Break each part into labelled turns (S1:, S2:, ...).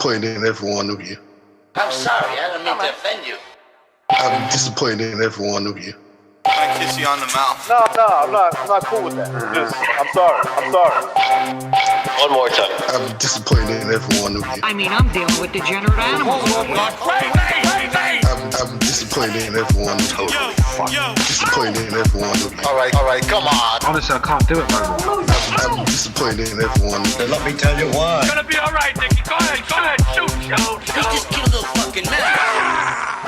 S1: disappointed in every one of you.
S2: I'm sorry, I don't mean to offend you.
S1: I'm disappointed in every one of you.
S3: I kiss you on the mouth.
S4: No, I'm not cool with that. Just, I'm sorry.
S2: One more time.
S1: I'm disappointed in every one of you.
S5: I mean, I'm dealing with degenerate animals.
S1: I'm disappointed in every one of you. Disappointed in every one of you.
S2: All right, come on.
S6: Honestly, I can't do it no more.
S1: I'm disappointed in every one of you.
S2: Let me tell you why.
S4: It's gonna be all right, Nicky. Go ahead, shoot.
S2: He just killed a fucking man.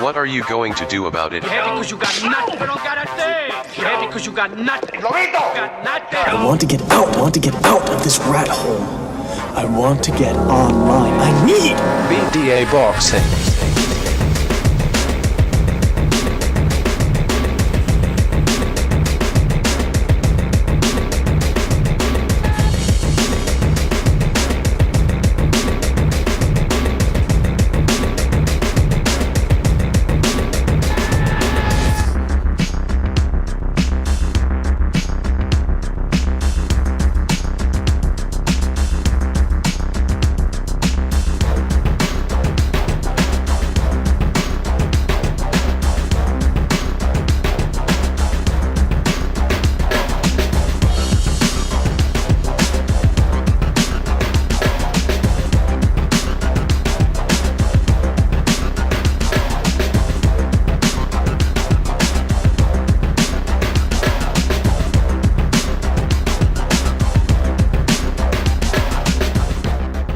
S7: What are you going to do about it?
S4: You're happy because you got nothing. You don't got a thing. You're happy because you got nothing. Got nothing.
S8: I want to get out of this rat hole. I want to get online. I need
S6: BDA boxing.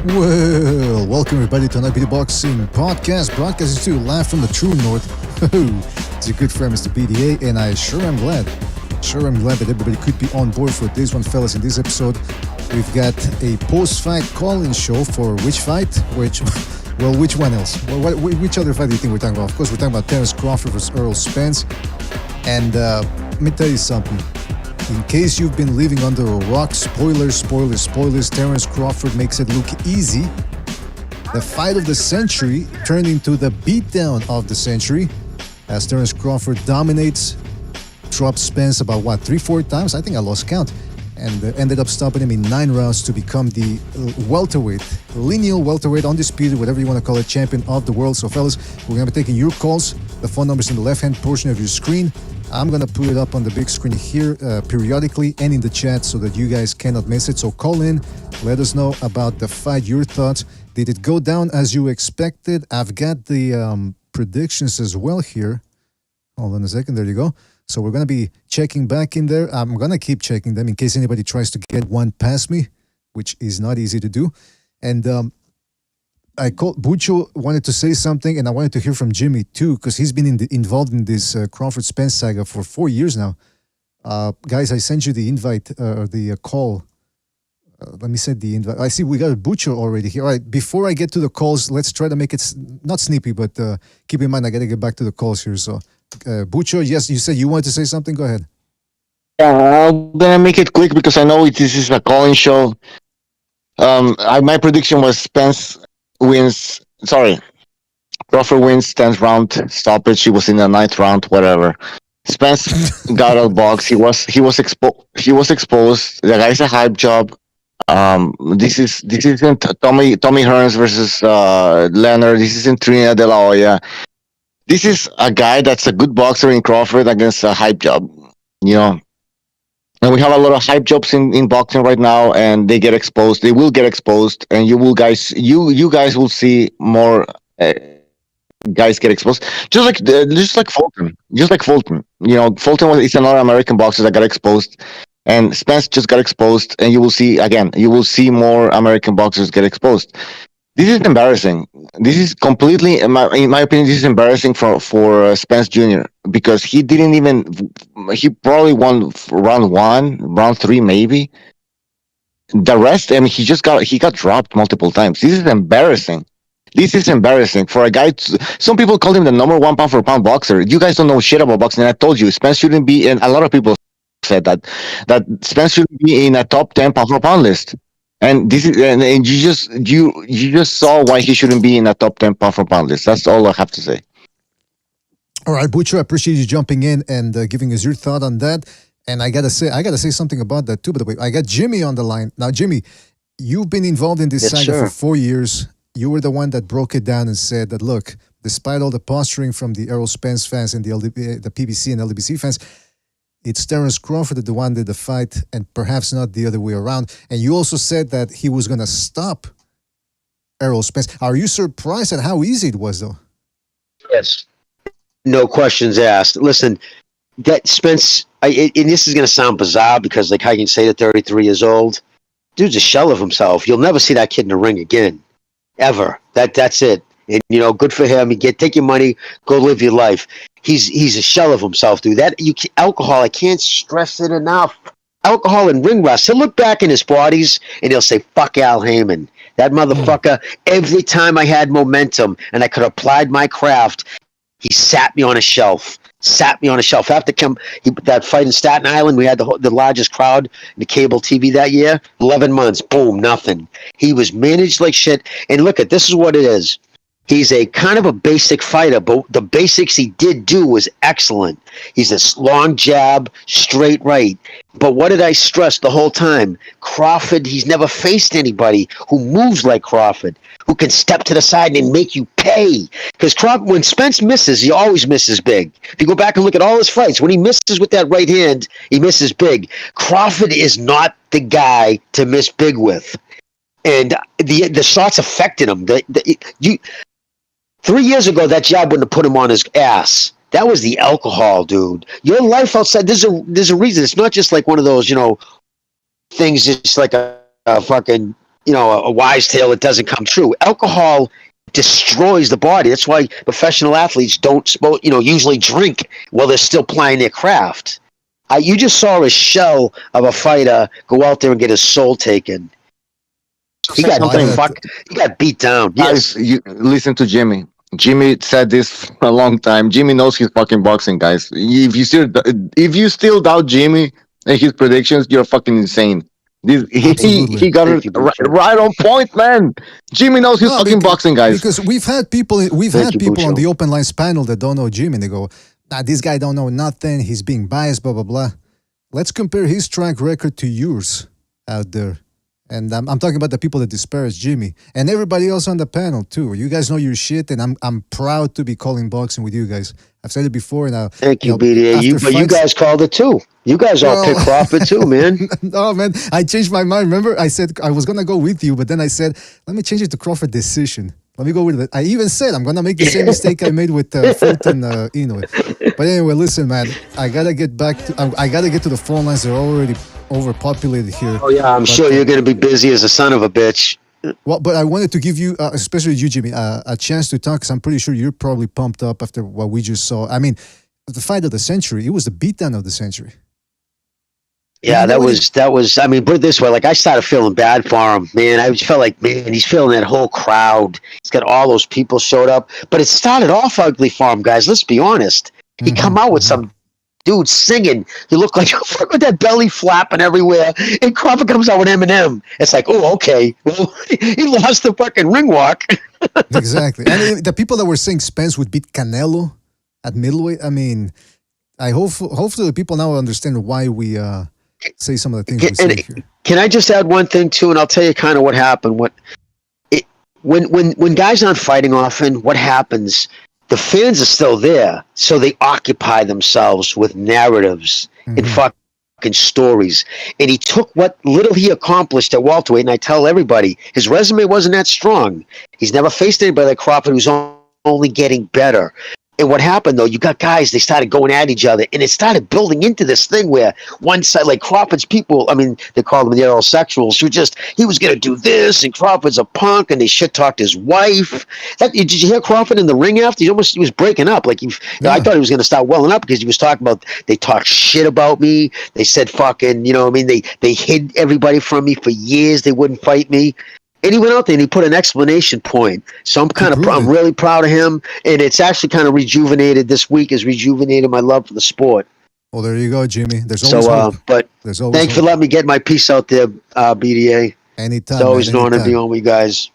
S9: Well, welcome everybody to another BD Boxing podcast, broadcasting to you live from the true north. It's a good friend, Mr. BDA, and I sure am glad that everybody could be on board for this one, fellas. In this episode, we've got a post-fight call-in show for which fight? Which one else? Well, which other fight do you think we're talking about? Of course, we're talking about Terence Crawford versus Errol Spence. And let me tell you something. In case you've been living under a rock, spoilers, Terence Crawford makes it look easy. The fight of the century turned into the beatdown of the century as Terence Crawford dominates, drops Spence about 3-4 times? I think I lost count. And ended up stopping him in 9 rounds to become the lineal welterweight, undisputed, whatever you want to call it, champion of the world. So fellas, we're going to be taking your calls. The phone number is in the left-hand portion of your screen. I'm going to put it up on the big screen here periodically and in the chat so that you guys cannot miss it. So call in, let us know about the fight, your thoughts. Did it go down as you expected? I've got the predictions as well here. Hold on a second, there you go. So we're going to be checking back in there. I'm going to keep checking them in case anybody tries to get one past me, which is not easy to do. And I called Bucho, wanted to say something, and I wanted to hear from Jimmy too, because he's been involved in this Crawford Spence saga for 4 years now. Guys, I sent you the invite or the call. Let me send the invite. I see we got Bucho already here. All right, before I get to the calls, let's try to make it not sneaky, but keep in mind I got to get back to the calls here. So, Bucho, yes, you said you wanted to say something. Go ahead.
S10: Yeah, I'm gonna make it quick because I know this is a calling show. My prediction was Crawford wins 10th round stoppage. He was in the 9th round, whatever. Spence got outboxed. He was exposed. The guy's a hype job. This isn't Tommy Hearns versus Leonard. This isn't Trina De La Hoya. This is a guy that's a good boxer in Crawford against a hype job, you know. And we have a lot of hype jobs in boxing right now, and they get exposed. They will get exposed, and you guys will see more guys get exposed. Just like Fulton. You know, Fulton is another American boxer that got exposed, and Spence just got exposed, and you will see more American boxers get exposed. This is embarrassing. This is completely, in my opinion, this is embarrassing for Spence Jr. because he probably won round 1, round 3 maybe. The rest, I mean, he got dropped multiple times. This is embarrassing. For a guy. Some people call him the number 1 pound for pound boxer. You guys don't know shit about boxing. I told you, Spence shouldn't be, and a lot of people said that Spence shouldn't be in a top 10 pound for pound list. And this is, and you just saw why he shouldn't be in a top 10 pound for pound list. That's all I have to say.
S9: All right, Bucho, I appreciate you jumping in and giving us your thought on that. And I gotta say something about that too. By the way, I got Jimmy on the line now. Jimmy, you've been involved in this saga for 4 years. you were the one that broke it down and said that, look, despite all the posturing from the Errol Spence fans and the PBC and LDBC fans, it's Terence Crawford the one that the fight and perhaps not the other way around. And you also said that he was going to stop Errol Spence. Are you surprised at how easy it was, though?
S7: Yes. No questions asked. Listen, that Spence, and this is going to sound bizarre because, like, I can say that 33 years old, dude's a shell of himself. You'll never see that kid in the ring again, ever. That's it. And good for him. Take your money, go live your life. He's a shell of himself, dude. Alcohol, I can't stress it enough. Alcohol and ring rust. He'll look back in his bodies and he'll say, "Fuck Al Heyman. That motherfucker." Every time I had momentum and I could have applied my craft, he sat me on a shelf. After that fight in Staten Island, we had the largest crowd in the cable TV that year. 11 months, boom, nothing. He was managed like shit. And look, this is what it is. He's a kind of a basic fighter, but the basics he did do was excellent. He's a long jab, straight right. But what did I stress the whole time? Crawford, he's never faced anybody who moves like Crawford, who can step to the side and make you pay. Because when Spence misses, he always misses big. If you go back and look at all his fights, when he misses with that right hand, he misses big. Crawford is not the guy to miss big with. And the shots affected him. 3 years ago, that jab wouldn't have put him on his ass. That was the alcohol, dude. Your life outside, there's a reason. It's not just like one of those, things just like a fucking, a wise tale that doesn't come true. Alcohol destroys the body. That's why professional athletes don't, usually drink while they're still plying their craft. You just saw a shell of a fighter go out there and get his soul taken. He got beat down.
S10: Guys, you listen to Jimmy. Jimmy said this for a long time. Jimmy knows his fucking boxing, guys. If you still doubt Jimmy and his predictions, you're fucking insane. He got it right on point, man. Jimmy knows his fucking boxing, guys.
S9: Because we've had people on the Open Lines panel that don't know Jimmy. They go, this guy don't know nothing. He's being biased, blah, blah, blah. Let's compare his track record to yours out there. And I'm talking about the people that disparage Jimmy and everybody else on the panel too. You guys know your shit, and I'm proud to be calling boxing with you guys. I've said it before, and
S7: thank you, BDA. But you guys called it too. You guys all picked Crawford too, man.
S9: No, man, I changed my mind. Remember, I said I was gonna go with you, but then I said, let me change it to Crawford decision. Let me go with it. I even said I'm gonna make the same mistake I made with Fulton Inoue. But anyway, listen, man, I gotta get to the phone lines. They're already overpopulated here.
S7: Oh yeah, I'm sure you're gonna be busy as a son of a bitch.
S9: Well, but I wanted to give you, especially you, Jimmy, a chance to talk because I'm pretty sure you're probably pumped up after what we just saw. I mean, the fight of the century. It was the beatdown of the century.
S7: Yeah, that was. I mean, put it this way: like I started feeling bad for him, man. I just felt like, man, he's feeling that whole crowd. He's got all those people showed up, but it started off ugly for him, guys. Let's be honest. He come out with some dude singing. He looked like with that belly flapping everywhere, and Crawford comes out with Eminem. It's like, oh, okay, well, he lost the fucking ring walk.
S9: Exactly. I mean, the people that were saying Spence would beat Canelo at middleweight. I mean, hopefully the people now understand why we say some of the things we say here.
S7: Can I just add one thing too, and I'll tell you kind of what happened. When guys aren't fighting often, what happens? The fans are still there, so they occupy themselves with narratives and fucking stories. And he took what little he accomplished at welterweight, and I tell everybody, his resume wasn't that strong. He's never faced anybody like Crawford who's only getting better. And what happened, though, you got guys, they started going at each other, and it started building into this thing where one side, like Crawford's people, I mean, they call them the Errol-sexuals, he was going to do this, and Crawford's a punk, and they shit-talked his wife. Did you hear Crawford in the ring after? He was breaking up. I thought he was going to start welling up because he was talking about, they talked shit about me. They said fucking, they hid everybody from me for years. They wouldn't fight me. And he went out there and he put an explanation point. So I'm really proud of him. And it's actually kind of rejuvenated this week, has rejuvenated my love for the sport.
S9: Well, there you go, Jimmy. There's always hope.
S7: But thanks for letting me get my piece out there, BDA.
S9: Anytime.
S7: It's always an honor to be on with you guys.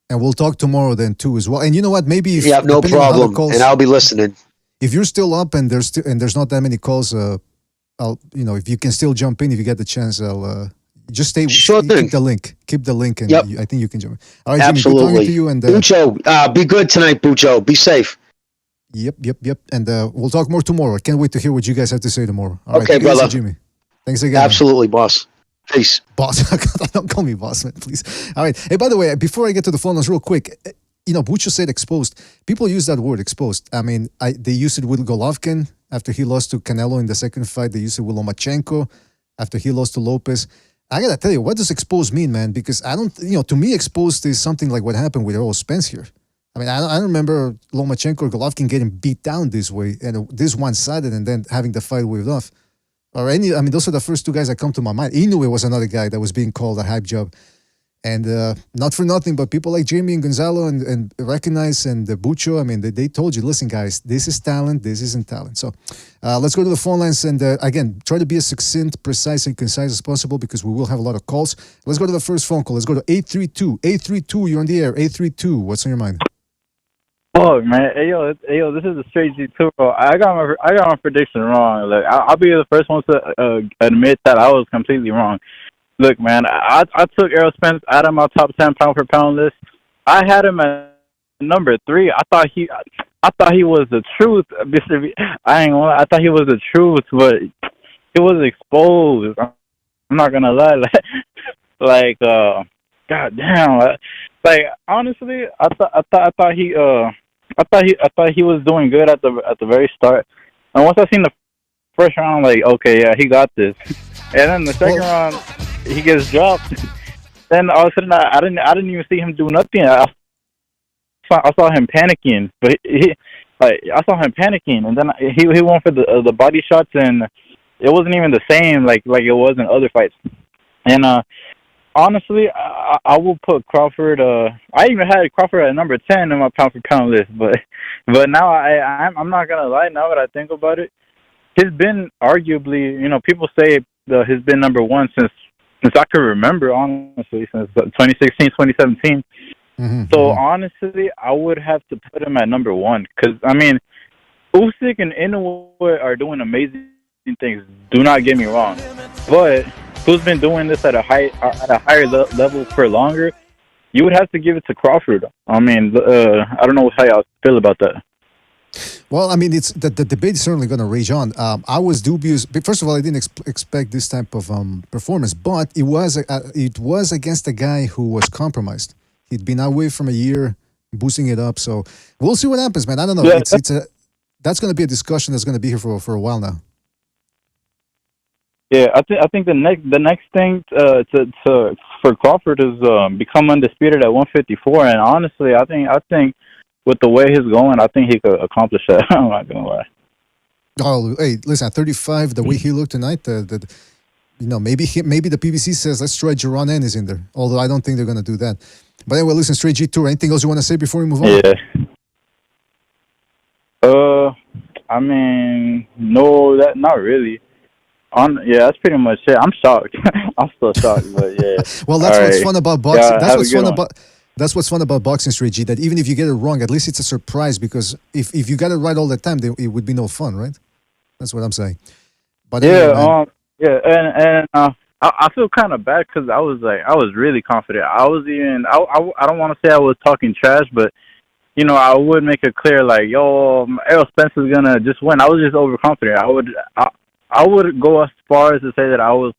S9: And we'll talk tomorrow then too as well. And you know what? Maybe if
S7: no problem. And I'll be listening.
S9: If you're still up and there's not that many calls, if you can still jump in if you get the chance, Just stay.
S7: Sure thing.
S9: Keep the link. Keep the link, and
S7: Yep.
S9: I think you can jump. All right, Jimmy. Good talking
S7: Absolutely.
S9: to you. And
S7: Bucho, be good tonight, Bucho. Be safe.
S9: Yep. And we'll talk more tomorrow. I can't wait to hear what you guys have to say tomorrow. All right,
S7: Okay,
S9: take it easy,
S7: brother.
S9: Jimmy. Thanks again. man.
S7: Absolutely, boss. Peace.
S9: Boss. Don't call me boss, man, please. All right. Hey, by the way, before I get to the phone lines, real quick, Bucho said exposed. People use that word exposed. I mean, they used it with Golovkin after he lost to Canelo in the second fight. They used it with Lomachenko after he lost to Lopez. I gotta tell you, what does exposed mean, man? Because I don't, to me, exposed is something like what happened with Errol Spence here. I mean, I don't remember Lomachenko or Golovkin getting beat down this way and this one-sided and then having the fight waved off. Those are the first two guys that come to my mind. Inoue was another guy that was being called a hype job. And not for nothing, but people like Jamie and Gonzalo and Recognize and Bucho, I mean, they told you, listen, guys, this is talent, this isn't talent. So let's go to the phone lines and, again, try to be as succinct, precise, and concise as possible because we will have a lot of calls. Let's go to the first phone call. Let's go to 832. 832, you're on the air. 832, what's on your mind?
S11: Oh man, hey yo, this is a straight G2. I got my prediction wrong. Look, I'll be the first one to admit that I was completely wrong. Look, man, I took Errol Spence out of my top 10 pound for pound list. I had him at number 3. I thought he was the truth. I ain't gonna lie, I thought he was the truth, but he was exposed. I'm not gonna lie, god damn. Like honestly, I thought he was doing good at the very start, and once I seen the first round, like okay, yeah, he got this, and then the second round he gets dropped. Then all of a sudden I didn't even see him do nothing. I saw him panicking, but I saw him panicking, and then he went for the body shots, and it wasn't even the same like it was in other fights, and. Honestly, I will put Crawford. I even had Crawford at number 10 in my pound for pound list, but now I'm not gonna lie. Now that I think about it, he's been arguably, people say he's been number 1 since I can remember. Honestly, since 2016, 2017.
S9: Mm-hmm.
S11: So honestly, I would have to put him at number 1 because I mean, Usyk and Inoue are doing amazing things. Do not get me wrong, but who's been doing this at a higher level for longer? You would have to give it to Crawford. I mean, I don't know how y'all feel about that.
S9: Well, I mean, it's the debate is certainly going to rage on. I was dubious. First of all, I didn't expect this type of performance, but it was against a guy who was compromised. He'd been away from a year, boosting it up. So we'll see what happens, man. I don't know. Yeah, that's going to be a discussion that's going to be here for a while now.
S11: Yeah, I think the next thing for Crawford is become undisputed at 154, and honestly, I think with the way he's going, I think he could accomplish that. I'm not gonna lie.
S9: Oh, hey, listen, at 35, the way he looked tonight, maybe the PBC says let's try Jaron Ennis in there. Although I don't think they're gonna do that. But anyway, listen, straight G2. Anything else you want to say before we move on?
S11: Yeah. I mean, no, not really. That's pretty much it. I'm shocked. I'm still shocked, but yeah.
S9: Well, that's what's fun about boxing. That's what's fun about boxing, straight G. That even if you get it wrong, at least it's a surprise. Because if you got it right all the time, then it would be no fun, right? That's what I'm saying. But anyway,
S11: and I feel kind of bad because I was really confident. I don't want to say I was talking trash, but I would make it clear like, yo, Errol Spence is gonna just win. I was just overconfident. I would go as far as to say that I would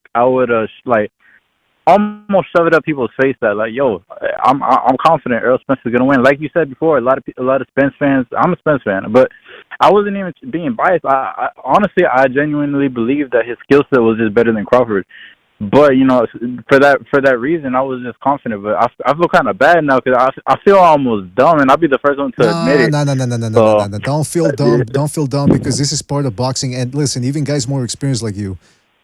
S11: almost shove it up people's face that like, yo, I'm confident Errol Spence is gonna win. Like you said before, a lot of Spence fans. I'm a Spence fan, but I wasn't even being biased. I honestly, I genuinely believe that his skill set was just better than Crawford. But for that reason, I was just confident. But I feel kind of bad now because I feel almost dumb, and I'll be the first one to admit it.
S9: No. Don't feel dumb. Don't feel dumb because this is part of boxing. And listen, even guys more experienced like you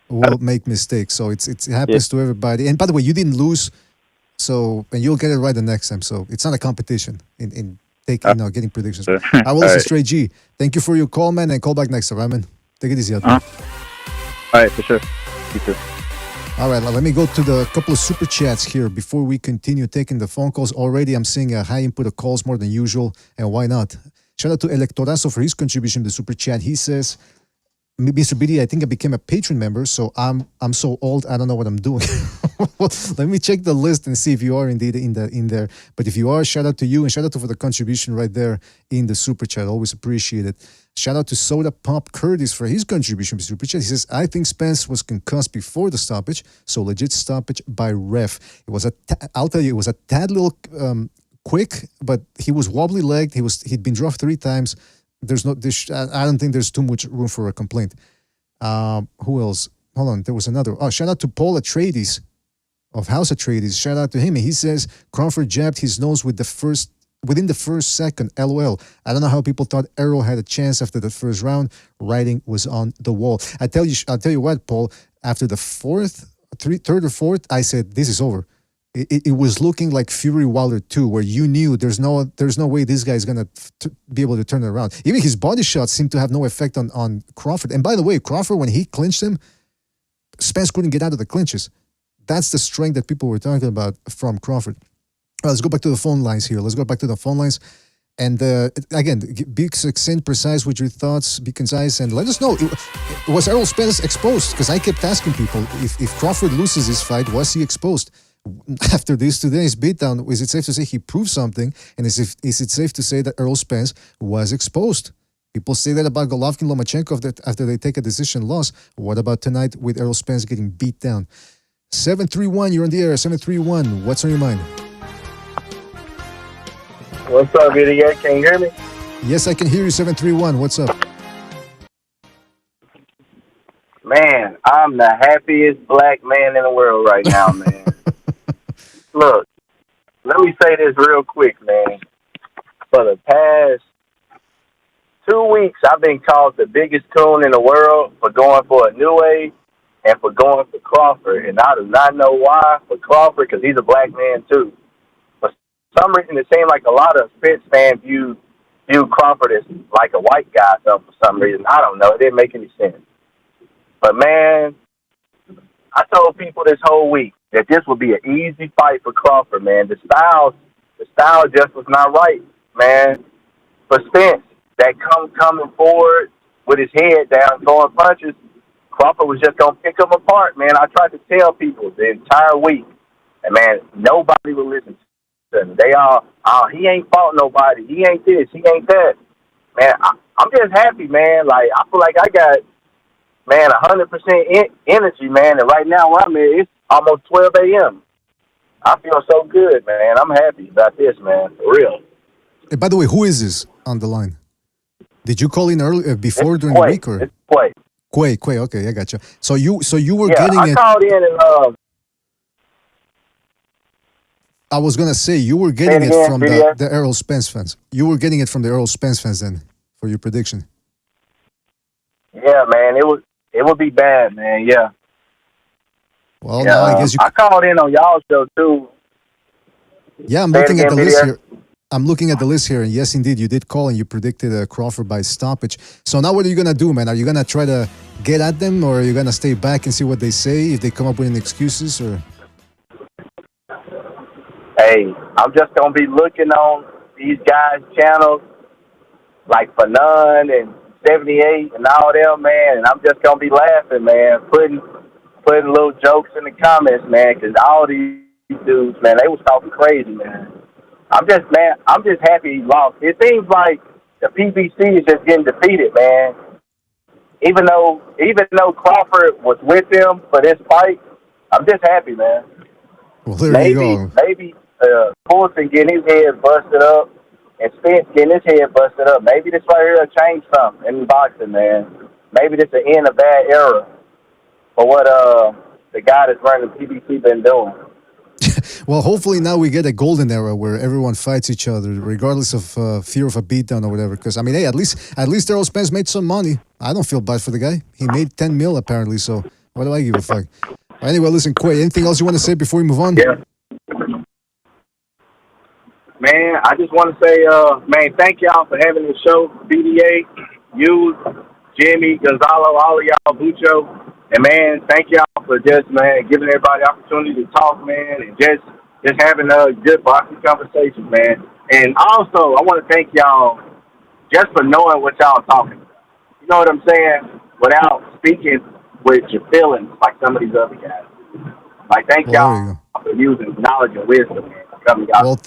S9: will make mistakes. So it happens to everybody. And by the way, you didn't lose, and you'll get it right the next time. So it's not a competition in getting predictions. I will listen, straight G. Thank you for your call, man, and call back next time, right, man. Take it easy out there.
S11: All right, for sure. You too.
S9: All right, let me go to the couple of super chats here before we continue taking the phone calls. Already, I'm seeing a high input of calls more than usual, and why not? Shout out to Electorazo for his contribution to the super chat. He says, Mr. BD, I think I became a patron member, so I'm so old I don't know what I'm doing. Well, let me check the list and see if you are indeed in there. But if you are, shout out to you and shout out for the contribution right there in the super chat. Always appreciate it. Shout out to Soda Pop Curtis for his contribution to super chat. He says, I think Spence was concussed before the stoppage, so legit stoppage by ref. It was I'll tell you, it was a tad little quick, but he was wobbly legged. He'd been dropped 3 times. I don't think there's too much room for a complaint. Who else? Hold on, there was another. Oh, shout out to Paul Atreides of House Atreides. Shout out to him. And he says Crawford jabbed his nose within the first second. LOL. I don't know how people thought Errol had a chance after the first round. Writing was on the wall. I'll tell you what, Paul. After the third or fourth, I said this is over. It was looking like Fury Wilder 2, where you knew there's no way this guy is going to be able to turn it around. Even his body shots seemed to have no effect on Crawford. And by the way, Crawford, when he clinched him, Spence couldn't get out of the clinches. That's the strength that people were talking about from Crawford. Well, let's go back to the phone lines here. And again, be succinct, precise with your thoughts, be concise, and let us know. Was Errol Spence exposed? Because I kept asking people, if Crawford loses his fight, was he exposed? After today's beatdown, is it safe to say he proved something? And is it safe to say that Errol Spence was exposed? People say that about Golovkin, Lomachenko after they take a decision loss. What about tonight with Errol Spence getting beat down? 731, you're on the air. 731, what's on your mind?
S11: What's up, idiot? Can you hear me?
S9: Yes, I can hear you. 731, what's up?
S11: Man, I'm the happiest black man in the world right now, man. Look, let me say this real quick, man. For the past 2 weeks, I've been called the biggest coon in the world for going for a new age and for going for Crawford. And I do not know why for Crawford, because he's a black man, too. For some reason, it seemed like a lot of Spence fans view Crawford as like a white guy, so for some reason. I don't know. It didn't make any sense. But, man, I told people this whole week that this would be an easy fight for Crawford, man. The style just was not right, man. For Spence, that coming forward with his head down, throwing punches, Crawford was just going to pick him apart, man. I tried to tell people the entire week, and, man, nobody would listen to him. They all, he ain't fought nobody. He ain't this. He ain't that. Man, I'm just happy, man. Like, I feel like I got, man, 100% energy, man. And right now where I'm at, it's almost 12 a.m. I feel so good, man. I'm happy about this, man. For real.
S9: Hey, by the way, who is this on the line? Did you call in early before
S11: it's
S9: during
S11: Quay.
S9: the week or?
S11: It's Quay.
S9: Quay. Okay, I gotcha. So you were
S11: Yeah,
S9: getting
S11: I called in and
S9: I was gonna say you were getting it from the Errol Spence fans. You were getting it from the Errol Spence fans then for your prediction.
S11: Yeah, man. It would be bad, man. Yeah.
S9: Well, now I guess
S11: I called in on y'all's show too.
S9: Yeah, I'm looking at the list here. I'm looking at the list here, and yes, indeed, you did call and you predicted Crawford by stoppage. So now what are you going to do, man? Are you going to try to get at them, or are you going to stay back and see what they say, if they come up with any excuses? Or
S11: Hey, I'm just going to be looking on these guys' channels, like Fanon and 78 and all them, man, and I'm just going to be laughing, man, putting little jokes in the comments, man, because all these dudes, man, they was talking crazy, man. I'm just happy he lost. It seems like the PBC is just getting defeated, man. Even though Crawford was with him for this fight, I'm just happy, man.
S9: Well, there you go.
S11: Maybe Fulton getting his head busted up and Spence getting his head busted up. Maybe this right here will change something in boxing, man. Maybe this is the end of that era for what the guy that's running the PBC been doing.
S9: Well, hopefully now we get a golden era where everyone fights each other, regardless of fear of a beatdown or whatever. Because I mean, hey, at least Errol Spence made some money. I don't feel bad for the guy. He made 10 mil apparently. So what do I give a fuck? Anyway, listen, Quay, anything else you want to say before we move on?
S11: Yeah. Man, I just want to say, man, thank y'all for having the show. BDA, you, Jimmy, Gonzalo, all of y'all, Bucho. And, man, thank y'all for just, man, giving everybody the opportunity to talk, man, and just having a good boxing conversation, man. And also, I want to thank y'all just for knowing what y'all talking about. You know what I'm saying? without speaking with your feelings like some of these other guys. Like, thank
S9: Well, there you
S11: y'all for using knowledge and wisdom, man, to come to y'all.
S9: Well,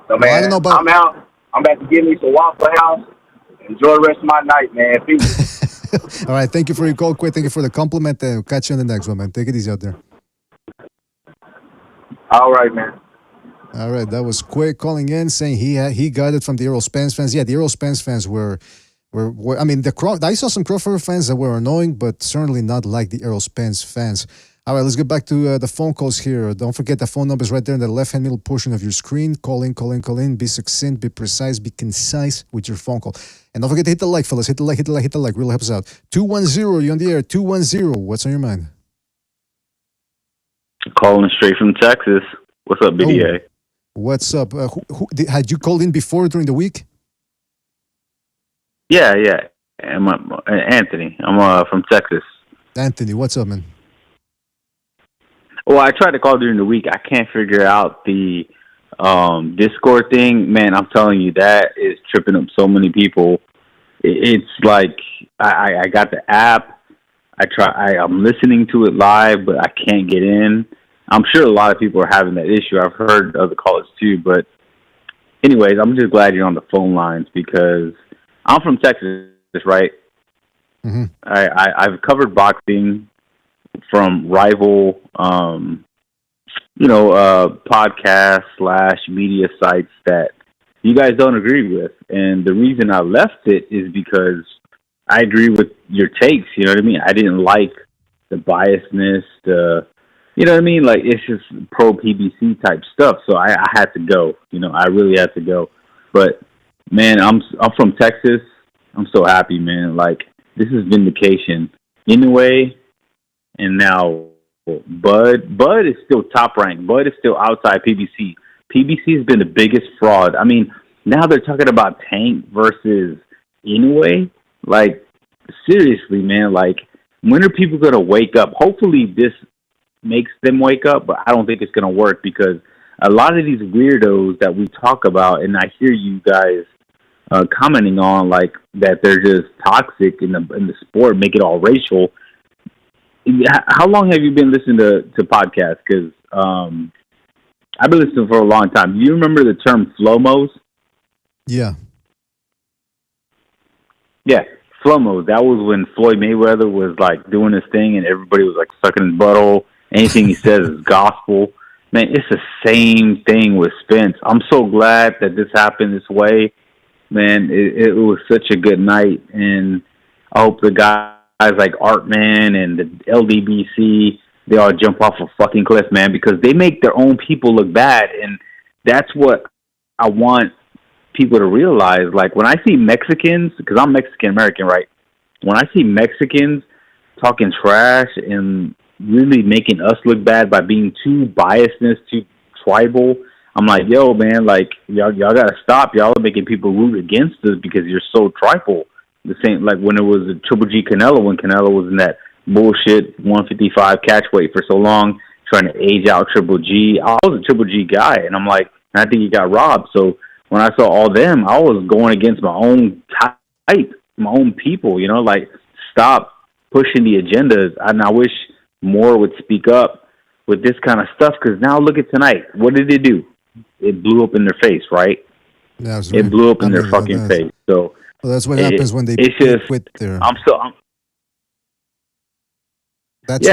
S11: So, man,
S9: I don't know about-
S11: I'm out. I'm about to give me some Waffle House. Enjoy the rest of my night, man. Peace.
S9: All right, thank you for your call, Quay. Thank you for the compliment. We'll catch you on the next one, man. Take it easy out there.
S11: All right, man.
S9: All right, that was Quay calling in saying he got it from the Errol Spence fans. Yeah, the Errol Spence fans were I mean, I saw some Crawford fans that were annoying, but certainly not like the Errol Spence fans. All right, let's get back to the phone calls here. Don't forget the phone number is right there in the left-hand middle portion of your screen. Call in. Be succinct, be precise, be concise with your phone call. And don't forget to hit the like, fellas. Hit the like. Really helps us out. 210, you on the air. 210. What's on your mind?
S12: Calling straight from Texas. What's up, BDA?
S9: Oh, what's up? Had you called in before during the week?
S12: Yeah. I'm Anthony. I'm from Texas.
S9: Anthony, what's up, man?
S12: Well, I tried to call during the week. I can't figure out the Discord thing. Man, I'm telling you, that is tripping up so many people. It's like I got the app. I'm listening to it live, but I can't get in. I'm sure a lot of people are having that issue. I've heard other callers too. But anyways, I'm just glad you're on the phone lines because I'm from Texas, right?
S9: Mm-hmm.
S12: I've covered boxing from rival, podcast / media sites that you guys don't agree with. And the reason I left it is because I agree with your takes. You know what I mean? I didn't like the biasness, you know what I mean? Like, it's just pro PBC type stuff. So I had to go. I really had to go. But man, I'm from Texas. I'm so happy, man. Like, this is vindication. Anyway, and now Bud is still top ranked. Bud is still outside PBC. PBC has been the biggest fraud. I mean, now they're talking about Tank versus Inoue. Like, seriously, man. Like, when are people going to wake up? Hopefully this makes them wake up, but I don't think it's going to work because a lot of these weirdos that we talk about, and I hear you guys commenting on, like, that they're just toxic in the sport, make it all racial. How long have you been listening to podcasts? Because I've been listening for a long time. Do you remember the term FLOMOs?
S9: Yeah.
S12: Yeah, FLOMOs. That was when Floyd Mayweather was, like, doing his thing and everybody was, like, sucking his butthole. Anything he says is gospel. Man, it's the same thing with Spence. I'm so glad that this happened this way. Man, it was such a good night, and I hope the guys like Artman and the LDBC, they all jump off a fucking cliff, man, because they make their own people look bad, and that's what I want people to realize. Like, when I see Mexicans, because I'm Mexican-American, right? When I see Mexicans talking trash and really making us look bad by being too biasness, too tribal, I'm like, yo, man, like, y'all gotta stop. Y'all are making people root against us because you're so tribal. The same, like when it was a Triple G Canelo, when Canelo was in that bullshit 155 catch weight for so long, trying to age out Triple G. I was a Triple G guy, and I'm like, I think he got robbed. So when I saw all them, I was going against my own type, my own people, like, stop pushing the agendas. And I wish more would speak up with this kind of stuff, because now look at tonight. What did it do? It blew up in their face, right?
S9: Yeah,
S12: it blew up in their fucking face. So
S9: that's what happens when they quit their... That's what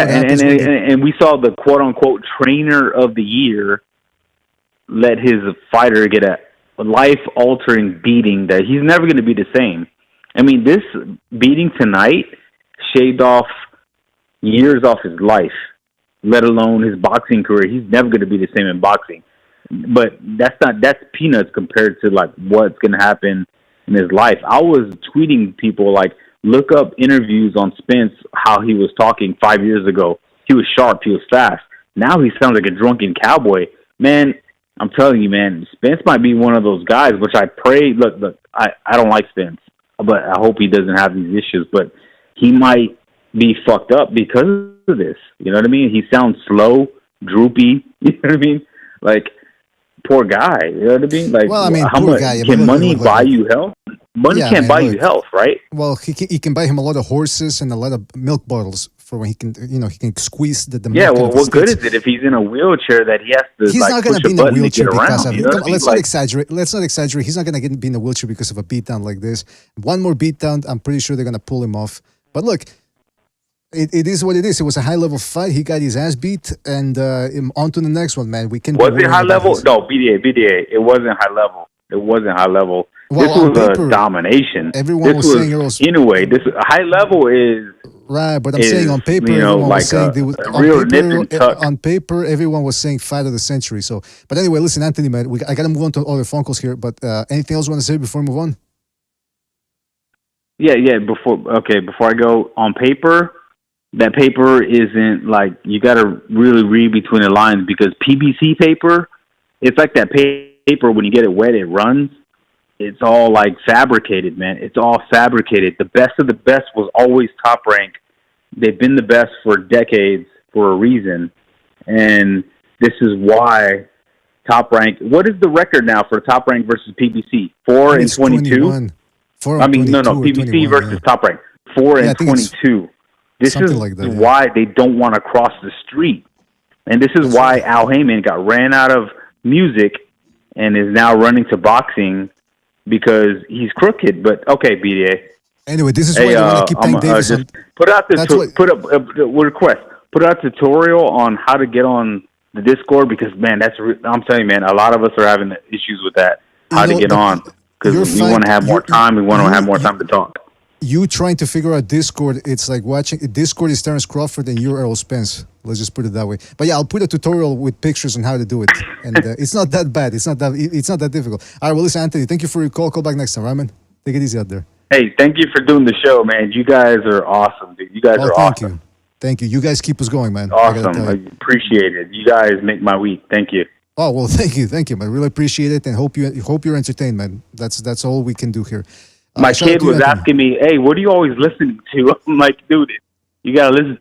S9: happens
S12: and we saw the quote-unquote trainer of the year let his fighter get a life-altering beating that he's never going to be the same. I mean, this beating tonight shaved off years off his life, let alone his boxing career. He's never going to be the same in boxing. But that's peanuts compared to, like, what's going to happen in his life. I was tweeting people, like, look up interviews on Spence, how he was talking 5 years ago. He was sharp. He was fast. Now he sounds like a drunken cowboy. Man, I'm telling you, man, Spence might be one of those guys, which I pray. Look, I don't like Spence, but I hope he doesn't have these issues. But he might be fucked up because of this. You know what I mean? He sounds slow, droopy. You know what I mean? Like, poor guy. You know what I mean? Like,
S9: well, I mean,
S12: how much can money buy you health? Money can't buy you health, right?
S9: Well, he can buy him a lot of horses and a lot of milk bottles for when he can, he can squeeze the milk.
S12: Yeah, well, what good is it if he's in a wheelchair that he has to
S9: He's not going to
S12: push
S9: be
S12: a
S9: in a
S12: button to get
S9: wheelchair because
S12: around?
S9: of
S12: You know what I mean?
S9: let's not exaggerate. Let's not exaggerate. He's not going to be in a wheelchair because of a beatdown like this. One more beatdown, I'm pretty sure they're going to pull him off. But look, it is what it is. It was a high-level fight. He got his ass beat, and on to the next one, man. We can.
S12: Was it high level? No, BDA. It wasn't high level. It wasn't high level.
S9: Well,
S12: this was
S9: paper,
S12: a domination.
S9: Everyone was saying Errol Spence.
S12: Anyway, this high level is
S9: right, but I'm saying on paper, everyone was saying on paper, everyone was saying fight of the century. So, but anyway, listen, Anthony, man, I got to move on to other phone calls here. But anything else you want to say before we move on?
S12: Yeah. Before I go, on paper, that paper isn't like, you got to really read between the lines, because PVC paper, it's like that paper when you get it wet, it runs. It's all like fabricated, man. It's all fabricated. The best of the best was always Top Rank. They've been the best for decades for a reason. And this is why Top Rank, what is the record now for Top Rank versus PVC? 4 and 22? I mean, no, PVC versus Top Rank. 4 and 22. This is like that, why they don't want to cross the street. And this is why Al Heyman got ran out of music and is now running to boxing, because he's crooked. But okay, BDA.
S9: Anyway, this is why I want to keep Tank Davis.
S12: Put out a tutorial on how to get on the Discord, because man, I'm telling you, man, a lot of us are having issues with that. How to get on, because we want to have more time. We want to have more time to talk.
S9: You trying to figure out Discord, it's like watching Discord is Terence Crawford and you're Errol Spence. Let's just put it that way. But yeah, I'll put a tutorial with pictures on how to do it, and it's not that bad. It's not that difficult. All right, well, listen, Anthony, thank you for your call. Call back next time, right, man? Take it easy out there.
S12: Hey, thank you for doing the show, man. You guys are awesome, dude. You guys are awesome.
S9: Thank you. You guys keep us going, man.
S12: Awesome. I appreciate it. You guys make my week. Thank you.
S9: Oh well, thank you, man. Really appreciate it, and hope you're entertained, man. That's all we can do here.
S12: My kid was asking me, "Hey, what are you always listening to?" I'm like, "Dude, you gotta listen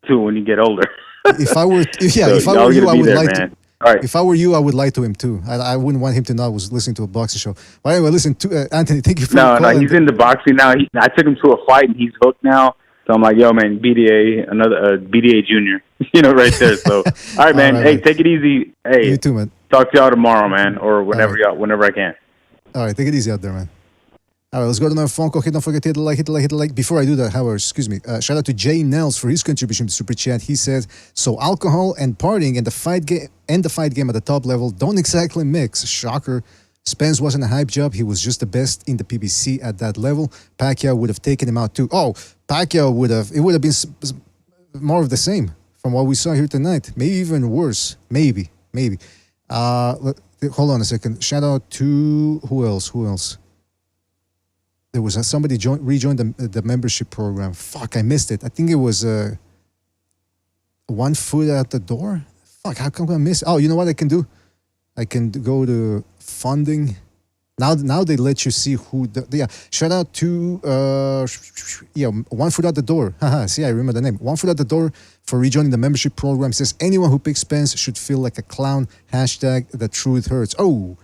S12: to it when you get older."
S9: If I were you, I would like to. All right. If I were you, I would lie to him too. I wouldn't want him to know I was listening to a boxing show. But anyway, listen to Anthony. Thank you for your call.
S12: No, he's into boxing now. I took him to a fight, and he's hooked now. So I'm like, "Yo, man, BDA, another BDA Junior." Right there. So, all right, man. All right, hey, man. Take it easy. Hey,
S9: you too, man.
S12: Talk to y'all tomorrow, man, or whenever whenever I can.
S9: All right, take it easy out there, man. All right, let's go to another phone call. Don't forget to hit the like. Before I do that, however, excuse me, shout out to Jay Nels for his contribution to Super Chat. He said, so alcohol and partying and the fight game at the top level don't exactly mix. Shocker. Spence wasn't a hype job. He was just the best in the PBC at that level. Pacquiao would have taken him out too. Oh, Pacquiao would have been more of the same from what we saw here tonight. Maybe even worse. Maybe. Hold on a second. Shout out to who else? There was somebody rejoined the membership program. Fuck, I missed it. I think it was 1 foot out the door. Fuck, how come I miss it? Oh, you know what I can do? I can go to funding. Now they let you see who. Shout out to 1 foot out the door. Haha, see, I remember the name. 1 foot out the door for rejoining the membership program. Says anyone who picks Spence should feel like a clown. Hashtag the truth hurts. Oh,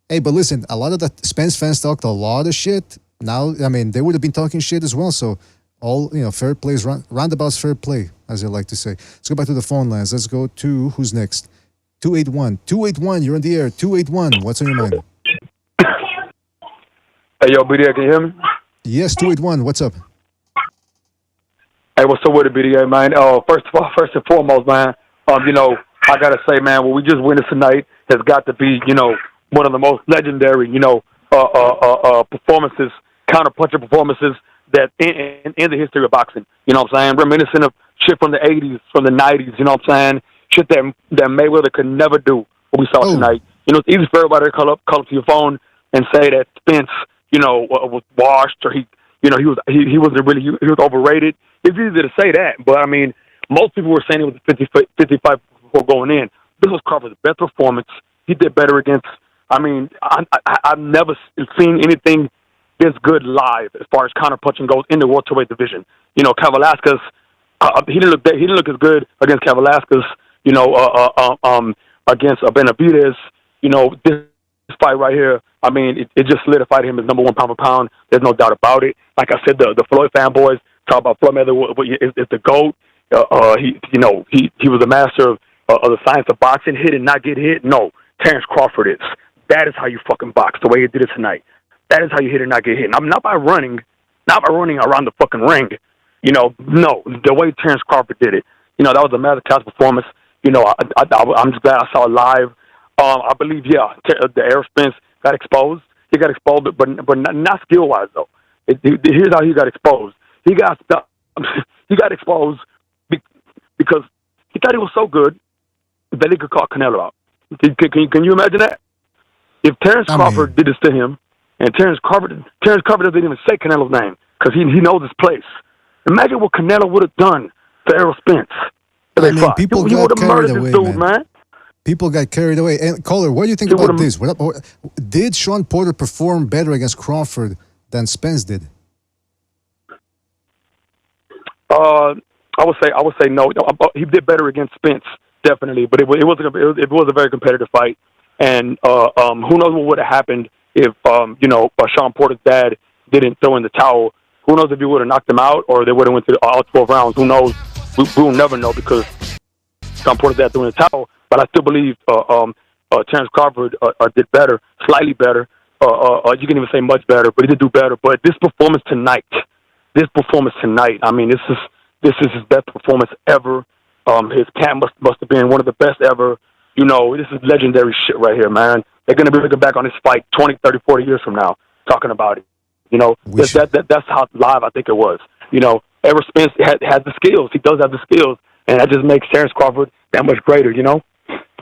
S9: hey, but listen, a lot of the Spence fans talked a lot of shit. Now, I mean, they would have been talking shit as well. So, all, fair play is roundabout's fair play, as they like to say. Let's go back to the phone lines. Let's go to who's next? 281. You're on the air. 281. What's on your mind?
S13: Hey, yo, BDA, can you hear me?
S9: Yes, 281. What's up?
S13: Hey, what's up with it, BDA, man? First and foremost, man, I gotta say, man, what we just witnessed tonight has got to be, one of the most legendary, performances, counter-puncher performances that in the history of boxing. You know what I'm saying? Reminiscent of shit from the 80s, from the 90s, you know what I'm saying? Shit that Mayweather could never do, what we saw tonight. It's easy for everybody to call up to your phone and say that Spence, was washed, or he wasn't really, he was overrated. It's easy to say that, but I mean, most people were saying it was 55 before going in. This was Crawford's best performance. He did better against, I've never seen anything this good live as far as counter-punching goes in the welterweight division. Kavalaskas, he didn't look as good against Kavalaskas, against Benavidez. This fight right here, I mean, it just solidified him as number one pound for pound. There's no doubt about it. Like I said, the Floyd fanboys talk about Floyd Mayweather is the GOAT. He was a master of the science of boxing, hit and not get hit. No, Terence Crawford is. That is how you fucking box, the way he did it tonight. That is how you hit and not get hit. And I'm not by running around the fucking ring. No, the way Terence Crawford did it. That was a masterclass performance. I'm just glad I saw it live. I believe, the Errol Spence got exposed. He got exposed, but not skill wise though. Here's how he got exposed. He got exposed because he thought he was so good that he could call Canelo out. Can you imagine that? If Terence Crawford did this to him, and Terence Crawford doesn't even say Canelo's name because he knows his place. Imagine what Canelo would have done to Errol Spence.
S9: People
S13: he
S9: got carried
S13: this
S9: away,
S13: dude, man.
S9: People got carried away. And Caller, what do you think about this? Did Sean Porter perform better against Crawford than Spence did?
S13: I would say no. He did better against Spence, definitely. But it was a very competitive fight, and who knows what would have happened if Sean Porter's dad didn't throw in the towel. Who knows if he would have knocked him out or they would have went to all 12 rounds? Who knows? We will never know because Sean Porter's dad threw in the towel. But I still believe Terence Crawford did better, slightly better. You can even say much better, but he did do better. But this performance tonight, I mean, this is his best performance ever. His camp must have been one of the best ever. This is legendary shit right here, man. They're going to be looking back on this fight 20, 30, 40 years from now, talking about it. That's how live I think it was. Errol Spence has the skills. He does have the skills, and that just makes Terence Crawford that much greater,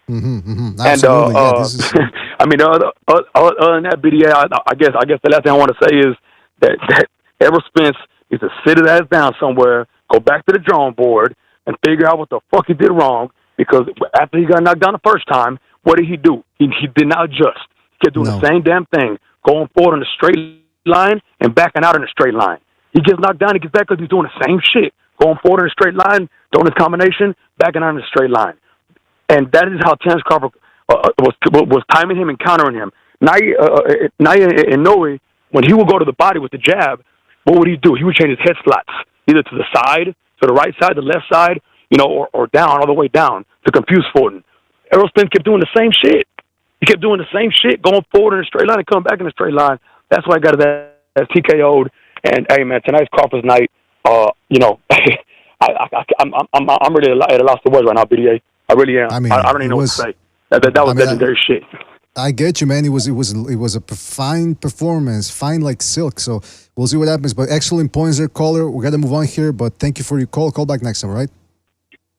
S9: Mm-hmm.
S13: Absolutely. And I mean, other than that, BDA, I guess the last thing I want to say is that Errol Spence needs to sit his ass down somewhere, go back to the drawing board, and figure out what the fuck he did wrong. Because after he got knocked down the first time, what did he do? He did not adjust. He kept doing the same damn thing, going forward on the straight line and backing out in a straight line. He gets knocked down, he gets back because he's doing the same shit, going forward in a straight line, doing his combination, backing out in a straight line. And that is how Terence Crawford was timing him and countering him. Naya and Noe, when he would go to the body with the jab, what would he do? He would change his head slots, either to the side, to the right side, the left side, or down, all the way down to confuse Fortin. Errol Spence kept doing the same shit. He kept doing the same shit, going forward in a straight line and coming back in a straight line. That's why I got that TKO'd. And hey, man, tonight's Crawford's night. I'm really at a loss for words right now, BDA. I really am. I don't even know what to say. That was legendary shit.
S9: I get you, man. It was a fine performance, fine like silk. So we'll see what happens. But excellent points there, caller. We got to move on here. But thank you for your call. Call back next time, all right?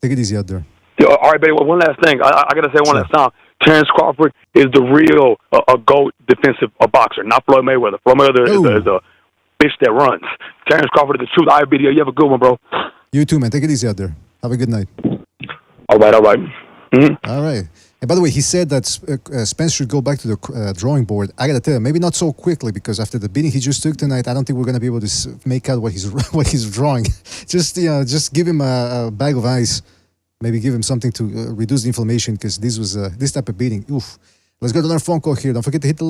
S9: Take it easy out there.
S13: All right, baby. One last thing. I got to say one last time. Terence Crawford is the real GOAT defensive boxer, not Floyd Mayweather. Floyd Mayweather is a bitch that runs. Terence Crawford is the truth. All right, BDO. You have a good one, bro.
S9: You too, man. Take it easy out there. Have a good night.
S13: All right. Mm-hmm.
S9: All right. And by the way, he said that Spence should go back to the drawing board. I gotta tell you, maybe not so quickly, because after the beating he just took tonight, I don't think we're gonna be able to make out what he's drawing. Just give him a bag of ice. Maybe give him something to reduce the inflammation, because this was this type of beating. Oof. Let's go to another phone call here. Don't forget to hit the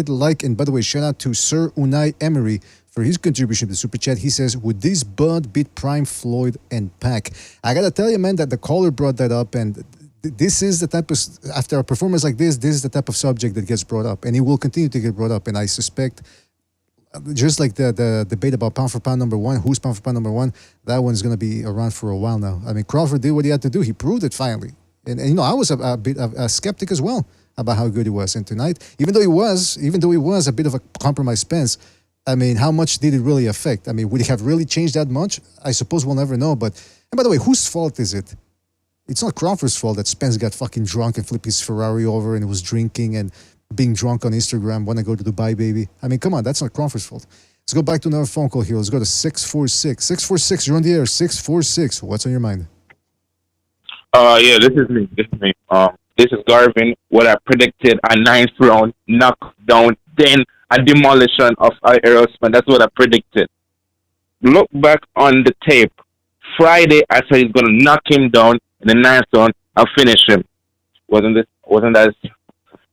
S9: like. And by the way, shout out to Sir Unai Emery for his contribution to the Super Chat. He says, would this Bud beat Prime, Floyd, and Pac? I gotta tell you, man, that the caller brought that up, and this is the type of, after a performance like this is the type of subject that gets brought up, and it will continue to get brought up. And I suspect, just like the debate about pound for pound number one, who's pound for pound number one, that one's going to be around for a while now. I mean, Crawford did what he had to do. He proved it finally. And I was a bit of a skeptic as well about how good he was. And tonight, even though he was a bit of a compromised Spence, I mean, how much did it really affect? I mean, would he have really changed that much? I suppose we'll never know. And by the way, whose fault is it? It's not Crawford's fault that Spence got fucking drunk and flipped his Ferrari over and was drinking and being drunk on Instagram, want to go to Dubai, baby. I mean, come on, that's not Crawford's fault. Let's go back to another phone call here. Let's go to 646. 646, you're on the air. 646, what's on your mind?
S14: Yeah, this is me. This is Garvin. What I predicted, a 9th round knockdown, then a demolition of Errol Spence. That's what I predicted. Look back on the tape. Friday, I said he's going to knock him down in the 9th round and finish him. Wasn't that as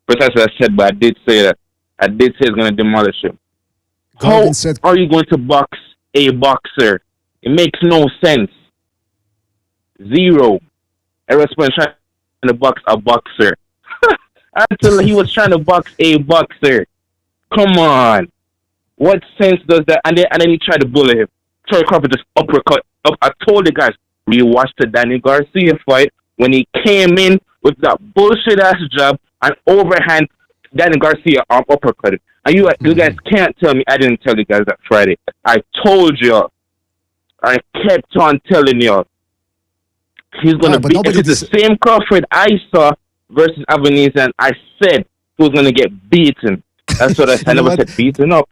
S14: precise as I said, but I did say that. I did say it's going to demolish him.
S9: Garvin
S14: How
S9: said,
S14: are you going to box a boxer? It makes no sense. Zero. Errol Spence trying to box a boxer. Until he was trying to box a boxer. Come on. What sense does that? And then he tried to bully him. Terence Crawford just uppercut. I told the guys, rewatch the Danny Garcia fight when he came in with that bullshit ass jab and overhand. Danny Garcia uppercutted. And you guys can't tell me I didn't tell you guys that Friday. I told y'all. I kept on telling y'all. He's gonna be the same Crawford I saw versus Avenese, and I said he was gonna get beaten. That's what I said. I never said beaten up.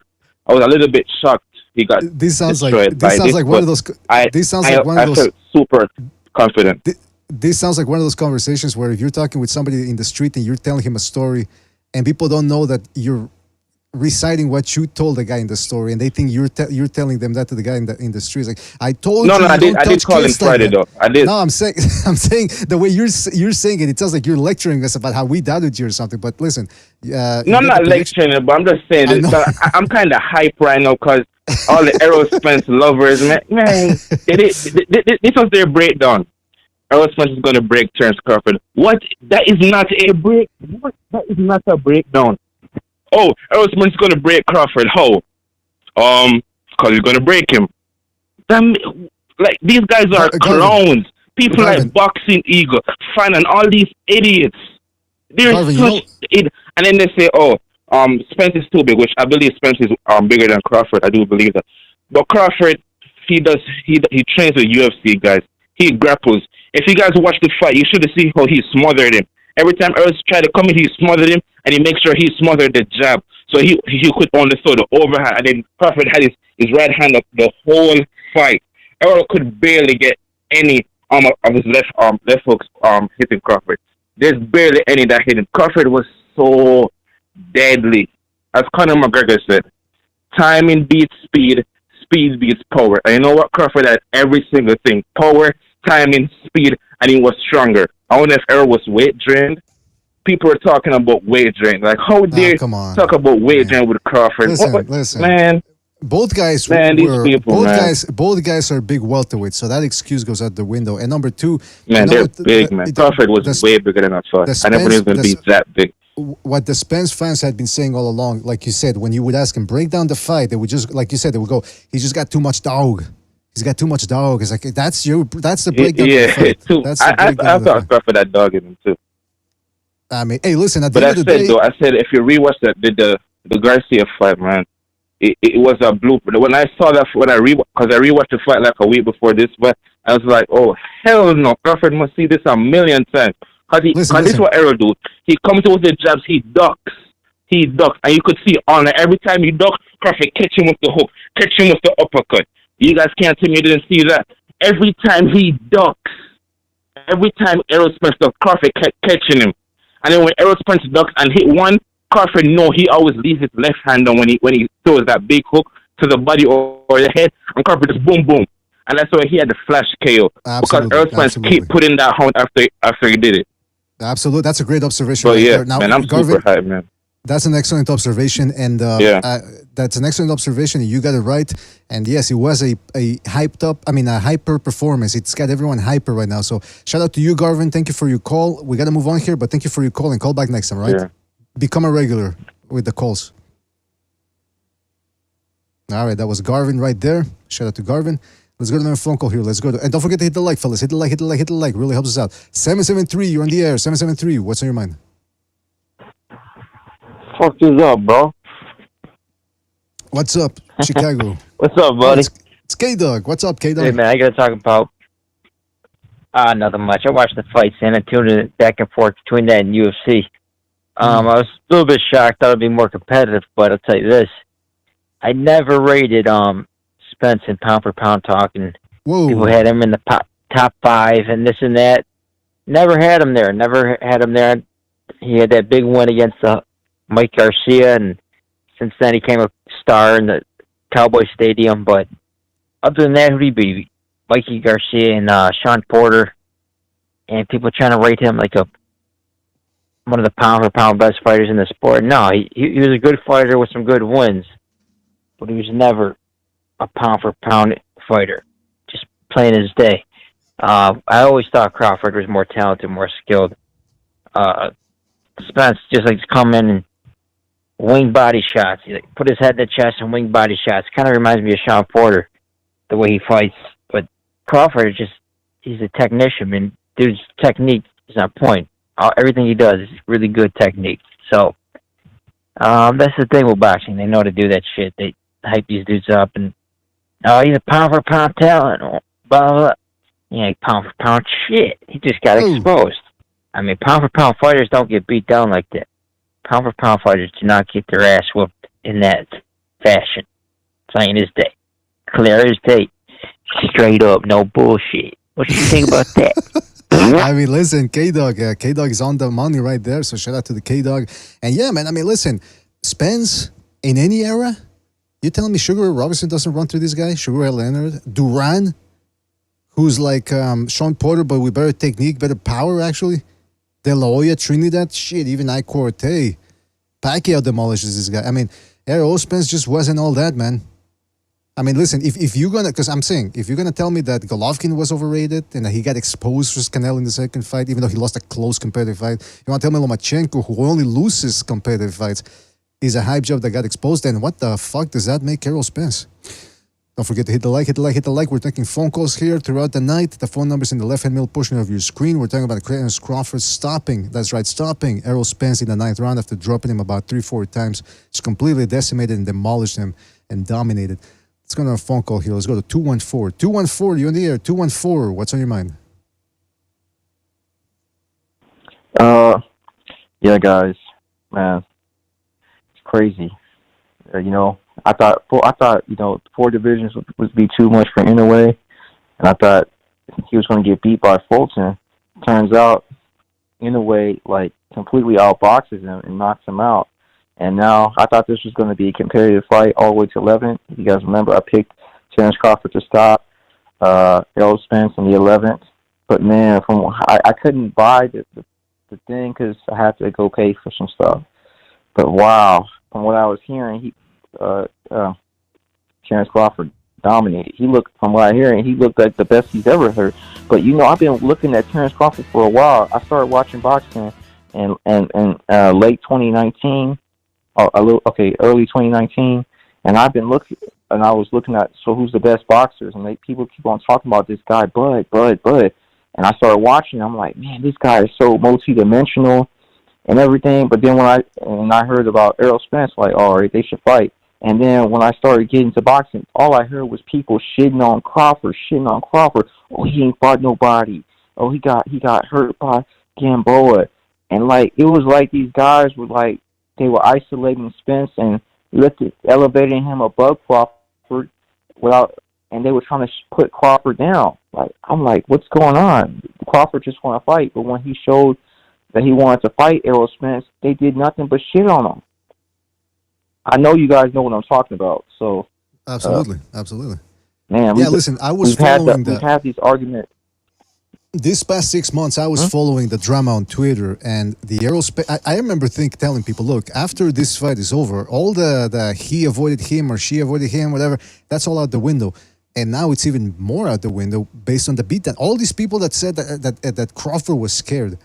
S14: I was a little bit shocked. He got destroyed by this. I felt super confident.
S9: This sounds like one of those conversations where if you're talking with somebody in the street and you're telling him a story, and people don't know that you're reciting what you told the guy in the story, and they think you're telling them that to the guy in the street. It's like, I told you.
S14: I did call him Friday though. I did.
S9: No, I'm saying the way you're saying it, it sounds like you're lecturing us about how we doubted you or something. But listen,
S14: no, I'm not lecturing, but I'm just saying this. I'm kind of hype right now because all the Errol Spence lovers, man, this was their breakdown. Errol Spence is going to break Terence Crawford. What? That is not a break. What? That is not a breakdown. Oh, Errol Spence is going to break Crawford. How? Because he's going to break him. Like, these guys are clowns. People like Boxing Eagle, Fan, and all these idiots. They're and then they say, Spence is too big, which I believe Spence is bigger than Crawford. I do believe that. But Crawford, he trains with UFC guys. He grapples. If you guys watch the fight, you should have seen how he smothered him. Every time Errol tried to come in, he smothered him, and he makes sure he smothered the jab. So he could only throw the overhand, and then Crawford had his right hand up the whole fight. Errol could barely get any of his left hooks hitting Crawford. There's barely any that hit him. Crawford was so deadly. As Conor McGregor said, timing beats speed, speed beats power. And you know what? Crawford had every single thing. Power, timing, speed, and he was stronger. I wonder if Errol was weight drained. People are talking about weight drain. Like, how dare you talk about weight drain with Crawford?
S9: Listen,
S14: man.
S9: Both guys both guys are big welterweights, so that excuse goes out the window. And number two,
S14: man, they're big, man. Crawford was way bigger than I thought. I never knew he was going to be that big.
S9: What the Spence fans had been saying all along, like you said, when you would ask him, break down the fight, they would just, like you said, they would go, he's just got too much dog. He's got too much dog. It's like, that's the breakdown.
S14: I thought Crawford had dog in him, too.
S9: I mean, hey, listen, at the end of the day...
S14: I said, if you rewatch the Garcia fight, man, it was a blooper. When I saw that, because I rewatched the fight like a week before this, but I was like, oh, hell no, Crawford must see this a million times. Because this is what Errol do. He comes with the jabs, he ducks. And you could see on every time he ducks, Crawford catch him with the hook, catch him with the uppercut. You guys can't tell me you didn't see that. Every time he ducks, every time Errol Spence ducks, Crawford catching him. And then when Errol Spence ducks and hit one, Crawford, he always leaves his left hand on when he throws that big hook to the body or the head, and Crawford just boom, boom. And that's why he had the flash KO. Because Errol Spence keep putting that hound after he did it.
S9: Absolutely. That's a great observation.
S14: But yeah, now, man, I'm Garvin, super hyped, man.
S9: That's an excellent observation, and that's an excellent observation. You got it right, and yes, it was a hyper performance. It's got everyone hyper right now. So shout out to you, Garvin. Thank you for your call. We got to move on here, but thank you for your call and call back next time, right? Yeah. Become a regular with the calls. All right, that was Garvin right there. Shout out to Garvin. Let's go to another phone call here. Let's go to, and don't forget to hit the like, fellas. Hit the like. Really helps us out. 773, you're on the air. 773, what's on your mind?
S15: Fuck is up, bro?
S9: What's up, Chicago?
S15: What's up, buddy?
S9: It's K-Dog. What's up, K-Dog?
S15: Hey, man, I got to talk about nothing much. I watched the fights, and I tuned it back and forth between that and UFC. I was a little bit shocked. Thought it'd be more competitive, but I'll tell you this. I never rated Spence in pound for pound talk, and people had him in the top 5 and this and that. Never had him there. He had that big win against Mike Garcia, and since then he became a star in the Cowboy Stadium. But other than that, who'd he be? Mikey Garcia and Sean Porter, and people trying to rate him like a one of the pound-for-pound best fighters in the sport. No, he was a good fighter with some good wins, but he was never a pound-for-pound fighter, just plain as day. I always thought Crawford was more talented, more skilled. Spence just likes to come in and wing body shots. He put his head in the chest and wing body shots. Kind of reminds me of Sean Porter, the way he fights. But Crawford is he's a technician. I mean, dude's technique is on point. Everything he does is really good technique. So that's the thing with boxing. They know how to do that shit. They hype these dudes up and, he's a pound-for-pound talent. Blah, blah, blah. He ain't pound-for-pound shit. He just got exposed. I mean, pound-for-pound fighters don't get beat down like that. Pound-for-pound fighters do not get their ass whooped in that fashion. Plain as day. Clear as day. Straight up, no bullshit. What do you think about that?
S9: I mean, listen, K-Dog is on the money right there, so shout out to the K-Dog. And yeah, man, I mean, listen, Spence, in any era, you telling me Sugar Ray Robinson doesn't run through this guy? Sugar Ray Leonard? Duran, who's like Sean Porter, but with better technique, better power, actually? De La Hoya, Trinidad, shit, even Ike Corte. Pacquiao demolishes this guy. I mean, Errol Spence just wasn't all that, man. I mean, listen, if you're gonna, because I'm saying, if you're gonna tell me that Golovkin was overrated and that he got exposed versus Canelo in the second fight, even though he lost a close competitive fight, you want to tell me Lomachenko, who only loses competitive fights, is a hype job that got exposed, then what the fuck does that make Errol Spence? Don't forget to hit the like. We're taking phone calls here throughout the night. The phone number's in the left-hand middle portion of your screen. We're talking about Terence Crawford stopping Errol Spence in the 9th round after dropping him about 3-4 times. Just completely decimated and demolished him and dominated. Let's go on a phone call here. Let's go to 214. 214, you're in the air. 214, what's on your mind?
S16: Yeah, guys, man, it's crazy. I thought 4 divisions would be too much for Inoue, and I thought he was going to get beat by Fulton. Turns out Inoue completely outboxes him and knocks him out. And now I thought this was going to be a competitive fight all the way to 11th. If you guys remember, I picked Terence Crawford to stop Errol Spence in the 11th. But man, I couldn't buy the thing because I had to go pay for some stuff. But wow, from what I was hearing, Terence Crawford dominated. From what I hear, he looked like the best he's ever heard. But I've been looking at Terence Crawford for a while. I started watching boxing in late 2019. Early 2019, and I've been looking, and I was looking at who's the best boxers, and people keep on talking about this guy, Bud, and I started watching. I'm like, man, this guy is so multi-dimensional and everything. But then when I heard about Errol Spence, all right, they should fight. And then when I started getting to boxing, all I heard was people shitting on Crawford. Oh, he ain't fought nobody. Oh, he got hurt by Gamboa, and it was like these guys were they were isolating Spence and elevating him above Crawford and they were trying to put Crawford down. I'm like, what's going on? Crawford just want to fight, but when he showed that he wanted to fight Errol Spence, they did nothing but shit on him. I know you guys know what I'm talking about. So
S9: absolutely,
S16: man.
S9: Listen, I was following
S16: we've had these arguments.
S9: This past 6 months, I was following the drama on Twitter and the Errol Spence. I remember telling people, look, after this fight is over, all the he avoided him or she avoided him, whatever, that's all out the window. And now it's even more out the window based on the beatdown. All these people that said that Crawford was scared.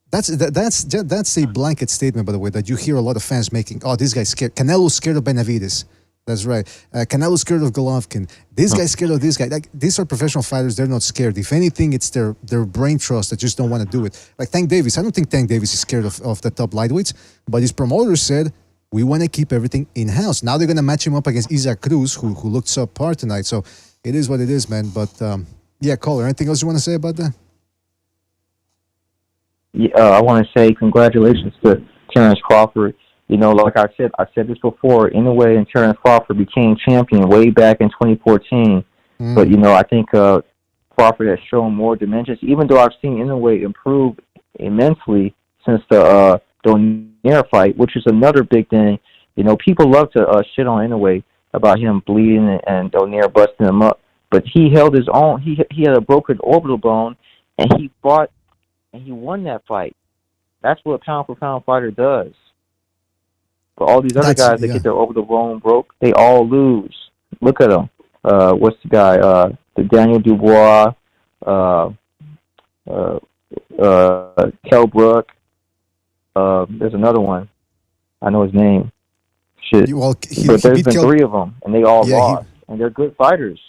S9: That's a blanket statement, by the way, that you hear a lot of fans making. Oh, this guy's scared. Canelo's scared of Benavides. That's right. Canelo's scared of Golovkin. This guy's scared of this guy. These are professional fighters. They're not scared. If anything, it's their brain trust that just don't want to do it. Tank Davis. I don't think Tank Davis is scared of the top lightweights, but his promoters said, we want to keep everything in-house. Now they're going to match him up against Isaac Cruz, who looked subpar tonight. So it is what it is, man. But, caller, anything else you want to say about that?
S16: Yeah, I want to say congratulations to Terence Crawford. Like I said this before, Inoue and Terence Crawford became champion way back in 2014. But, I think Crawford has shown more dimensions, even though I've seen Inoue improve immensely since the Donaire fight, which is another big thing. People love to shit on Inoue about him bleeding and Donaire busting him up. But he held his own. He had a broken orbital bone, and he fought, and he won that fight. That's what pound for pound fighter does. But all these other guys that get their over the bone broke, they all lose. Look at them. What's the guy? The Daniel Dubois, Kell Brook. There's another one. I know his name. Shit. But there's been three of them, and they all lost. And they're good fighters.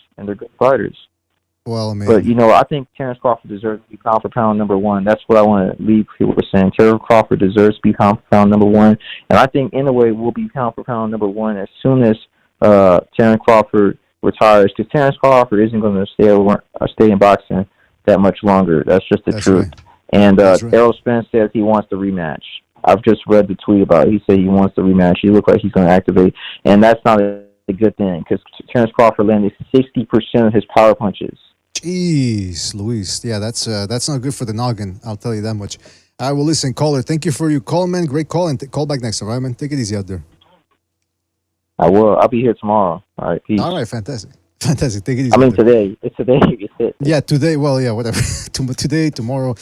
S9: Well, I mean,
S16: but I think Terence Crawford deserves to be pound for pound number one. That's what I want to leave people with saying. Terence Crawford deserves to be pound for pound number one, and I think Inoue will be pound for pound number one as soon as Terence Crawford retires. Because Terence Crawford isn't going to stay in boxing that much longer. That's just the truth.
S9: Right.
S16: And Errol Spence says he wants the rematch. I've just read the tweet about it. He said he wants the rematch. He looked like he's going to activate, and that's not a good thing because Terence Crawford landed 60% of his power punches.
S9: Jeez, Luis. Yeah, that's not good for the noggin. I'll tell you that much. I will listen, caller. Thank you for your call, man. Great call, and call back next time, all right, man? Take it easy out there.
S16: I will. I'll be here tomorrow. All right, peace.
S9: All right, fantastic. Take it easy.
S16: I mean, today. It's today.
S9: Yeah, today. Well, yeah, whatever. Today, tomorrow.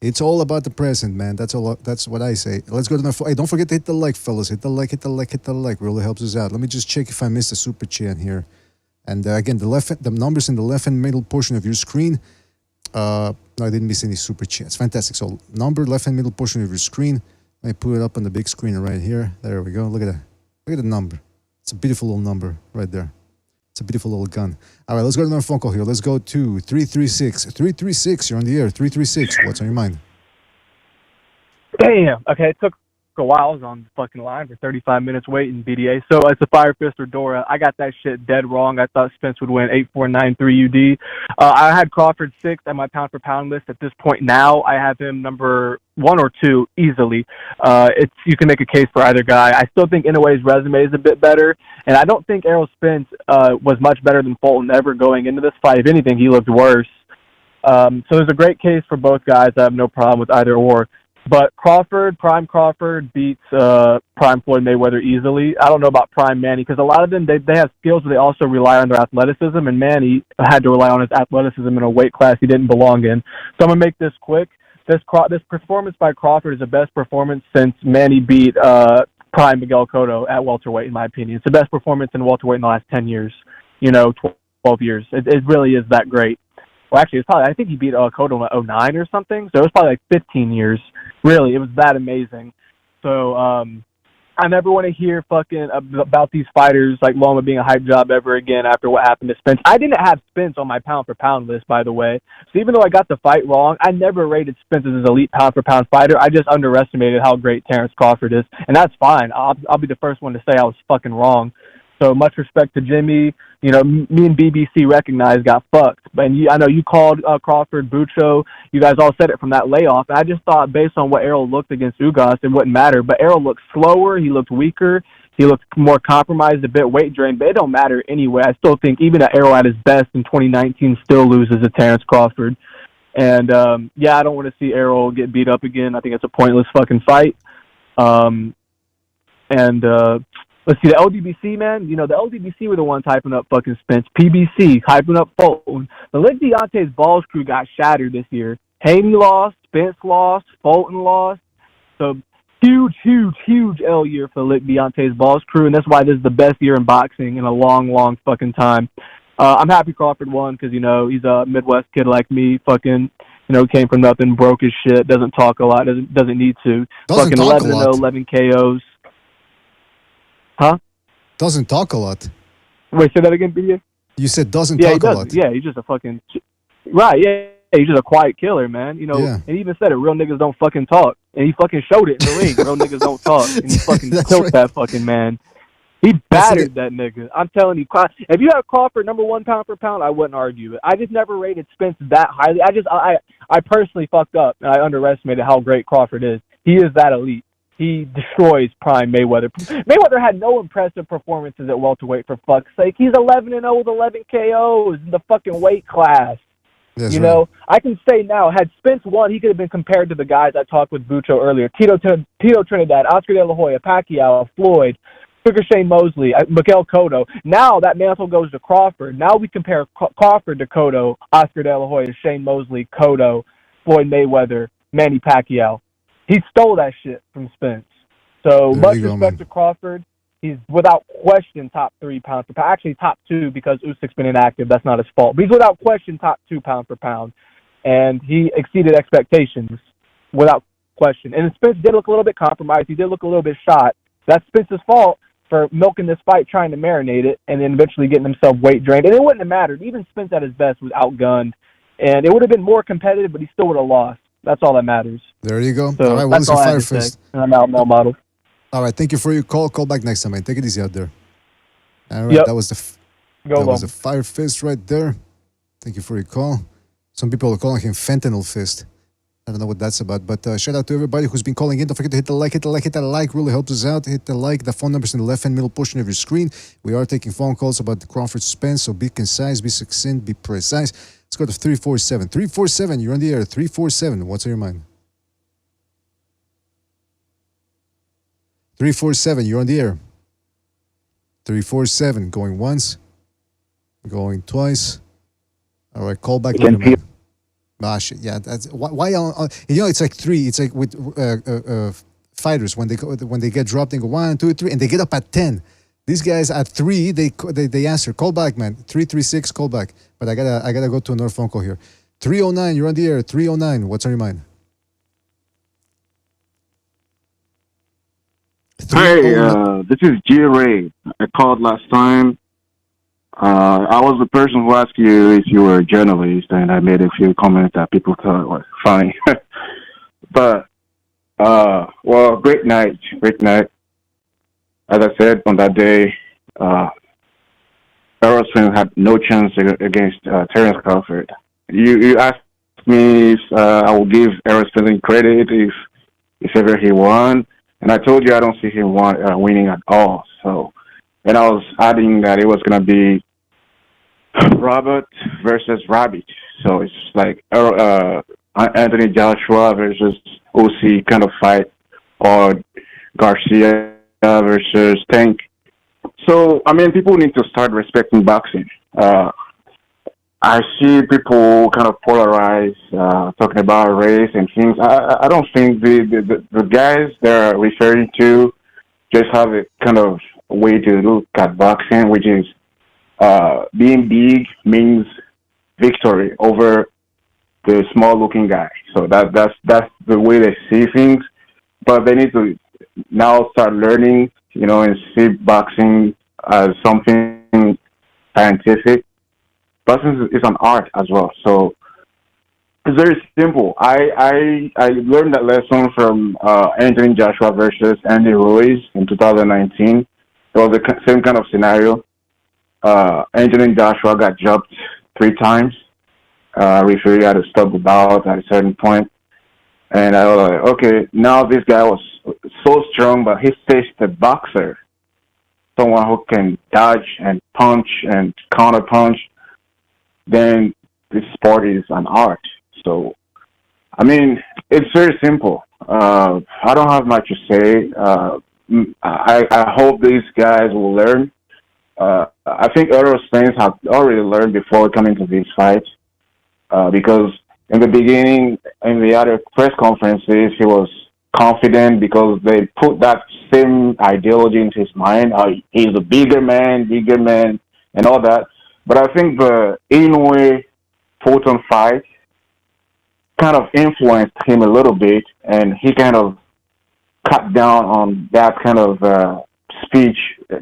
S9: It's all about the present, man. That's all. That's what I say. Let's go to the. Hey, don't forget to hit the like, fellas. Hit the like. Really helps us out. Let me just check if I missed a super chat here. And again, the numbers in the left and middle portion of your screen. No, I didn't miss any super chats. Fantastic. So number left and middle portion of your screen. Let me put it up on the big screen right here. There we go. Look at that. Look at the number. It's a beautiful little number right there. It's a beautiful little gun. All right, let's go to another phone call here. Let's go to 336. 336, you're on the air. 336, what's on your mind?
S17: Damn. Okay, it took a while. I was on the fucking line for 35 minutes waiting, BDA. So it's a Fire Fist or Dora. I got that shit dead wrong. I thought Spence would win 8-4-9-3 UD. I had Crawford 6 at my pound for pound list. At this point now, I have him number 1 or 2 easily. You can make a case for either guy. I still think Inoue's resume is a bit better, and I don't think Errol Spence was much better than Fulton ever going into this fight. If anything, he looked worse. So there's a great case for both guys. I have no problem with either or. But Prime Crawford beats Prime Floyd Mayweather easily. I don't know about Prime Manny because a lot of them, they have skills, but they also rely on their athleticism, and Manny had to rely on his athleticism in a weight class he didn't belong in. So I'm going to make this quick. This performance by Crawford is the best performance since Manny beat Prime Miguel Cotto at welterweight, in my opinion. It's the best performance in welterweight in the last 10 years, 12 years. It really is that great. Well, actually, I think he beat Cotto in 2009 or something, so it was probably like 15 years. Really, it was that amazing. So I never want to hear fucking about these fighters like Loma being a hype job ever again after what happened to Spence. I didn't have Spence on my pound for pound list, by the way. So even though I got the fight wrong, I never rated Spence as an elite pound for pound fighter. I just underestimated how great Terence Crawford is, and that's fine. I'll be the first one to say I was fucking wrong. So much respect to Jimmy. Me and BBC Recognize got fucked. And I know you called Crawford Bucho. You guys all said it from that layoff. And I just thought based on what Errol looked against Ugas, it wouldn't matter. But Errol looked slower. He looked weaker. He looked more compromised, a bit weight drained. But it don't matter anyway. I still think even Errol at his best in 2019 still loses to Terence Crawford. And, I don't want to see Errol get beat up again. I think it's a pointless fucking fight. Let's see, the LDBC, man. The LDBC were the ones hyping up fucking Spence. PBC, hyping up Fulton. The Lick Deontay's Balls crew got shattered this year. Haney lost, Spence lost, Fulton lost. So, huge L year for the Lick Deontay's Balls crew, and that's why this is the best year in boxing in a long fucking time. I'm happy Crawford won because, he's a Midwest kid like me, fucking, came from nothing, broke his shit, doesn't talk a lot, doesn't need to. Fucking 11-0, 11 KOs. Huh? Doesn't talk a lot. Wait, say that again, BJ? You said doesn't talk a lot. Yeah, he's just a fucking... Right, yeah. He's just a quiet killer, man. And he even said it, real niggas don't fucking talk. And he fucking showed it in the ring. Real niggas don't talk. And he fucking killed that fucking man. He battered that nigga. I'm telling you, if you had Crawford number 1 pound for pound, I wouldn't argue it. I just never rated Spence that highly. I personally fucked up, and I underestimated how great Crawford is. He is that elite. He destroys Prime Mayweather. Mayweather had no impressive performances at welterweight, for fuck's sake. He's 11-0 with 11 KOs in the fucking weight class. That's right. I can say now, had Spence won, he could have been compared to the guys I talked with Bucho earlier. Tito Trinidad, Oscar De La Hoya, Pacquiao, Floyd, Shane Mosley, Miguel Cotto. Now that mantle goes to Crawford. Now we compare Crawford to Cotto, Oscar De La Hoya, Shane Mosley, Cotto, Floyd Mayweather, Manny Pacquiao. he stole that shit from Spence. So
S9: There
S17: much
S9: you go,
S17: respect
S9: man.
S17: to Crawford. He's without question top 3 pound for pound. Actually, top 2 because Usyk's been inactive. That's not his fault. But he's without question top 2 pound for pound. And he exceeded expectations without question. And Spence did look a little bit compromised. He did look a little bit shot. That's Spence's fault for milking this fight, trying to marinate it, and then eventually getting himself weight drained. And it wouldn't have mattered. Even Spence at his best was outgunned. And it would have been more competitive, but he still would have lost. That's all that matters.
S9: There you go.
S17: So
S9: all right, what
S17: that's
S9: was your
S17: all I
S9: fire
S17: had to say.
S9: fist?
S17: And I'm out, Mel Model.
S9: All right, thank you for your call. Call back next time, man. Take it easy out there. All right,
S17: Yep.
S9: that was
S17: Go
S9: was a fire fist right there. Thank you for your call. Some people are calling him fentanyl fist. I don't know what that's about, but shout out to everybody who's been calling in. Don't forget to hit the like, hit that like, really helps us out. Hit the like, the phone number's in the left-hand middle portion of your screen. We are taking phone calls about the Crawford Spence, so be concise, be succinct, be precise. Let's go to 347. 347, you're on the air. 347, what's on your mind? 347, you're on the air. 347, going once, going twice. All right, call back later, man. Ah, shit, yeah, that's why you know, it's like 3. It's like with fighters when they get dropped, they go 1, 2, 3, and they get up at 10. These guys at 3, they answer. Call back, man. 336, call back. But I gotta go to another phone call here. 309, you're on the air. 309, what's on your mind?
S18: Hey, this is G Ray. I called last time. I was the person who asked you if you were a journalist, and I made a few comments that people thought was funny. But, well, great night. As I said, on that day, Errol Spence had no chance against Terence Crawford. You asked me if I will give Errol Spence credit if ever he won, and I told you I don't see him winning at all. So, and I was adding that it was going to be Robert versus Rabbit. So it's like Anthony Joshua versus OC kind of fight, or Garcia versus Tank. So, I mean, people need to start respecting boxing. I see people kind of polarize, talking about race and things. I don't think the guys they're referring to just have a kind of way to look at boxing, which is being big means victory over the small-looking guy. So that's the way they see things. But they need to now start learning, you know, and see boxing as something scientific. Boxing is an art as well. So it's very simple. I learned that lesson from Anthony Joshua versus Andy Ruiz in 2019. It was the same kind of scenario. Anthony Joshua got jumped 3 times. Referee had to stop the bout at a certain point. And I was like, okay, now this guy was so strong, but he faced a boxer, someone who can dodge and punch and counter punch. Then this sport is an art. So, I mean, it's very simple. I don't have much to say. I hope these guys will learn. I think Errol Spence had already learned before coming to this fight, because in the beginning, in the other press conferences, he was confident because they put that same ideology into his mind. He's a bigger man, and all that. But I think the Inoue Fulton fight kind of influenced him a little bit, and he kind of cut down on that kind of speech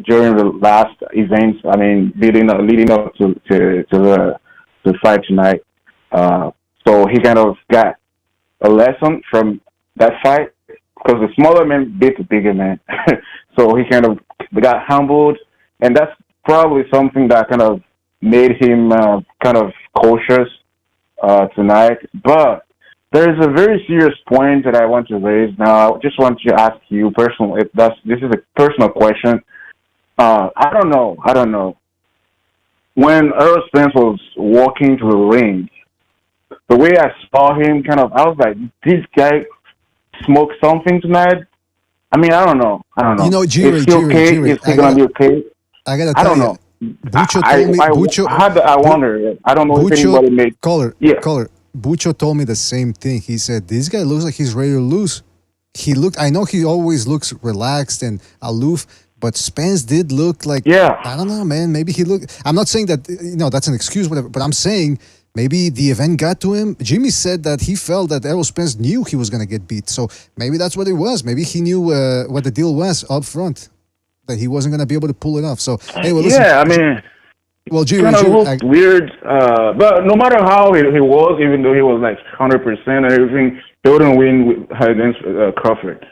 S18: during the last events. I mean, leading up to the fight tonight. So he kind of got a lesson from that fight, because the smaller man beat the bigger man. So he kind of got humbled, and that's probably something that kind of made him kind of cautious tonight. But there is a very serious point that I want to raise now. I just want to ask you personally, this is a personal question. I don't know. When Errol Spence was walking to the ring, the way I saw him, I was like, this guy smoked something tonight. I mean, I don't know. You know,
S9: Jerry,
S18: is he gonna be okay?
S9: I gotta tell you. Bucho told me.
S18: I wonder. I don't know if anybody made.
S9: Caller. Bucho told me the same thing. He said, this guy looks like he's ready to lose. he looked. I know he always looks relaxed and aloof, but Spence did look like.
S18: Yeah.
S9: I don't know, man. Maybe he looked. I'm not saying that that's an excuse, whatever. But I'm saying maybe the event got to him. Jimmy said that he felt that Errol Spence knew he was gonna get beat, so maybe that's what it was. Maybe he knew what the deal was up front, that he wasn't gonna be able to pull it off. So hey, well, listen.
S18: Yeah, I mean.
S9: Well, Jimmy,
S18: kind of looked weird, but no matter how he was, even though he was like 100% and everything, they wouldn't win against Crawford.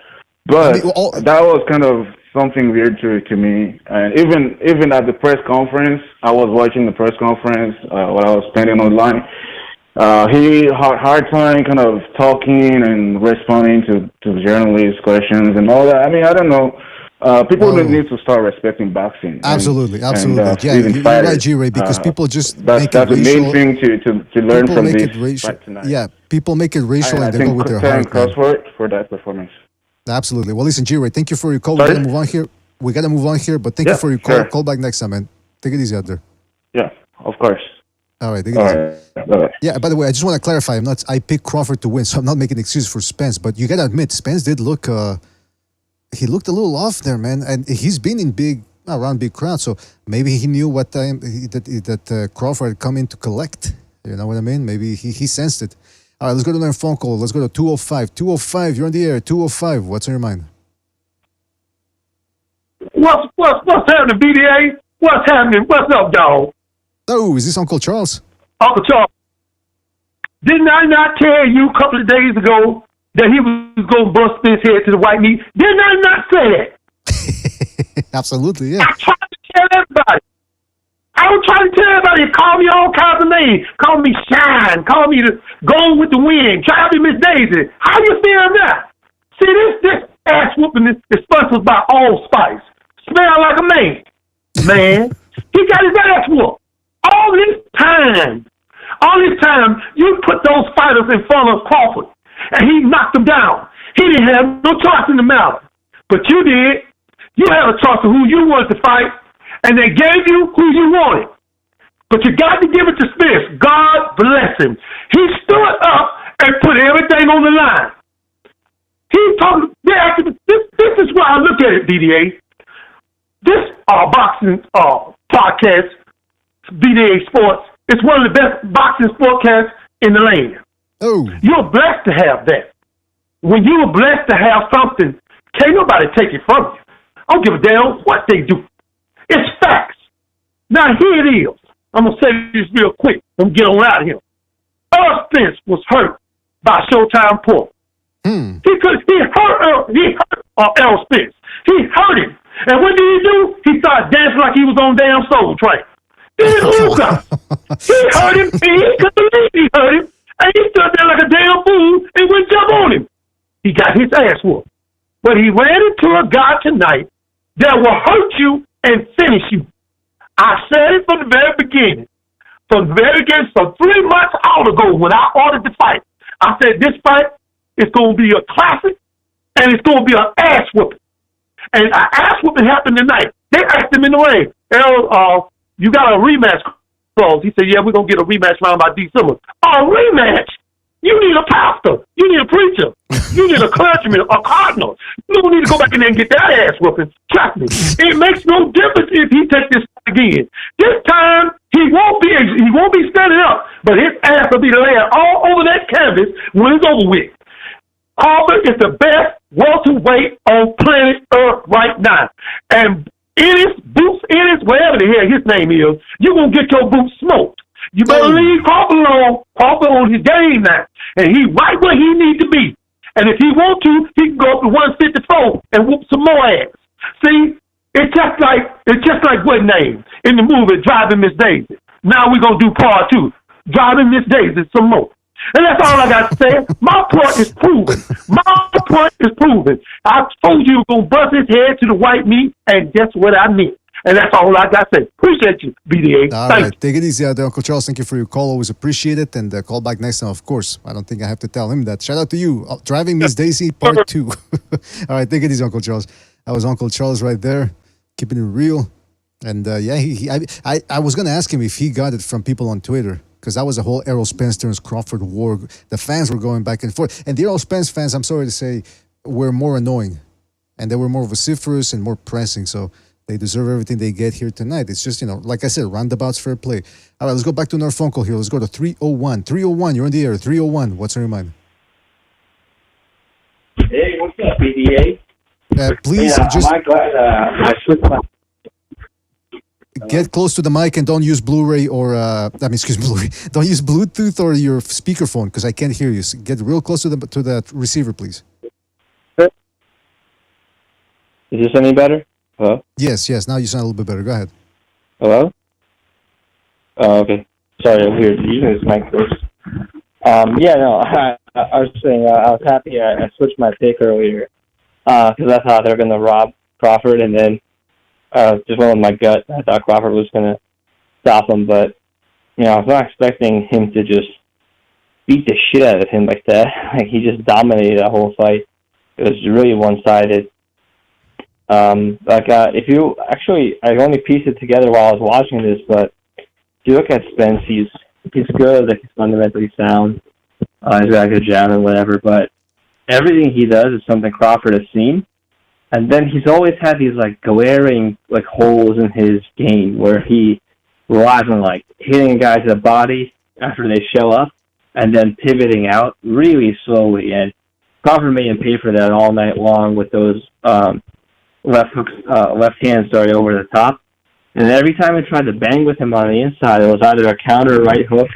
S18: But that was kind of something weird to me. And even at the press conference, I was watching the press conference while I was standing online. He had hard time kind of talking and responding to journalists' questions and all that. I mean, I don't know. People need to start respecting boxing.
S9: Absolutely.
S18: And,
S9: yeah, you're right, G-Ray, because people just
S18: that's the main thing to learn from this fight tonight.
S9: Yeah, people make it racial and they go with their
S18: Terence
S9: heart.
S18: Crawford for that performance.
S9: Absolutely. Well, listen, G-Ray, thank you for your call.
S18: Sorry?
S9: We gotta move on here, but thank you for your call.
S18: Sure.
S9: Call back next time, man. Take it easy out there.
S18: Yeah, of course.
S9: All right, take it easy.
S18: Bye-bye.
S9: Yeah, by the way, I just want to clarify. I picked Crawford to win, so I'm not making excuses for Spence. But you gotta admit, Spence did look. He looked a little off there, man, and he's been in around big crowds, so maybe he knew what time that Crawford had come in to collect. You know what I mean? Maybe he sensed it. All right, let's go to another phone call. Let's go to 205. 205, you're on the air. 205, what's on your mind?
S19: What's happening, BDA? What's happening? What's up, dog?
S9: Oh, is this Uncle Charles?
S19: Uncle Charles. Didn't I not tell you a couple of days ago that he was going to bust his head to the white meat? Didn't I not say that?
S9: Absolutely, yeah.
S19: I tried to tell everybody. I was trying to tell everybody. Call me all kinds of names. Call me Shine. Call me the Gone with the Wind. Try to be Miss Daisy. How you feel now? See, this ass whooping is sponsored by Allspice. Smell like a man. He got his ass whooped. All this time, you put those fighters in front of Crawford. And he knocked him down. He didn't have no choice in the matter. But you did. You had a choice of who you wanted to fight, and they gave you who you wanted. But you got to give it to Spence. God bless him. He stood up and put everything on the line. He talking. This is why I look at it, DDA. This boxing podcast, BDA Sports, is one of the best boxing sportcasts in the land.
S9: Oh.
S19: You're blessed to have that. When you are blessed to have something, can't nobody take it from you. I don't give a damn what they do. It's facts. Now here it is. I'm going to say this real quick and get on out of here. Errol Spence was hurt by Showtime Pork. He hurt Errol Spence. He hurt him. And what did he do? He started dancing like he was on damn Soul Train. Then he hurt him, and he couldn't believe he hurt him. And he stood there like a damn fool and went jump on him. He got his ass whooped. But he ran into a guy tonight that will hurt you and finish you. I said it from the very beginning. From the very beginning, so 3 months out ago when I ordered the fight, I said this fight is going to be a classic and it's going to be an ass whooping. And an ass whooping happened tonight. They asked him in the ring, Errol, you got a rematch clause. He said, yeah, we're going to get a rematch round by December. A rematch? You need a pastor. You need a preacher. You need a clergyman, a cardinal. You don't need to go back in there and get that ass whooping. Trust me. It makes no difference if he takes this again. This time, he won't be standing up, but his ass will be laying all over that canvas when it's over with. Crawford is the best welterweight on planet Earth right now. And Ennis, Boots Ennis, whatever the hell his name is, you're going to get your boots smoked. You better leave Crawford alone. Crawford on his game now. And he right where he need to be. And if he want to, he can go up to 154 and whoop some more ass. See, it's just like what name in the movie Driving Miss Daisy. Now we're going to do part 2. Driving Miss Daisy some more. And that's all I got to say. My point is proven. I told you going to bust his head to the white meat, and that's what I meant. And that's all I got to say. Appreciate you, BDA.
S9: All right. Take it easy out there, Uncle Charles. Thank you for your call. Always appreciate it. And call back next time, of course. I don't think I have to tell him that. Shout out to you. Driving Miss Daisy, part 2. All right. Take it easy, Uncle Charles. That was Uncle Charles right there. Keeping it real. And I was going to ask him if he got it from people on Twitter. Because that was a whole Errol Spence, Terence Crawford war. The fans were going back and forth. And the Errol Spence fans, I'm sorry to say, were more annoying, and they were more vociferous and more pressing. So they deserve everything they get here tonight. It's just, like I said, roundabouts fair play. All right, let's go back to another phone call here. Let's go to 301. 301, you're on the air. 301, what's on your mind?
S20: Hey, what's up, PDA?
S9: Please, just
S20: Michael, I switched my...
S9: get close to the mic and don't use Blu-ray or, Blu-ray. Don't use Bluetooth or your speakerphone because I can't hear you. So get real close to the receiver, please.
S20: Is this any better? Hello?
S9: Yes, now you sound a little bit better. Go ahead.
S20: Hello? Oh, okay. Sorry, I'm weird. Using this mic first. I was saying I was happy I switched my pick earlier because I thought they were going to rob Crawford, and then just went with my gut. I thought Crawford was going to stop him, but I was not expecting him to just beat the shit out of him like that. Like, he just dominated the whole fight. It was really one-sided. If you actually, I only pieced it together while I was watching this, but if you look at Spence, he's good, like he's fundamentally sound. He's got a good jab and whatever, but everything he does is something Crawford has seen. And then he's always had these glaring holes in his game where he relies on hitting a guy to the body after they show up and then pivoting out really slowly. And Crawford made him pay for that all night long with those left hand over the top. And every time I tried to bang with him on the inside, it was either a counter right hook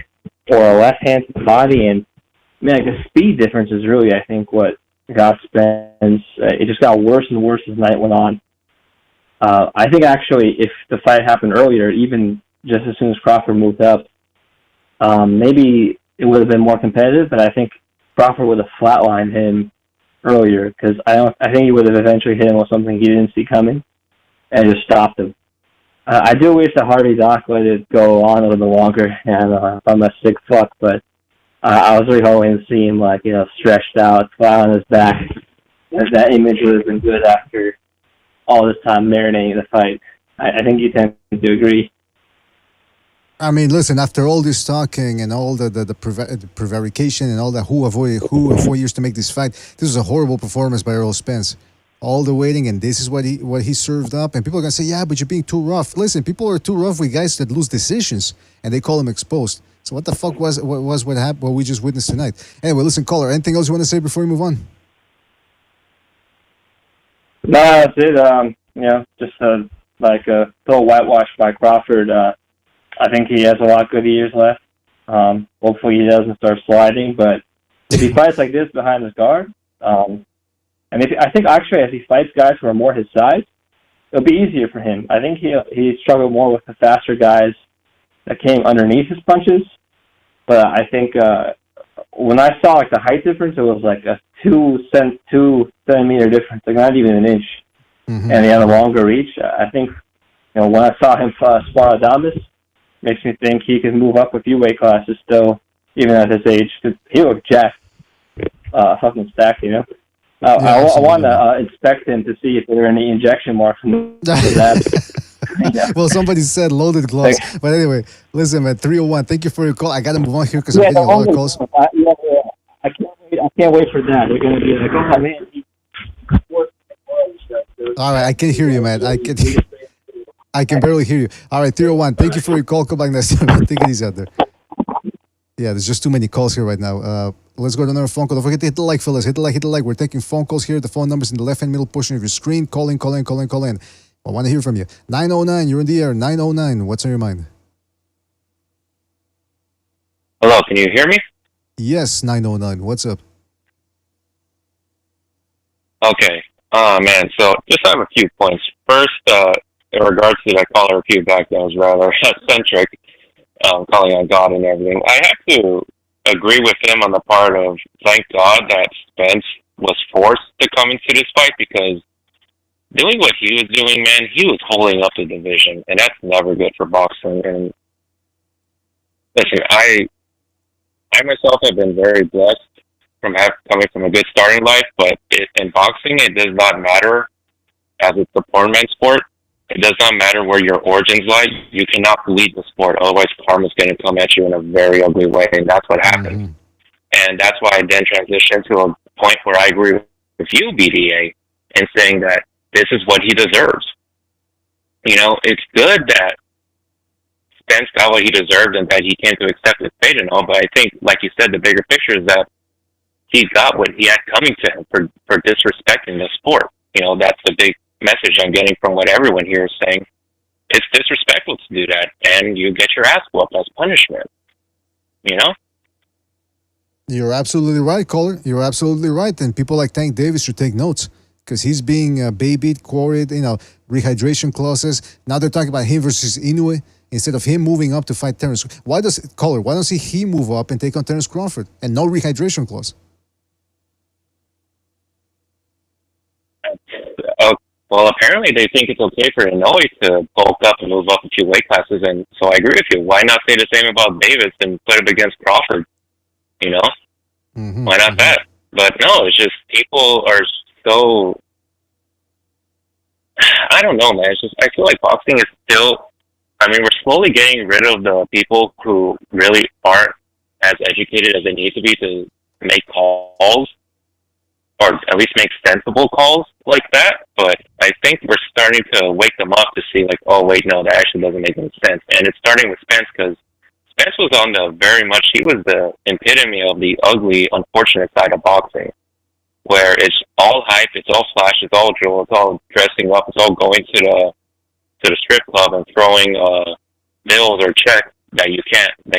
S20: or a left hand to the body. And the speed difference is really, I think, what got Spence. It just got worse and worse as the night went on. I think actually, if the fight happened earlier, even just as soon as Crawford moved up, maybe it would have been more competitive. But I think Crawford would have flatlined him earlier because I think he would have eventually hit him with something he didn't see coming and just stopped him. I do wish that Harvey Doc let it go on a little bit longer, and I'm a sick fuck, but I was really hoping to see him stretched out, flat on his back. That image would have been good after all this time marinating the fight. I think you tend to agree.
S9: I mean, listen, after all this talking and all the prevarication and all that, who avoided who and 4 years to make this fight, this was a horrible performance by Errol Spence. All the waiting, and this is what he served up. And people are going to say, yeah, but you're being too rough. Listen, people are too rough with guys that lose decisions, and they call them exposed. So what the fuck was what happened? What we just witnessed tonight? Anyway, listen, caller, anything else you want to say before we move on?
S20: No, that's it. Just still whitewashed by Crawford. I think he has a lot of good years left. Hopefully he doesn't start sliding, but if he fights like this behind his guard, I think actually as he fights guys who are more his size, it'll be easier for him. I think he struggled more with the faster guys that came underneath his punches. But I think when I saw the height difference, it was a 2 centimeter difference, not even an inch. Mm-hmm. And he had a longer reach. I think when I saw him spar Adamas, makes me think he can move up a few weight classes still, even at his age. He looked jacked, fucking stacked, I want to inspect him to see if there are any injection marks in that.
S9: Well, somebody said loaded gloves. But anyway, listen, man, 301, thank you for your call. I got to move on here because I'm getting a lot of calls.
S20: I can't wait for that. They're going to be like, oh, man.
S9: All right, I can hear you, man. I can barely hear you. All right, 301, thank you for your call. Come back next time. Take it easy out there. Yeah, there's just too many calls here right now. Let's go to another phone call. Don't forget to hit the like, fellas. Hit the like. We're taking phone calls here. The phone number's in the left-hand middle portion of your screen. Call in. I want to hear from you. 909, you're in the air. 909, what's on your mind?
S21: Hello, can you hear me?
S9: Yes, 909, what's up?
S21: Okay. Man, so just have a few points. First, in regards to that caller a few back that was rather eccentric, calling on God and everything. I have to agree with him on the part of thank God that Spence was forced to come into this fight, because doing what he was doing, man, he was holding up the division, and that's never good for boxing. And listen, I myself have been very blessed from coming from a good starting life, but in boxing, it does not matter, as it's a poor man's sport. It does not matter where your origins lie. You cannot bleed the sport. Otherwise, karma's going to come at you in a very ugly way, and that's what happened. And that's why I then transitioned to a point where I agree pay-per-view BDA and saying that this is what he deserves. You know, it's good that Spence got what he deserved and that he came to accept his fate and all, but I think, like you said, the bigger picture is that he got what he had coming to him for disrespecting the sport. You know, that's the big message I'm getting from what everyone here is saying. It's disrespectful to do that, and you get your ass whooped as punishment. You know?
S9: You're absolutely right, caller. You're absolutely right. And people like Tank Davis should take notes because he's being babied, quarried, rehydration clauses. Now they're talking about him versus Inoue instead of him moving up to fight Terence. Why don't he move up and take on Terence Crawford and no rehydration clause?
S21: Well, apparently they think it's okay for Inoue to bulk up and move up a few weight classes, and so I agree with you. Why not say the same about Davis and put him against Crawford? You know?
S9: Mm-hmm.
S21: Why not that? But no, it's just people are so... I don't know, man. It's just, I feel like boxing is still... I mean, we're slowly getting rid of the people who really aren't as educated as they need to be to make calls, or at least make sensible calls like that. But I think we're starting to wake them up to see, like, oh, wait, no, that actually doesn't make any sense. And it's starting with Spence, because Spence was on the he was the epitome of the ugly, unfortunate side of boxing, where it's all hype, it's all flash, it's all drill, it's all dressing up, it's all going to the strip club and throwing bills or checks that you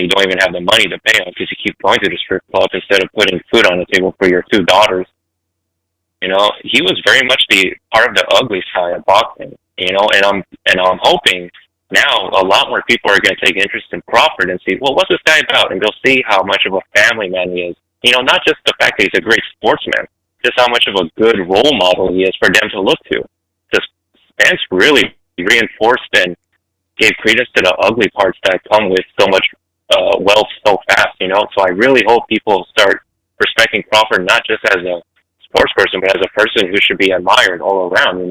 S21: don't even have the money to pay on because you keep going to the strip club instead of putting food on the table for your two daughters. You know, he was very much the part of the ugly side of boxing. You know, and I'm hoping now a lot more people are going to take interest in Crawford and see, well, what's this guy about? And they'll see how much of a family man he is. You know, not just the fact that he's a great sportsman, just how much of a good role model he is for them to look to. Just Spence really reinforced and gave credence to the ugly parts that come with so much wealth so fast. You know, so I really hope people start respecting Crawford not just as a sports person, but as a person who should be admired all around. You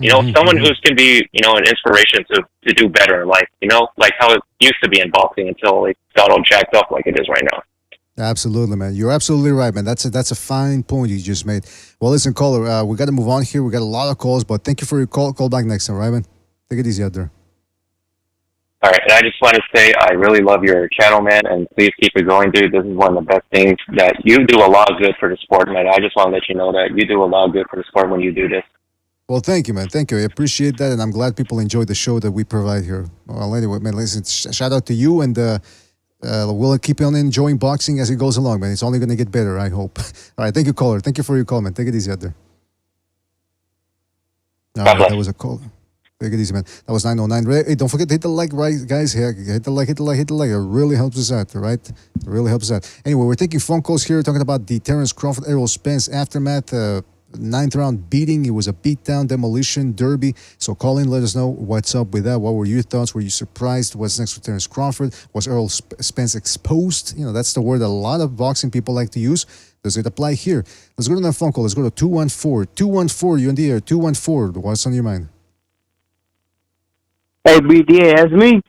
S21: know, someone who's can be, you know, an inspiration to do better in life, you know, like how it used to be in boxing until it got all jacked up like it is right now.
S9: Absolutely, man. You're absolutely right, man. That's a fine point you just made. Well, listen, caller, we got to move on here. We got a lot of calls, but thank you for your call. Call back next time, right, man? Take it easy out there.
S21: All right, and I just want to say I really love your channel, man, and please keep it going, dude. This is one of the best things that you do a lot of good for the sport, man. I just want to let you know that you do a lot of good for the sport when you do this.
S9: Well, thank you, man. Thank you. I appreciate that, and I'm glad people enjoy the show that we provide here. Well, anyway, man, listen, shout out to you, and we'll keep on enjoying boxing as it goes along, man. It's only going to get better, I hope. All right, thank you, caller. Thank you for your call, man. Take it easy out there. All right, that was a call. Take it easy, man. That was 909. Hey, don't forget to hit the like, right, guys. Hit the like. It really helps us out, all right? It really helps us out. Anyway, we're taking phone calls here, talking about the Terence Crawford, Errol Spence aftermath. 9th round beating. It was a beatdown, demolition, derby. So call in, let us know what's up with that. What were your thoughts? Were you surprised? What's next for Terence Crawford? Was Errol Spence exposed? You know, that's the word a lot of boxing people like to use. Does it apply here? Let's go to that phone call. Let's go to 214. 214, you in the air. 214. What's on your mind?
S3: Hey, BDA, that's me.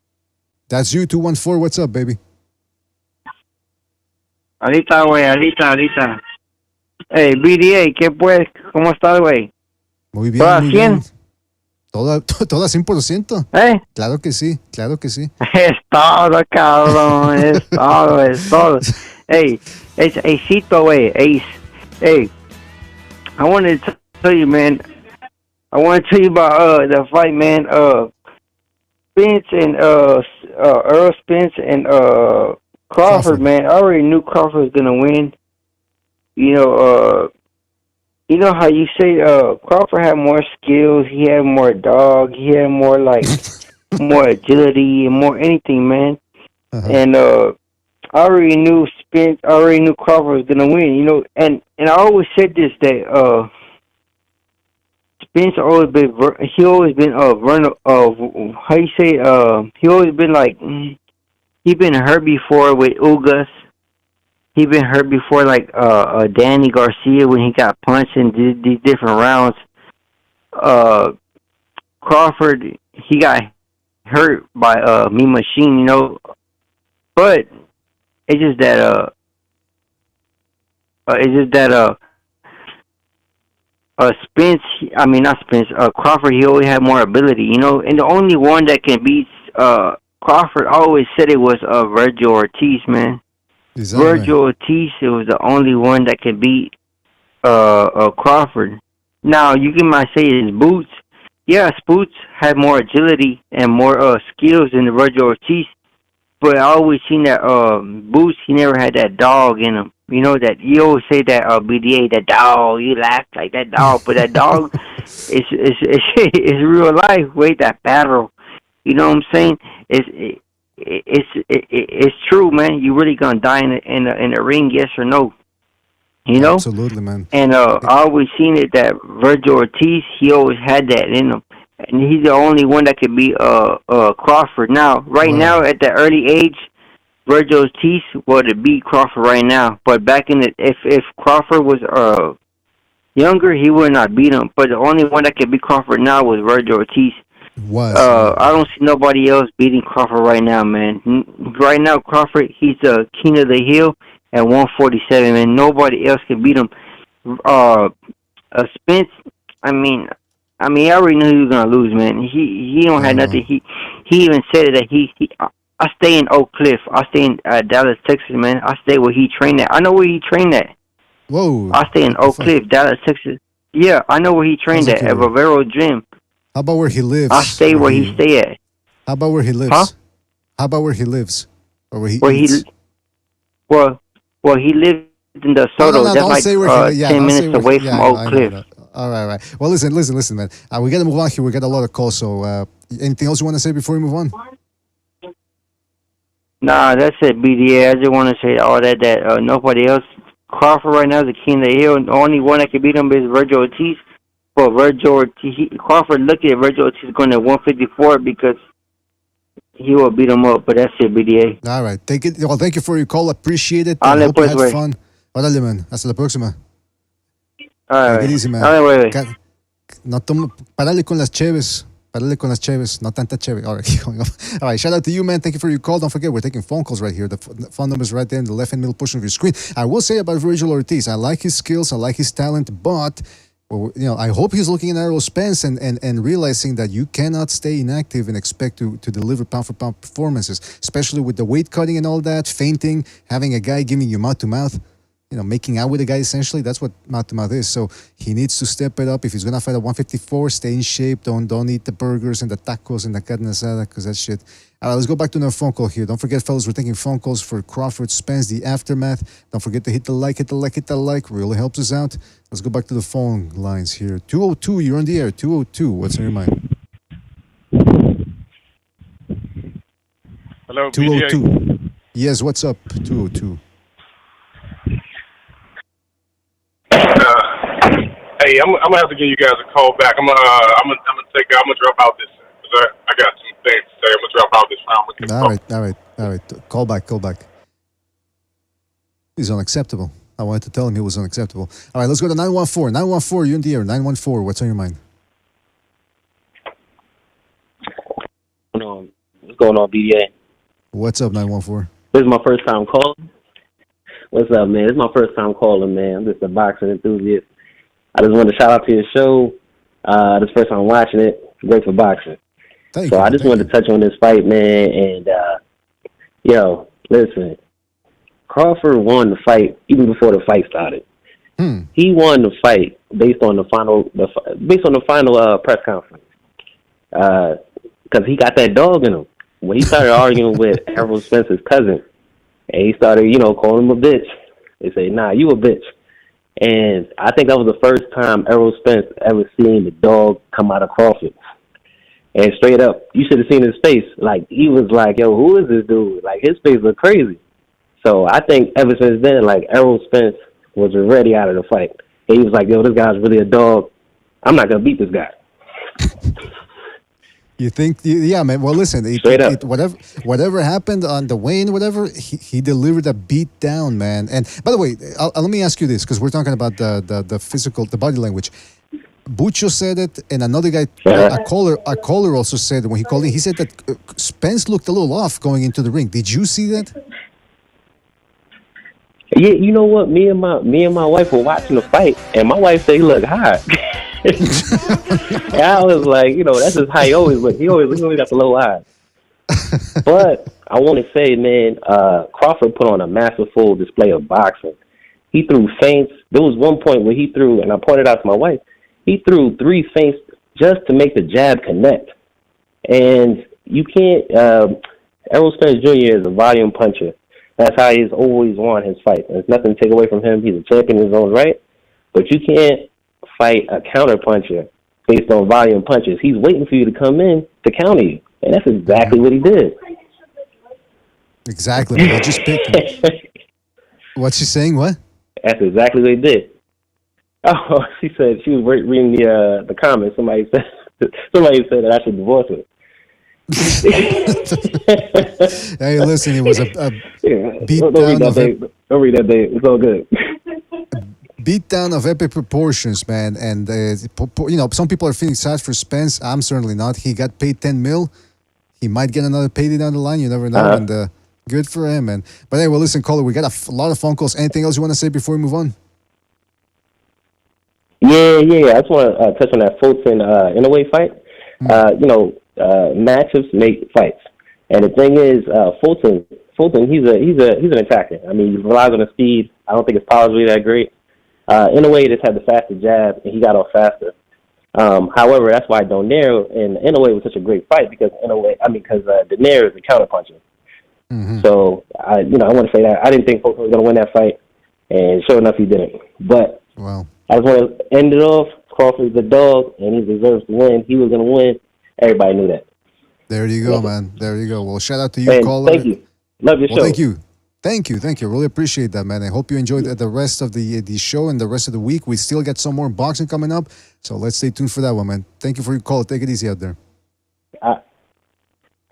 S9: That's you, 214. What's up, baby?
S3: Ahorita, güey, ahorita. Hey, BDA, ¿qué pues? ¿Cómo estás, güey?
S9: Muy bien,
S3: ¿Toda
S9: muy
S3: 100?
S9: bien. Toda 100%.
S3: ¿Eh?
S9: Claro que sí, claro que sí.
S3: Es todo, cabrón, es todo. Hey, Acito, güey, Ace. Hey, I wanted to tell you, man. I want to tell you about the fight, man. Spence and Errol Spence and Crawford, man. I already knew Crawford was gonna win. You know how you say Crawford had more skills, he had more dog, he had more like more agility and more anything, man. And I already knew Crawford was gonna win, you know, and I always said this that Spence always been he been hurt before with Ugas. He been hurt before, like Danny Garcia when he got punched in these different rounds. Crawford, he got hurt by Mean Machine, you know. But it's just that Spence, I mean not Spence, Crawford, he always had more ability, you know. And the only one that can beat Crawford, I always said it was Virgil Ortiz, man. Virgil Ortiz, it was the only one that could beat Crawford. Now you can might say his boots. Yeah, Boots had more agility and more skills than the Virgil Ortiz. But I always seen that Boots, he never had that dog in him. You know that you always say that BDA, that dog. You laugh like that dog, but that dog is real life. Wait, that battle. You know what I'm saying? It's true, man. You really gonna die in the ring? Yes or no? You know?
S9: Absolutely, man.
S3: And I always seen it that Virgil Ortiz, he always had that in him. And he's the only one that could beat Crawford. Now, now, at the early age, Virgil Ortiz would beat Crawford right now. But back in the, if Crawford was younger, he would not beat him. But the only one that could beat Crawford now was Virgil Ortiz. I don't see nobody else beating Crawford right now, man. Right now, Crawford, he's the king of the hill at 147, man. Nobody else can beat him. Spence, I mean, I already knew he was gonna lose, man. He don't have nothing. He even said that he I stay in Oak Cliff. I stay in Dallas, Texas, man. I stay where he trained at. I know where he trained at.
S9: Whoa.
S3: I stay in Oak Cliff, Dallas, Texas. Yeah, I know where he trained at Vivero Gym.
S9: How about where he lives?
S3: I stay where he stay at.
S9: How about where he lives?
S3: Huh?
S9: How about where he lives? Or where he
S3: eats? Well, he lived in the Soto. That's like 10 minutes away from Oak Cliff.
S9: All right. Well, listen, man. We got to move on here. We got a lot of calls. So, anything else you want to say before we move on?
S3: Nah, that's it, BDA. I just want to say all that nobody else. Crawford right now is the king of the hill. The only one that can beat him is Virgil Ortiz. But Virgil Ortiz, Crawford looked at Virgil Ortiz going at 154 because he will beat him up. But that's it, BDA.
S9: All right. Thank you for your call. Appreciate it. I hope you had fun. Órale, man. Hasta la próxima.
S3: All right.
S9: Take it easy, man.
S3: All right.
S9: Parale con las cheves. No tanta cheve. All right, going up. All right, shout out to you, man. Thank you for your call. Don't forget, we're taking phone calls right here. The phone number is right there in the left and middle portion of your screen. I will say about Virgil Ortiz, I like his skills, I like his talent, but I hope he's looking at Errol Spence and realizing that you cannot stay inactive and expect to deliver pound-for-pound performances, especially with the weight cutting and all that, feinting, having a guy giving you mouth-to-mouth. Making out with the guy, essentially. That's what mouth-to-mouth is. So he needs to step it up. If he's going to fight at 154, stay in shape. Don't eat the burgers and the tacos and the carne asada, because that shit. All right, let's go back to another phone call here. Don't forget, fellas, we're taking phone calls for Crawford, Spence, the aftermath. Don't forget to hit the like. Really helps us out. Let's go back to the phone lines here. 202, you're on the air. 202, what's on your mind?
S5: Hello,
S9: 202.
S5: BDA.
S9: Yes, what's up? 202.
S5: Hey, I'm gonna have to give you guys a call back. I'm gonna drop out this. I got some things to say. I'm gonna drop out this round.
S9: All right. Call back. He's unacceptable. I wanted to tell him he was unacceptable. All right, let's go to 914. 914, you're in the air. 914, what's on your mind?
S22: What's going on, BDA?
S9: What's up, 914?
S22: This is my first time calling. What's up, man? This is my first time calling, man. I'm just a boxing enthusiast. I just wanted to shout out to your show. This first time watching it. Great for boxing. I just wanted to touch on this fight, man. And, listen. Crawford won the fight even before the fight started. He won the fight based on the final press conference. Because he got that dog in him. When he started arguing with Errol Spence's cousin, and he started, calling him a bitch. They say, nah, you a bitch. And I think that was the first time Errol Spence ever seen the dog come out of Crawford. And straight up, you should have seen his face. Like, he was like, yo, who is this dude? Like, his face looked crazy. So I think ever since then, like, Errol Spence was already out of the fight. And he was like, yo, this guy's really a dog. I'm not going to beat this guy.
S9: You think? Yeah, man. Well, listen. Whatever happened on the weigh-in, whatever, he delivered a beat down, man. And by the way, let me ask you this, because we're talking about the physical, the body language. Bucho said it, and another guy, a caller also said it when he called in. He said that Spence looked a little off going into the ring. Did you see that?
S22: Yeah, you know what? Me and my wife were watching the fight, and my wife said he looked hot. And I was like, that's just how he always look. He always got the low eyes. But I want to say, man, Crawford put on a masterful display of boxing. He threw feints. There was one point where he threw, and I pointed out to my wife, he threw 3 feints just to make the jab connect. And you can't. Errol Spence Jr. is a volume puncher. That's how he's always won his fight. There's nothing to take away from him. He's a champion in his own right. But you can't fight a counter puncher based on volume punches. He's waiting for you to come in to counter you. And that's exactly what he did.
S9: Exactly. I just picked him. What's she saying? What?
S22: That's exactly what he did. Oh, she said she was reading the comments. Somebody said that I should divorce her.
S9: Hey, listen, it was a beat
S22: don't
S9: down
S22: read that, Dave. It's all good.
S9: Beat down of epic proportions, man. And some people are feeling sad for Spence. I'm certainly not. He got paid $10 million. He might get another payday down the line. You never know. And good for him, man. But anyway, listen, caller, we got a lot of phone calls. Anything else you want to say before we move on?
S22: Yeah. I just want to touch on that Fulton Inouye fight. Matchups make fights, and the thing is, Fulton, he's an attacker. I mean, he relies on his speed. I don't think his power is really that great. Inouye just had the faster jab, and he got off faster. However, that's why Donaire and Inouye was such a great fight because Donaire is a counterpuncher. Mm-hmm. So I want to say that I didn't think Fulton was going to win that fight, and sure enough, he didn't. But
S9: wow.
S22: I just want to end it off. Crawford's the dog, and he deserves to win. He was going to win. Everybody knew that.
S9: There you go, man. There you go. Well, shout out to you, caller.
S22: Thank you. Love your show.
S9: Thank you. Really appreciate that, man. I hope you enjoyed the rest of the show and the rest of the week. We still got some more boxing coming up, so let's stay tuned for that one, man. Thank you for your call. Take it easy out there.
S22: All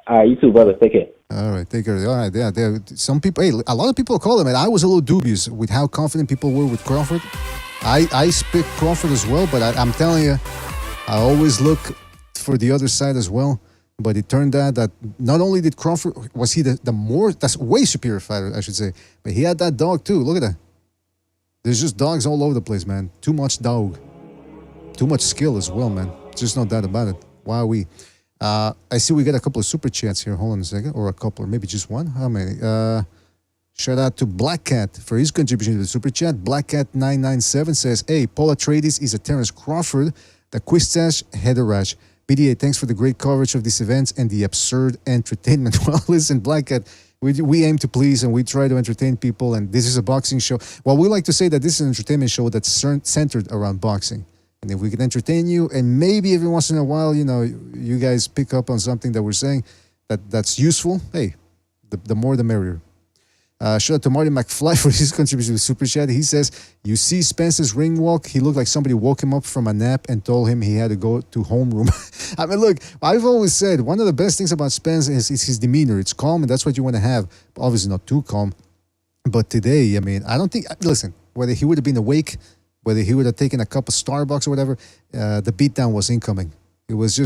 S22: right, you too, brother. Take care.
S9: All right, take care. All right, yeah. Some people, a lot of people call him, and I was a little dubious with how confident people were with Crawford. I picked Crawford as well, but I'm telling you, I always look for the other side as well. But it turned out that not only did Crawford, was he that's way superior fighter, I should say, but he had that dog too. Look at that. There's just dogs all over the place, man. Too much dog. Too much skill as well, man. Just no doubt about it. Wowee. I see we got a couple of super chats here. Hold on a second. Or a couple, or maybe just one. How many? Shout out to Black Cat for his contribution to the super chat. Black Cat 997 says, "Hey, Paul Atreides is a Terence Crawford, the Quistache header rash. BDA, thanks for the great coverage of these events and the absurd entertainment." Well, listen, Black Cat, we aim to please and we try to entertain people, and this is a boxing show. Well, we like to say that this is an entertainment show that's centered around boxing. And if we can entertain you, and maybe every once in a while, you guys pick up on something that we're saying that's useful, hey, the more the merrier. Shout out to Marty McFly for his contribution to Super Chat. He says, "You see Spence's ring walk? He looked like somebody woke him up from a nap and told him he had to go to homeroom." I mean, look, I've always said one of the best things about Spence is his demeanor. It's calm, and that's what you want to have. Obviously not too calm. But today, I mean, I don't think, listen, whether he would have been awake, whether he would have taken a cup of Starbucks or whatever, the beatdown was incoming. It was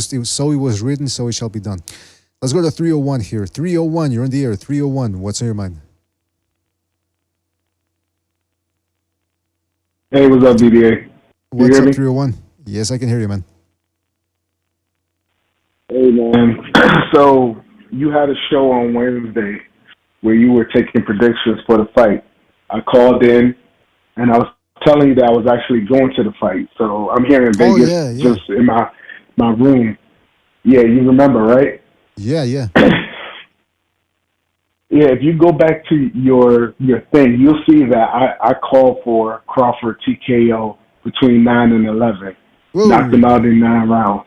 S9: written, so it shall be done. Let's go to 301 here. 301, you're in the air. 301, what's on your mind?
S18: Hey, what's up, BDA?
S9: What's up, 301? Yes, I can hear you, man.
S18: Hey, man. So, you had a show on Wednesday where you were taking predictions for the fight. I called in, and I was telling you that I was actually going to the fight. So, I'm here in Vegas, just in my room. Yeah, you remember, right?
S9: Yeah.
S18: Yeah, if you go back to your thing, you'll see that I called for Crawford TKO between 9 and 11.
S9: Whoa.
S18: Knocked him out in 9 rounds.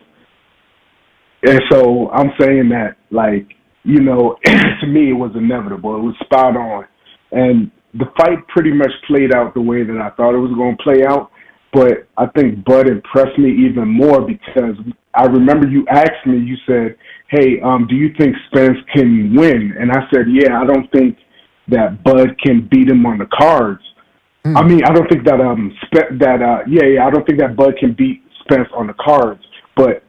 S18: And so I'm saying that, to me, it was inevitable. It was spot on. And the fight pretty much played out the way that I thought it was going to play out. But I think Bud impressed me even more because I remember you asked me, you said, "Hey, do you think Spence can win?" And I said, "Yeah, I don't think that Bud can beat him on the cards." I mean, I don't think that I don't think that Bud can beat Spence on the cards. But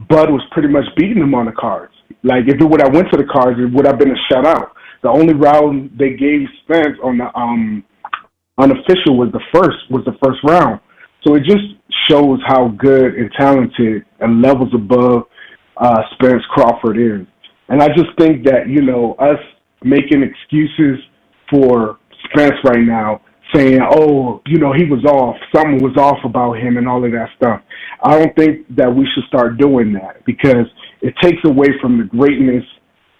S18: Bud was pretty much beating him on the cards. Like if it would have went to the cards, it would have been a shutout.
S1: The only round they gave Spence on the unofficial was the first round. So it just shows how good and talented and levels above Spence-Crawford is. And I just think that, you know, us making excuses for Spence right now, saying, oh, you know, he was off, something was off about him and all of that stuff. I don't think that we should start doing that because it takes away from the greatness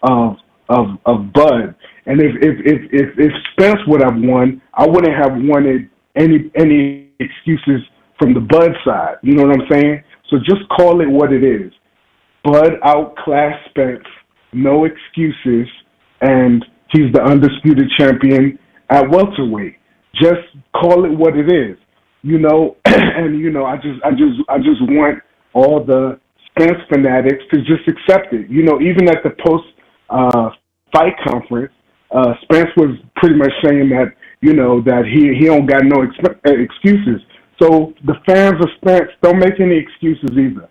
S1: of Bud. And if Spence would have won, I wouldn't have wanted any excuses from the Bud side. You know what I'm saying? So just call it what it is. Bud outclassed Spence, no excuses, and he's the undisputed champion at welterweight. Just call it what it is, you know. And you know, I just want all the Spence fanatics to just accept it. You know, even at the post fight conference, Spence was pretty much saying that, you know, that he don't got no excuses. So the fans of Spence don't make any excuses either.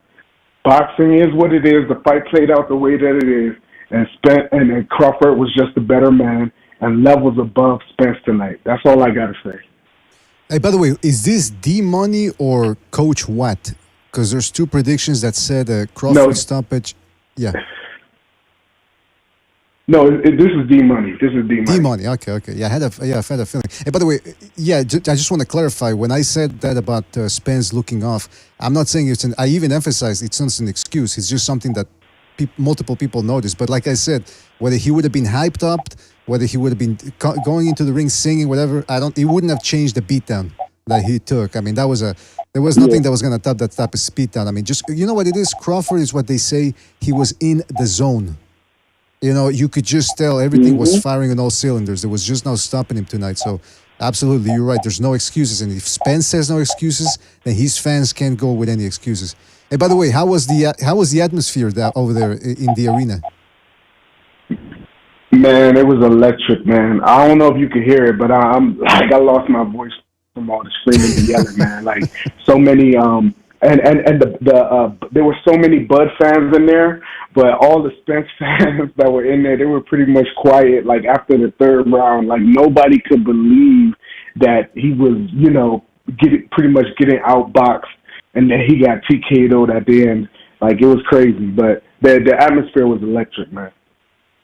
S1: Boxing is what it is. The fight played out the way that it is, and Spence and Crawford was just a better man and levels above Spence tonight. That's all I got to say.
S9: Hey, by the way, is this D-Money or Coach Watt? Because there's two predictions that said Crawford stoppage. Yeah.
S1: No, this is D-Money. This is D-Money.
S9: D-Money. Okay. Yeah, I've had a feeling. Hey, by the way, yeah, I just want to clarify. When I said that about Spence looking off, I'm not saying I even emphasized it's not an excuse. It's just something that multiple people noticed. But like I said, whether he would have been hyped up, whether he would have been going into the ring singing, whatever, it wouldn't have changed the beatdown that he took. I mean, there was nothing that was going to top that type of speed down. I mean, just, you know what it is? Crawford is what they say. He was in the zone. You know, you could just tell everything was firing on all cylinders. There was just no stopping him tonight. So, absolutely, you're right. There's no excuses. And if Spence says no excuses, then his fans can't go with any excuses. Hey, by the way, how was the atmosphere over there in the arena?
S1: Man, it was electric, man. I don't know if you could hear it, but I lost my voice from all the screaming and yelling, man. Like so many, there were so many Bud fans in there, but all the Spence fans that were in there, they were pretty much quiet. Like after the third round, like nobody could believe that he was, you know, pretty much getting outboxed, and then he got TKO'd at the end. Like it was crazy, but the atmosphere was electric, man.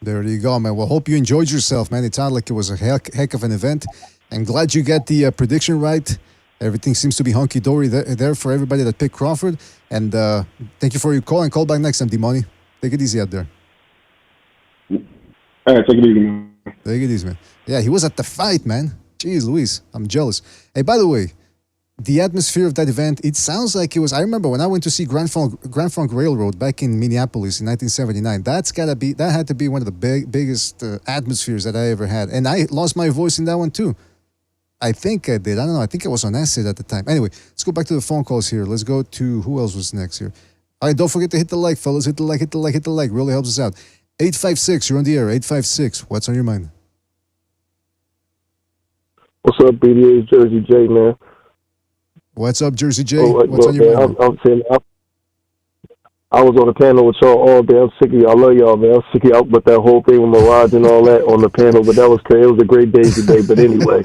S9: There you go, man. Well, hope you enjoyed yourself, man. It sounded like it was a heck of an event. I'm glad you got the prediction right. Everything seems to be hunky-dory there for everybody that picked Crawford. And thank you for your call, and call back next time, D-Money. Take it easy out there.
S1: All right, take it easy, man.
S9: Take it easy, man. Yeah, he was at the fight, man. Jeez Louise, I'm jealous. Hey, by the way, the atmosphere of that event, it sounds like it was... I remember when I went to see Grand Funk Railroad back in Minneapolis in 1979. That had to be one of the biggest atmospheres that I ever had. And I lost my voice in that one too. I think I did. I don't know. I think I was on acid at the time. Anyway, let's go back to the phone calls here. Let's go to... Who else was next here? All right, don't forget to hit the like, fellas. Hit the like. Really helps us out. 856, you're on the air. 856, what's on your mind?
S2: What's up, BDA Jersey J, man?
S9: What's up, Jersey J? What's on your mind?
S2: I'm saying, I was on the panel with y'all all day. I'm sick of y'all. I love y'all, man. I'm sick of y'all with that whole thing with Mirage and all that on the panel, but that was crazy. It was a great day today. But anyway,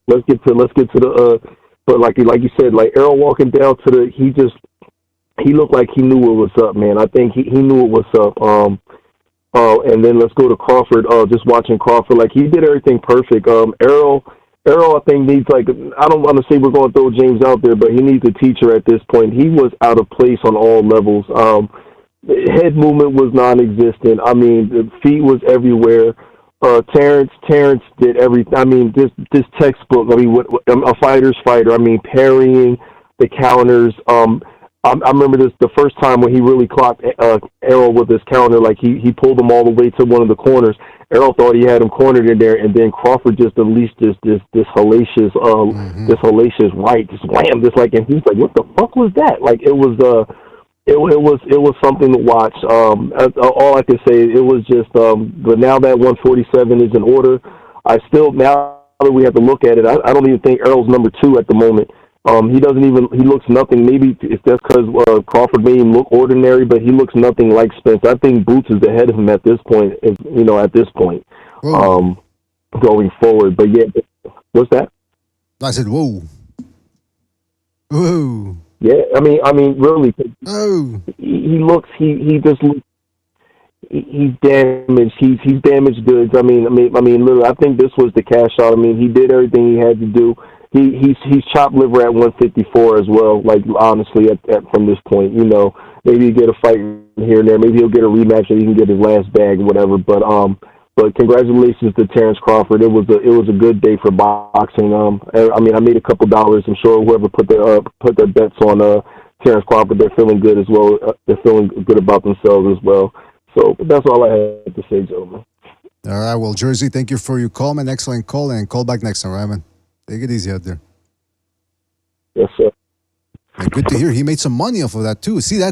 S2: let's get to the but like you said, like Errol walking down to the, he looked like he knew what was up, man. I think he knew what was up. And then let's go to Crawford. Just watching Crawford, like he did everything perfect. Errol, I think, needs, like, I don't want to say we're going to throw James out there, but he needs a teacher at this point. He was out of place on all levels. Head movement was non-existent. I mean, the feet was everywhere. Terence did everything. I mean, this textbook, I mean, a fighter's fighter. I mean, parrying, the counters. I remember this the first time when he really clocked Errol with his counter. Like, he pulled him all the way to one of the corners. Errol thought he had him cornered in there, and then Crawford just unleashed this hellacious right, just wham, just like, and he's like, what the fuck was that? Like, it was something to watch. All I can say, it was just, but now that 147 is in order, now that we have to look at it, I don't even think Errol's number 2 at the moment. He doesn't even. He looks nothing. Maybe it's just because Crawford made him look ordinary, but he looks nothing like Spence. I think Boots is ahead of him at this point. At this point, going forward. But yeah, what's that?
S9: I said, whoa. Whoa.
S2: Yeah, I mean, really.
S9: Oh.
S2: He looks. He just looks. He's damaged. He's damaged goods. I mean, literally, I think this was the cash out. I mean, he did everything he had to do. He's chopped liver at 154 as well. Like honestly, from this point, maybe he'll get a fight here and there. Maybe he'll get a rematch and he can get his last bag or whatever. But congratulations to Terence Crawford. It was a good day for boxing. I made a couple dollars. I'm sure whoever put their bets on Terence Crawford, they're feeling good as well. They're feeling good about themselves as well. So that's all I had to say, gentlemen.
S9: All right, well, Jersey, thank you for your call, man. Excellent call, and call back next time, right, man? Take it easy out there.
S2: Yes, sir.
S9: And good to hear he made some money off of that too. See, you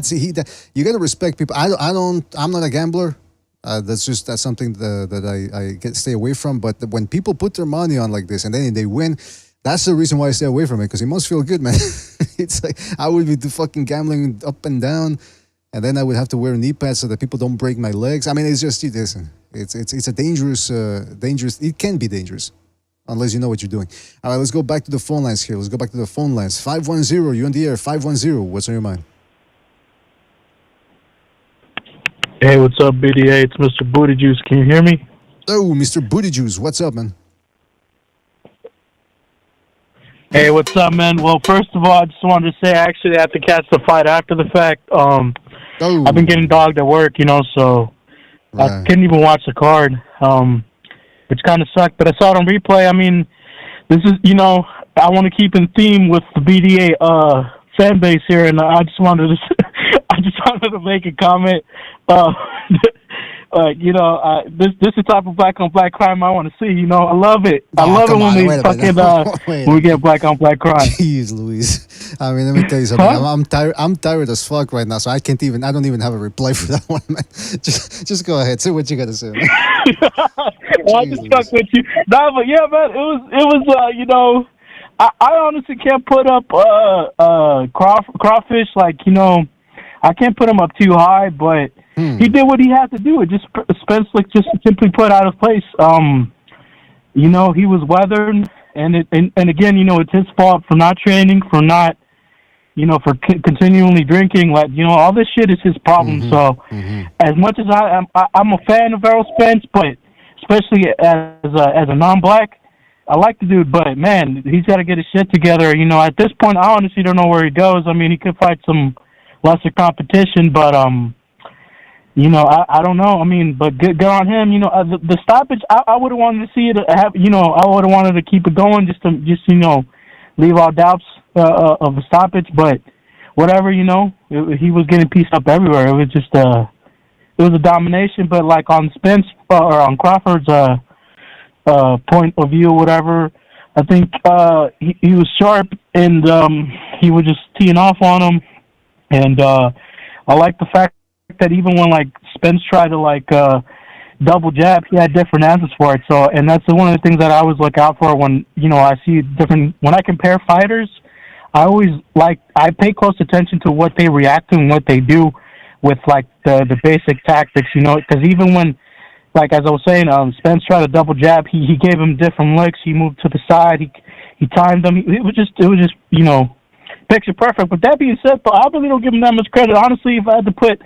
S9: got to respect people. I'm not a gambler. That's something that I stay away from. But when people put their money on like this and then they win, that's the reason why I stay away from it, because it must feel good, man. It's like I would be fucking gambling up and down. And then I would have to wear knee pads so that people don't break my legs. I mean, it's just, listen, it's a dangerous, it can be dangerous unless you know what you're doing. All right, let's go back to the phone lines here. 510, you're on the air, 510, what's on your mind?
S4: Hey, what's up, BDA? It's Mr. Booty Juice. Can you hear me?
S9: Oh, Mr. Booty Juice, what's up, man?
S4: Hey, what's up, man? Well, first of all, I just wanted to say I actually had to catch the fight after the fact. I've been getting dogged at work, so I couldn't even watch the card, which kind of sucked. But I saw it on replay. I mean, this is, I want to keep in theme with the BDA fan base here, and I just wanted to make a comment. This is the type of black on black crime I want to see. I love it. I love it when we get black on black crime.
S9: Jeez, Louise. I mean, let me tell you something. Huh? I'm tired as fuck right now, so I don't even have a reply for that one, man. Just go ahead. Say what you got to say, man.
S4: Well, I just stuck with you. No, but yeah, man, it was I honestly can't put up crawfish, I can't put him up too high, but he did what he had to do. It just Spence just simply put out of place. He was weathered, and again, it's his fault for not training, for not, for continually drinking. All this shit is his problem. Mm-hmm. So, as much as I'm a fan of Errol Spence, but especially as a non-black, I like the dude, but man, he's got to get his shit together. At this point, I honestly don't know where he goes. I mean, he could fight some lesser competition, but I don't know. I mean, but good on him. The stoppage, I would have wanted to see it have. I would have wanted to keep it going, just leave all doubts of the stoppage. But whatever, he was getting pieced up everywhere. It was just it was a domination. But like on Spence or on Crawford's point of view, whatever, I think he was sharp, and he was just teeing off on him. And I like the fact that even when Spence tried to double jab, he had different answers for it. So, and that's one of the things that I always look out for when I see when I compare fighters. I always I pay close attention to what they react to and what they do with the basic tactics. Because even when as I was saying, Spence tried to double jab, he gave him different looks. He moved to the side. He timed them. It was just picture perfect. But that being said, though, I really don't give him that much credit. Honestly, if I had to put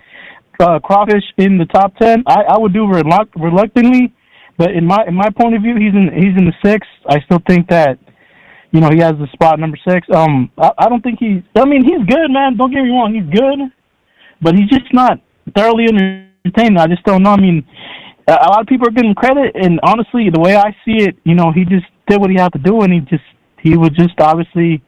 S4: Crawfish in the top 10, I would do reluctantly. But in my point of view, he's in the 6. I still think that he has the spot number 6. I don't think he's good, man. Don't get me wrong, he's good, but he's just not thoroughly entertaining. I just don't know. I mean, a lot of people are giving him credit, and honestly, the way I see it, he just did what he had to do, and he was just obviously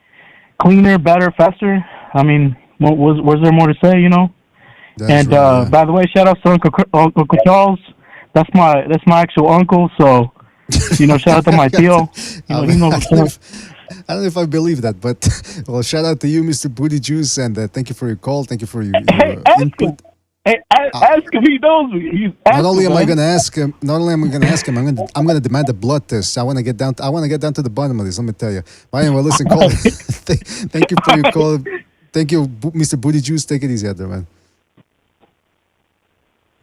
S4: cleaner, better, faster. I mean, was there more to say? And right, by the way, shout out to Uncle Charles. That's my actual uncle. So, shout out to my Theo.
S9: I don't know if I believe that, but well, shout out to you, Mr. Booty Juice, and thank you for your call. Thank you for your input.
S4: Hey, ask him. He knows me.
S9: Not only am I going to ask him, I'm going to demand a blood test. I want to get down to the bottom of this. Let me tell you. Ryan, well, listen, call. Thank you for your call. Thank you, Mr. Booty Juice. Take it easy out there, man.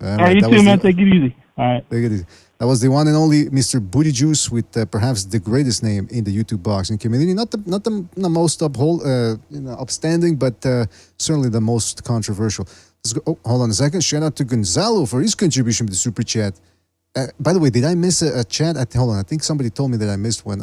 S4: All right, you too, man. Take it easy. All right.
S9: Take it easy. That was the one and only Mr. Booty Juice with perhaps the greatest name in the YouTube boxing community. Not the most upstanding, but certainly the most controversial. Let's go. Oh, hold on a second. Shout out to Gonzalo for his contribution to the super chat. By the way, did I miss a chat? Hold on. I think somebody told me that I missed one.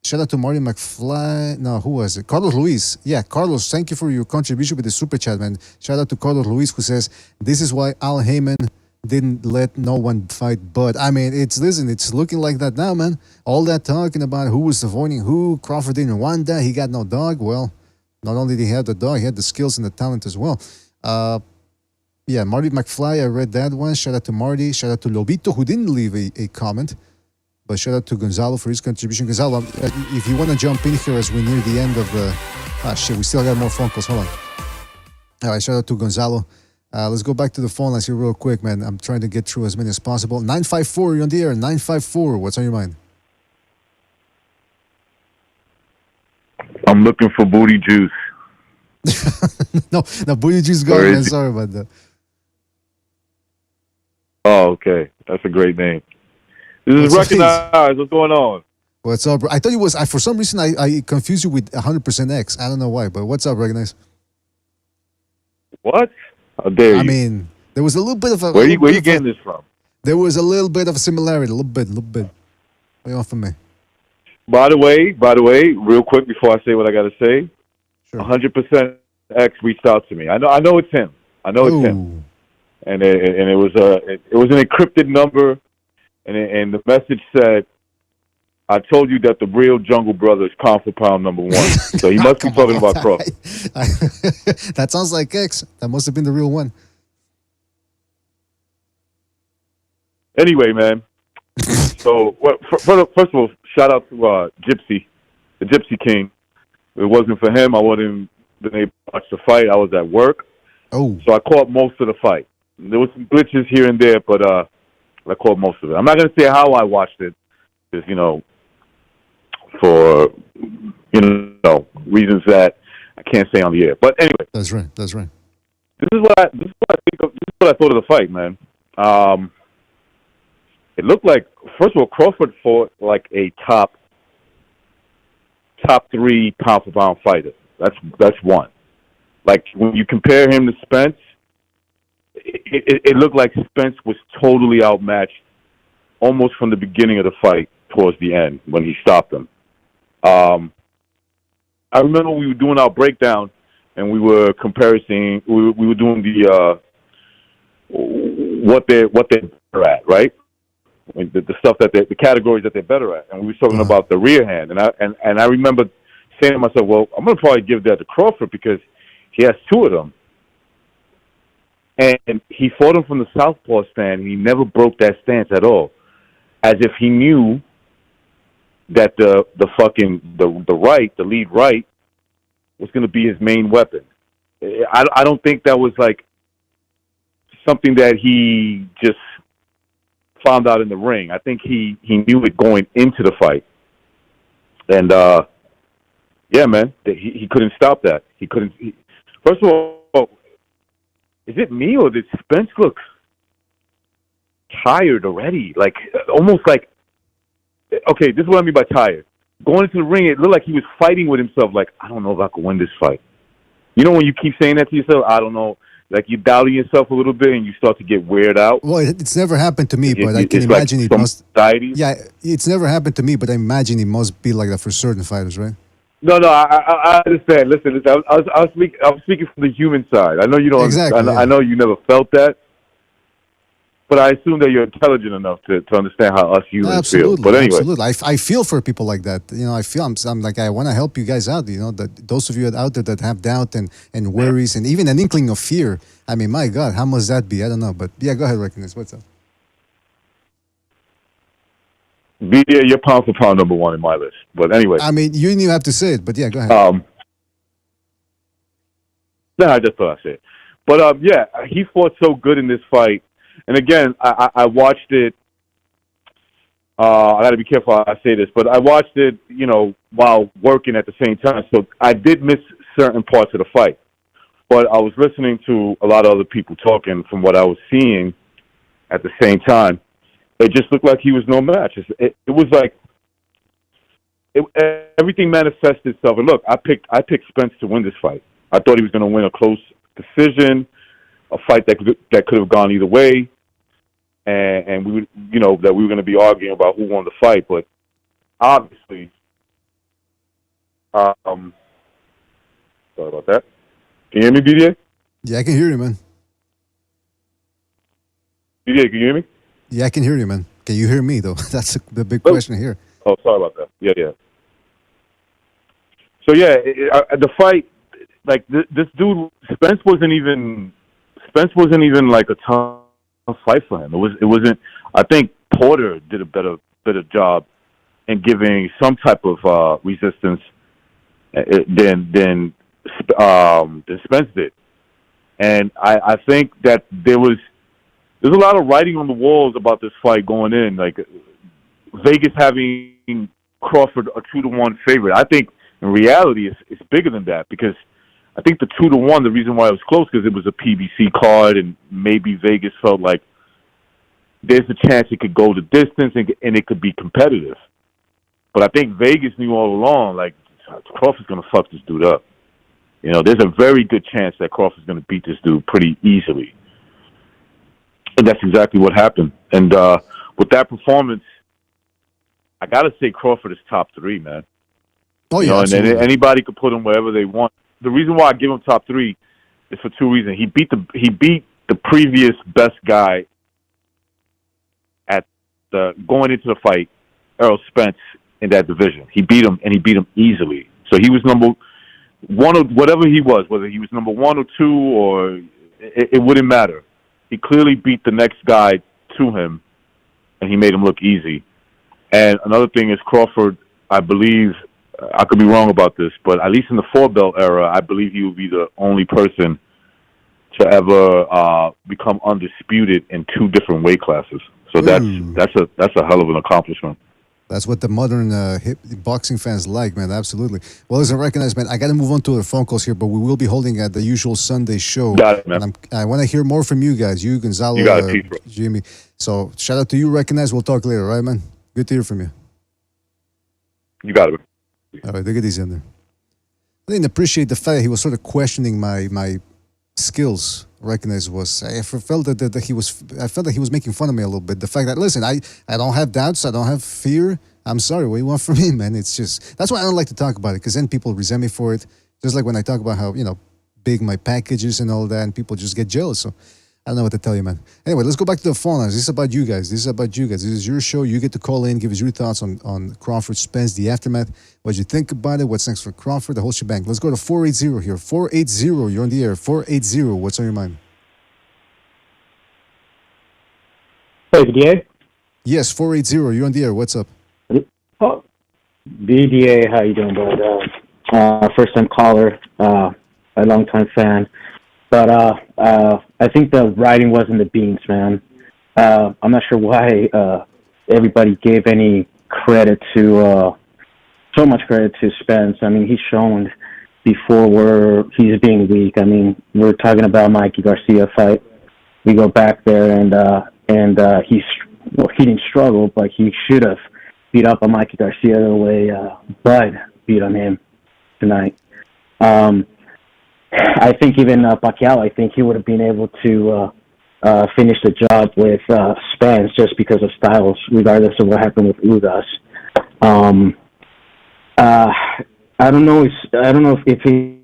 S9: Shout out to Marty McFly. No, who was it? Carlos Luis. Yeah, Carlos, thank you for your contribution with the super chat, man. Shout out to Carlos Luis, who says, this is why Al Heyman didn't let no one fight Bud. I mean, it's looking like that now, man. All that talking about who was avoiding who, Crawford didn't want that, he got no dog. Well, not only did he have the dog, he had the skills and the talent as well. Yeah, Marty McFly, I read that one. Shout out to Marty. Shout out to Lobito, who didn't leave a comment. But shout out to Gonzalo for his contribution. Gonzalo, if you want to jump in here as we near the end of the... we still got more phone calls. Hold on. All right, shout out to Gonzalo. Let's go back to the phone lines here real quick, man. I'm trying to get through as many as possible. 954, you're on the air. 954, what's on your mind?
S6: I'm looking for Booty Juice.
S9: no, Booty Juice gone, man. Sorry about that.
S6: Oh, okay. That's a great name. This is Recognized. What's going on?
S9: What's up, bro? I thought it was... for some reason, I confused you with 100% X. I don't know why, but what's up, Recognize?
S6: What? How dare you?
S9: I mean, there was a little bit of a...
S6: Where you getting this from?
S9: There was a little bit of a similarity. A little bit. What do you want from me?
S6: By the way, real quick before I say what I got to say, 100% X reached out to me. I know it's him. It's him. And it was an encrypted number, and the message said, I told you that the real Jungle Brother is pound for pound number one. So he must be talking about Crawford.
S9: That sounds like X. That must have been the real one.
S6: Anyway, man. So, first of all, shout out to Gypsy, the Gypsy King. If it wasn't for him, I wouldn't been able to watch the fight. I was at work.
S9: Oh.
S6: So I caught most of the fight. There was some glitches here and there, but I caught most of it. I'm not going to say how I watched it, because, for reasons that I can't say on the air. But anyway,
S9: that's right. This
S6: is what I think of. This is what I thought of the fight, man. It looked like, first of all, Crawford fought like a top 3 pound for pound fighter. That's one. Like when you compare him to Spence, it looked like Spence was totally outmatched, almost from the beginning of the fight towards the end when he stopped him. I remember we were doing our breakdown and we were comparing. We were doing the what they're better at, right? The stuff that the categories that they're better at, and we were talking about the rear hand, and I remember saying to myself, well, I'm gonna probably give that to Crawford because he has 2 of them, and he fought him from the southpaw stand, and he never broke that stance at all, as if he knew that the lead right was going to be his main weapon. I don't think that was like something that he just found out in the ring. I think he knew it going into the fight. And, yeah, man, he couldn't stop that. First of all, is it me or did Spence look tired already? Like, almost like, okay, this is what I mean by tired. Going into the ring, it looked like he was fighting with himself, like, I don't know if I can win this fight. You know when you keep saying that to yourself, I don't know, like you doubting yourself a little bit and you start to get weirded out?
S9: Well, it's never happened to me, but I can imagine it must...
S6: Anxiety?
S9: Yeah, it's never happened to me, but I imagine it must be like that for certain fighters, right?
S6: No, I understand. Listen, I was speaking from the human side. I know you don't.
S9: Exactly.
S6: I know you never felt that, but I assume that you're intelligent enough to understand how us humans feel. But anyway,
S9: absolutely, I feel for people like that. I feel I'm like I want to help you guys out. That those of you out there that have doubt and worries and even an inkling of fear. I mean, my God, how must that be? I don't know, but yeah, go ahead, Recognize. What's up?
S6: You're pound for pound number 1 in my list. But anyway,
S9: I mean, you didn't even have to say it, but yeah, go ahead.
S6: No, I just thought I'd say it. But yeah, he fought so good in this fight. And again, I watched it. I got to be careful how I say this, but I watched it, while working at the same time. So I did miss certain parts of the fight. But I was listening to a lot of other people talking from what I was seeing at the same time. It just looked like he was no match. It was like everything manifested itself. And look, I picked Spence to win this fight. I thought he was going to win a close decision, a fight that could have gone either way, and we would, that we were going to be arguing about who won the fight. But obviously, sorry about that. Can you hear me, BDA?
S9: Yeah, I can hear you, man.
S6: BDA, can you hear me?
S9: Yeah, I can hear you, man. Can you hear me, though? That's the big question here.
S6: Oh, sorry about that. Yeah. So, yeah, the fight, like, this dude, Spence wasn't even like a tough fight for him. It wasn't, I think Porter did a better job in giving some type of resistance than Spence did. And I think that there's a lot of writing on the walls about this fight going in, like Vegas having Crawford a 2-1 favorite. I think in reality it's bigger than that, because I think the 2-1, the reason why it was close, because it was a PBC card, and maybe Vegas felt like there's a chance it could go the distance and it could be competitive. But I think Vegas knew all along, like, Crawford's going to fuck this dude up. There's a very good chance that Crawford's going to beat this dude pretty easily. And that's exactly what happened. And with that performance, I got to say Crawford is top 3, man.
S9: Oh, yeah.
S6: And then anybody could put him wherever they want. The reason why I give him top 3 is for 2 reasons. He beat the previous best guy at going into the fight, Errol Spence, in that division. He beat him, and he beat him easily. So he was number 1 or whatever he was, whether he was number 1 or 2, or it wouldn't matter. He clearly beat the next guy to him, and he made him look easy. And another thing is Crawford, I believe, I could be wrong about this, but at least in the 4-belt era, I believe he will be the only person to ever become undisputed in 2 different weight classes. So that's a hell of an accomplishment.
S9: That's what the modern boxing fans like, man. Absolutely. Well, as I recognize, man, I got to move on to the phone calls here, but we will be holding at the usual Sunday show.
S6: Got it, man.
S9: And I want to hear more from you guys, you, Gonzalo, Jimmy. So shout out to you, Recognize. We'll talk later, right, man? Good to hear from you.
S6: You got it.
S9: All right, look at these in there. I didn't appreciate the fact that he was sort of questioning my skills. Recognize was I felt that he was making fun of me a little bit. The fact that, listen, I don't have doubts, I don't have fear. I'm sorry, what do you want from me, man? It's just, that's why I don't like to talk about it, because then people resent me for it. Just like when I talk about how big my package is and all that, and people just get jealous. So I don't know what to tell you, man. Anyway, let's go back to the phone lines. This is about you guys. This is your show. You get to call in, give us your thoughts on Crawford, Spence, the aftermath. What you think about it? What's next for Crawford? The whole shebang. Let's go to 480 here. 480, you're on the air. 480, what's on your mind?
S8: Hey, BDA?
S9: Yes, 480, you're on the air. What's up?
S8: Oh, BDA, how you doing, bud? First-time caller, a long-time fan. But I think the writing was in the beans, man. I'm not sure why everybody gave any credit to so much credit to Spence. I mean, he's shown before where he's being weak. I mean, we're talking about Mikey Garcia fight. We go back there, and he didn't struggle, but he should have beat up on Mikey Garcia the way Bud beat on him tonight. I think even Pacquiao, I think he would have been able to finish the job with Spence just because of styles, regardless of what happened with Ugas. I don't know if it's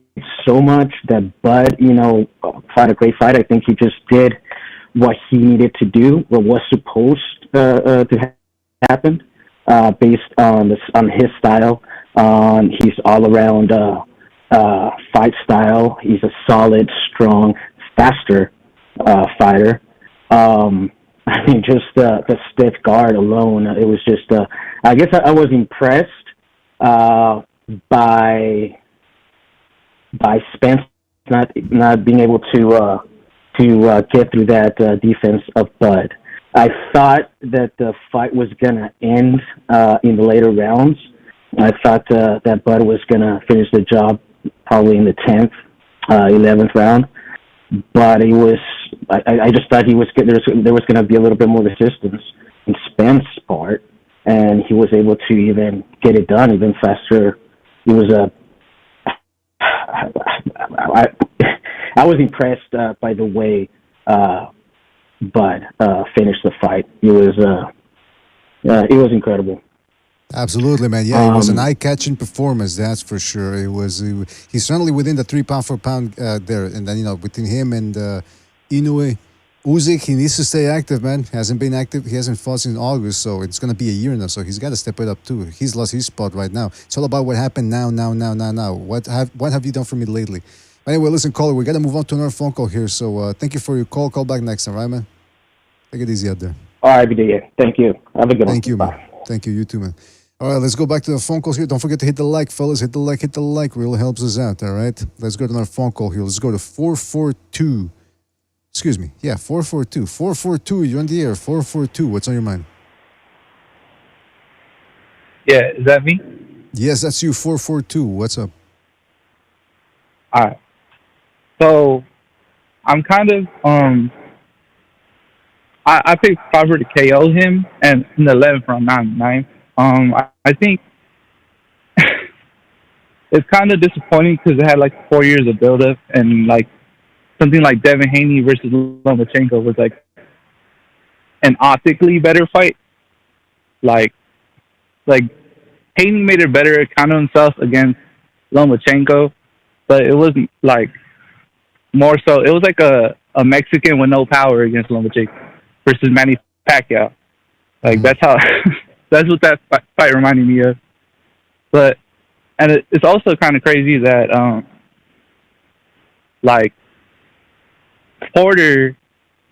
S8: so much that Bud, fought a great fight. I think he just did what he needed to do, what was supposed to happen, based on his style, on his all-around fight style. He's a solid, strong, faster fighter. I mean, just the stiff guard alone, it was just. I guess I was impressed by Spence not being able to to get through that defense of Bud. I thought that the fight was going to end in the later rounds. I thought that Bud was going to finish the job probably in the 10th, 11th round. But it was, I just thought there was going to be a little bit more resistance in Spence's part, and he was able to even get it done even faster. It was I was impressed by the way Bud finished the fight. It was incredible.
S9: Absolutely, man. Yeah, it was an eye-catching performance, that's for sure. He's certainly within the 3 pound for pound there, and then between him and Inoue, Usyk, he needs to stay active, man. Hasn't been active. He hasn't fought since August, so it's gonna be a year now. So he's got to step it up too. He's lost his spot right now. It's all about what happened now. What have you done for me lately? Anyway, listen, caller, we got to move on to another phone call here. So thank you for your call. Call back next time, right, man? Take it easy out there.
S8: All right, BDA. Thank you. Have a good one.
S9: Thank you, man. Thank you. You too, man. All right, let's go back to the phone calls here. Don't forget to hit the like, fellas. Hit the like. Really helps us out, all right? Let's go to another phone call here. Let's go to 442. Excuse me. Yeah, 442. 442, you're on the air. 442, what's on your mind?
S11: Yeah, is that me?
S9: Yes, that's you, 442. What's up?
S11: All right. So, I'm kind of, I picked Crawford to KO him, and in the 11th round, not 9th. I think it's kind of disappointing because it had like 4 years of build-up, and like something like Devin Haney versus Lomachenko was like an optically better fight. Like Haney made a better account of himself against Lomachenko, but it wasn't like more so. It was like a Mexican with no power against Lomachenko versus Manny Pacquiao. Like that's how that's what that fight reminded me of. But it's also kind of crazy that like Porter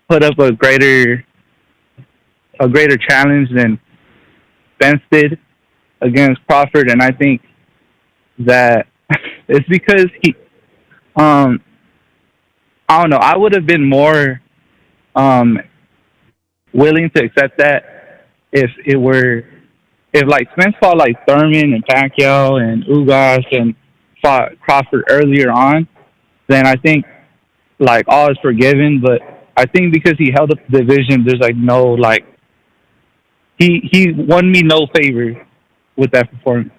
S11: put up a greater challenge than Spence did against Crawford, and I think that it's because he I don't know, I would have been more willing to accept that if like Spence fought like Thurman and Pacquiao and Ugas and fought Crawford earlier on, then I think like all is forgiven. But I think because he held up the division, there's like no like he won me no favor with that performance.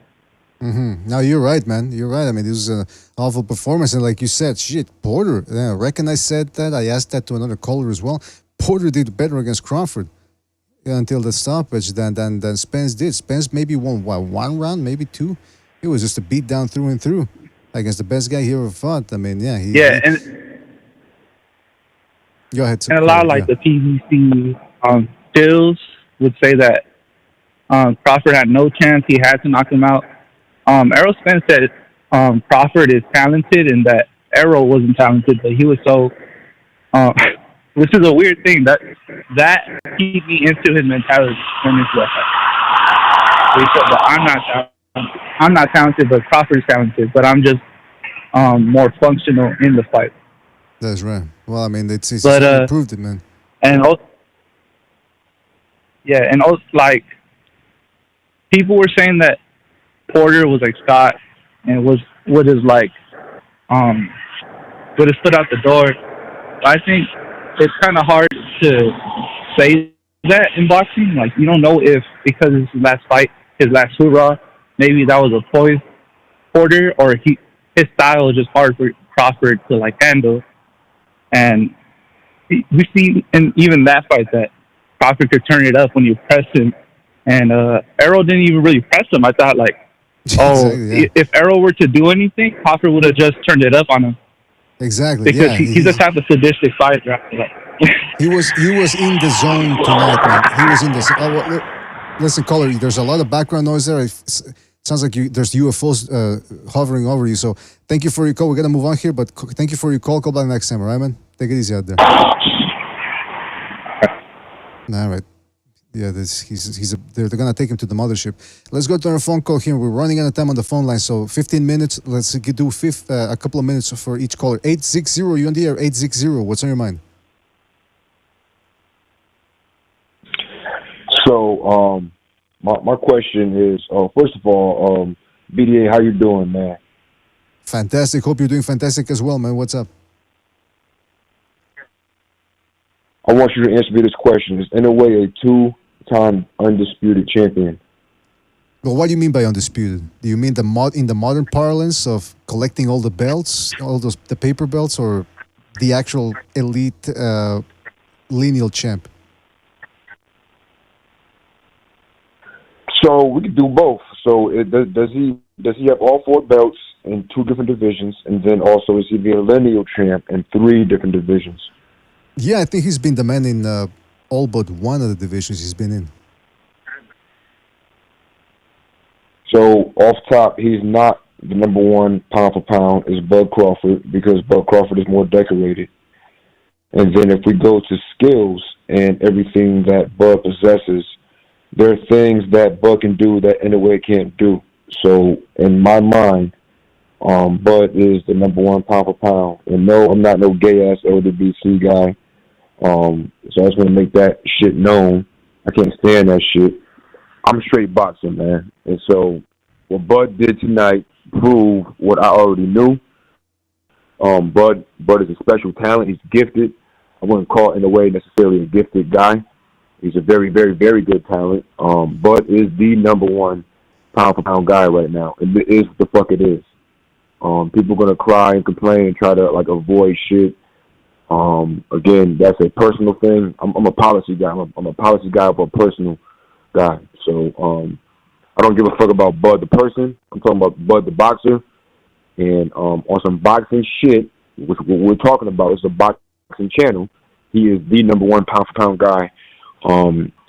S9: Mm-hmm. No, you're right, man. You're right. I mean, this was an awful performance, and like you said, Porter. I reckon I said that. I asked that to another caller as well. Porter did better against Crawford until the stoppage than Spence did. Spence maybe won one round, maybe two. It was just a beat down through and through against the best guy he ever fought. I mean, yeah. Go ahead.
S11: And a lot of like the PVC stills would say that Crawford had no chance. He had to knock him out. Errol Spence said Crawford is talented and that Errol wasn't talented, but he was so, which is a weird thing, that keep me into his mentality when it's like, he said, but I'm not talented, but Crawford's talented, but I'm just more functional in the fight.
S9: That's right. Well, I mean, it's improved it, man.
S11: And also, like, people were saying that Porter was like Scott and would have stood out the door. But I think it's kind of hard to say that in boxing. Like, you don't know if because it's his last fight, his last hoorah, maybe that was a poised Porter, or his style is just hard for Crawford to like handle. And we see in even that fight that Crawford could turn it up when you press him. And Errol didn't even really press him. I thought like, if Errol were to do anything, Crawford would have just turned it up on him.
S9: Exactly.
S11: Because he's a type of sadistic fighter.
S9: He was in the zone tonight, man. He was in the. Listen, caller, there's a lot of background noise there. It sounds like there's UFOs hovering over you. So thank you for your call. We're gonna move on here, but thank you for your call. Call back next time, all right, man? Take it easy out there. All right. Yeah, they're gonna take him to the mothership. Let's go to our phone call here. We're running out of time on the phone line, so 15 minutes. Let's do a couple of minutes for each caller. 860, you on the air? 860. What's on your mind?
S7: So, my question is, first of all, BDA, how you doing, man?
S9: Fantastic. Hope you're doing fantastic as well, man. What's up?
S7: I want you to answer me this question. Is in a way a two-time undisputed champion?
S9: Well, what do you mean by undisputed? Do you mean in the modern parlance of collecting all the belts, the paper belts, or the actual elite lineal champ?
S7: So we could do both. So does he have all 4 belts in 2 different divisions, and then also is he the lineal champ in 3 different divisions?
S9: Yeah, I think he's been the man in all but one of the divisions he's been in.
S7: So off top, he's not the number 1 pound for pound is Bud Crawford, because Bud Crawford is more decorated. And then if we go to skills and everything that Bud possesses, there are things that Bud can do that Inoue can't do. So in my mind, Bud is the number 1 pound for pound. And no, I'm not no gay ass LWBC guy. So I just want to make that shit known. I can't stand that shit. I'm straight boxing, man. And so what Bud did tonight proved what I already knew. Bud is a special talent. He's gifted. I wouldn't call it in a way necessarily a gifted guy. He's a very, very, very good talent. Bud is the number 1 pound for pound guy right now. And it is the fuck it is. People are gonna cry and complain and try to like avoid shit. Again, that's a personal thing. I'm a policy guy. I'm a policy guy for a personal guy. So I don't give a fuck about Bud the person. I'm talking about Bud the boxer. And on some boxing shit, which what we're talking about is a boxing channel. He is the number 1 pound for pound guy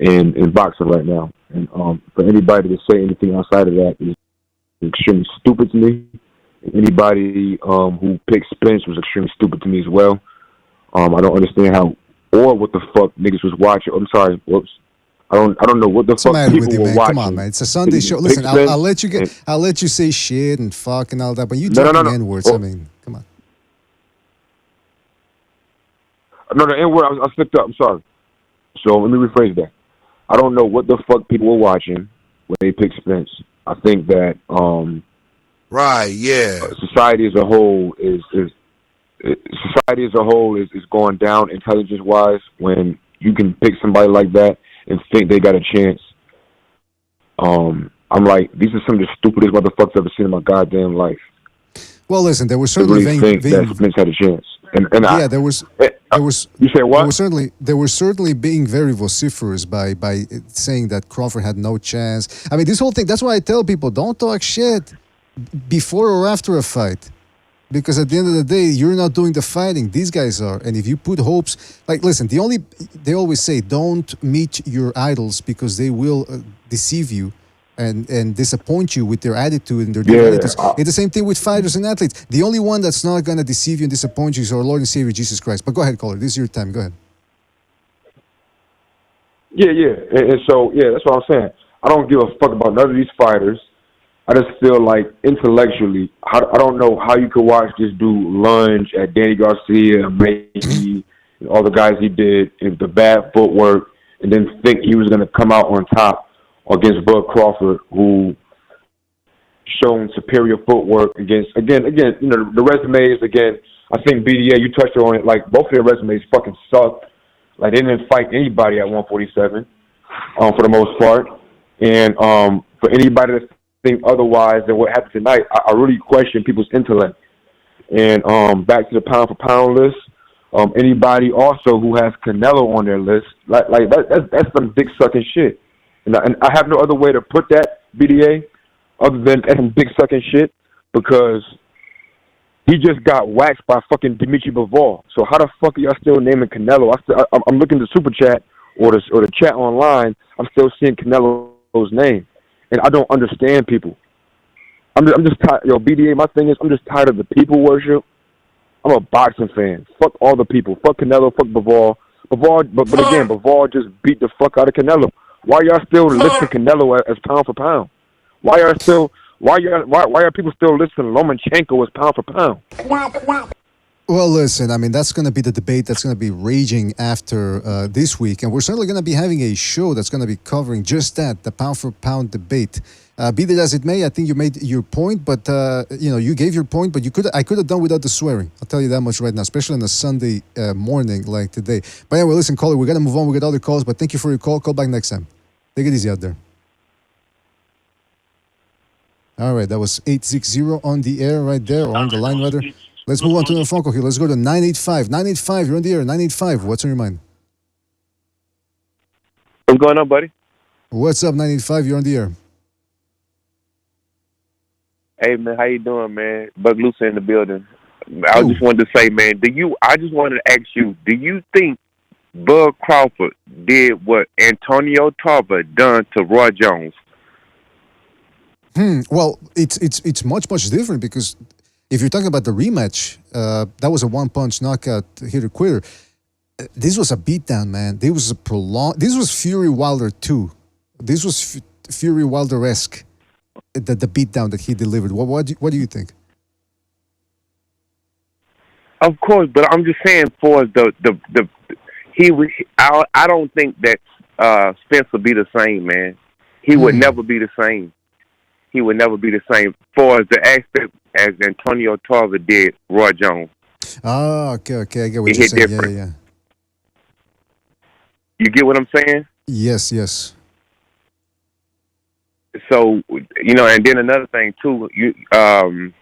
S7: in boxing right now. And for anybody to say anything outside of that is extremely stupid to me. Anybody who picked Spence was extremely stupid to me as well. I don't understand how or what the fuck niggas was watching. I'm sorry, whoops. I don't know what the fuck people were watching.
S9: Come on, man. It's a Sunday show. Listen, I'll let you say shit and fuck and all that, but you talking N-words. I mean, come on.
S7: No, the N-word, I slipped up. I'm sorry. So let me rephrase that. I don't know what the fuck people were watching when they picked Spence. I think that society as a whole is going down intelligence wise when you can pick somebody like that and think they got a chance. I'm like, these are some of the stupidest motherfuckers I've ever seen in my goddamn life.
S9: Well, listen, there was certainly
S7: that Spence had a chance. And
S9: there was.
S7: You say what?
S9: They were certainly being very vociferous by saying that Crawford had no chance. I mean, this whole thing. That's why I tell people, don't talk shit before or after a fight, because at the end of the day, you're not doing the fighting. These guys are, and if you put hopes, like, listen, they always say, don't meet your idols because they will deceive you and disappoint you with their attitude and their attitudes. It's the same thing with fighters and athletes. The only one that's not going to deceive you and disappoint you is our Lord and Savior Jesus Christ. But go ahead, caller. This is your time. Go ahead.
S7: Yeah. And so, that's what I'm saying. I don't give a fuck about none of these fighters. I just feel like intellectually, I don't know how you could watch this dude lunge at Danny Garcia, Maggie, and all the guys he did, and the bad footwork, and then think he was going to come out on top against Bud Crawford, who shown superior footwork against, again, the resumes, again, I think BDA, you touched on it, like, both of their resumes fucking sucked. Like, they didn't fight anybody at 147, for the most part. And for anybody to think otherwise than what happened tonight, I really question people's intellect. And back to the pound for pound list, anybody also who has Canelo on their list, like that's some dick sucking shit. And I have no other way to put that, BDA, other than that's some dick sucking shit, because he just got waxed by fucking Dimitri Bivol. So how the fuck are y'all still naming Canelo? I'm looking at the super chat or the chat online. I'm still seeing Canelo's name, and I don't understand people. I'm just tired. Yo, BDA, my thing is I'm just tired of the people worship. I'm a boxing fan. Fuck all the people. Fuck Canelo. Fuck Bivol. But again, Bivol just beat the fuck out of Canelo. Why y'all still listing Canelo as pound for pound? Why are people still listing Lomachenko as pound for pound?
S9: Well, listen, I mean, that's going to be the debate that's going to be raging after this week. And we're certainly going to be having a show that's going to be covering just that, the pound for pound debate. Be that as it may, I think you made your point, but, you gave your point, but I could have done without the swearing. I'll tell you that much right now, especially on a Sunday morning like today. But anyway, listen, caller, we got to move on. We got other calls, but thank you for your call. Call back next time. Take it easy out there. All right, that was 860 on the air right there, or on the line rather. Let's move on to the phone call here. Let's go to 985. 985, you're on the air. 985, what's on your mind?
S10: What's going on, buddy?
S9: What's up, 985? You're on the air.
S10: Hey, man, how you doing, man? Bug Loose in the building. I just wanted to say, man, I just wanted to ask you, do you think Bug Crawford did what Antonio Tarver done to Roy Jones?
S9: Well, it's much different because if you're talking about the rematch, that was a one-punch knockout hitter-quitter. This was a beatdown, man. This was a prolonged. This was Fury Wilder 2. This was Fury Wilder-esque. The beatdown that he delivered. What do you think?
S10: Of course, but I'm just saying for I don't think that Spence would be the same, man. He would never be the same. He would never be the same for the aspect as Antonio Tarver did Roy Jones.
S9: Oh, okay. I get what you're saying. Yeah.
S10: You get what I'm saying?
S9: Yes.
S10: So, and then another thing too, I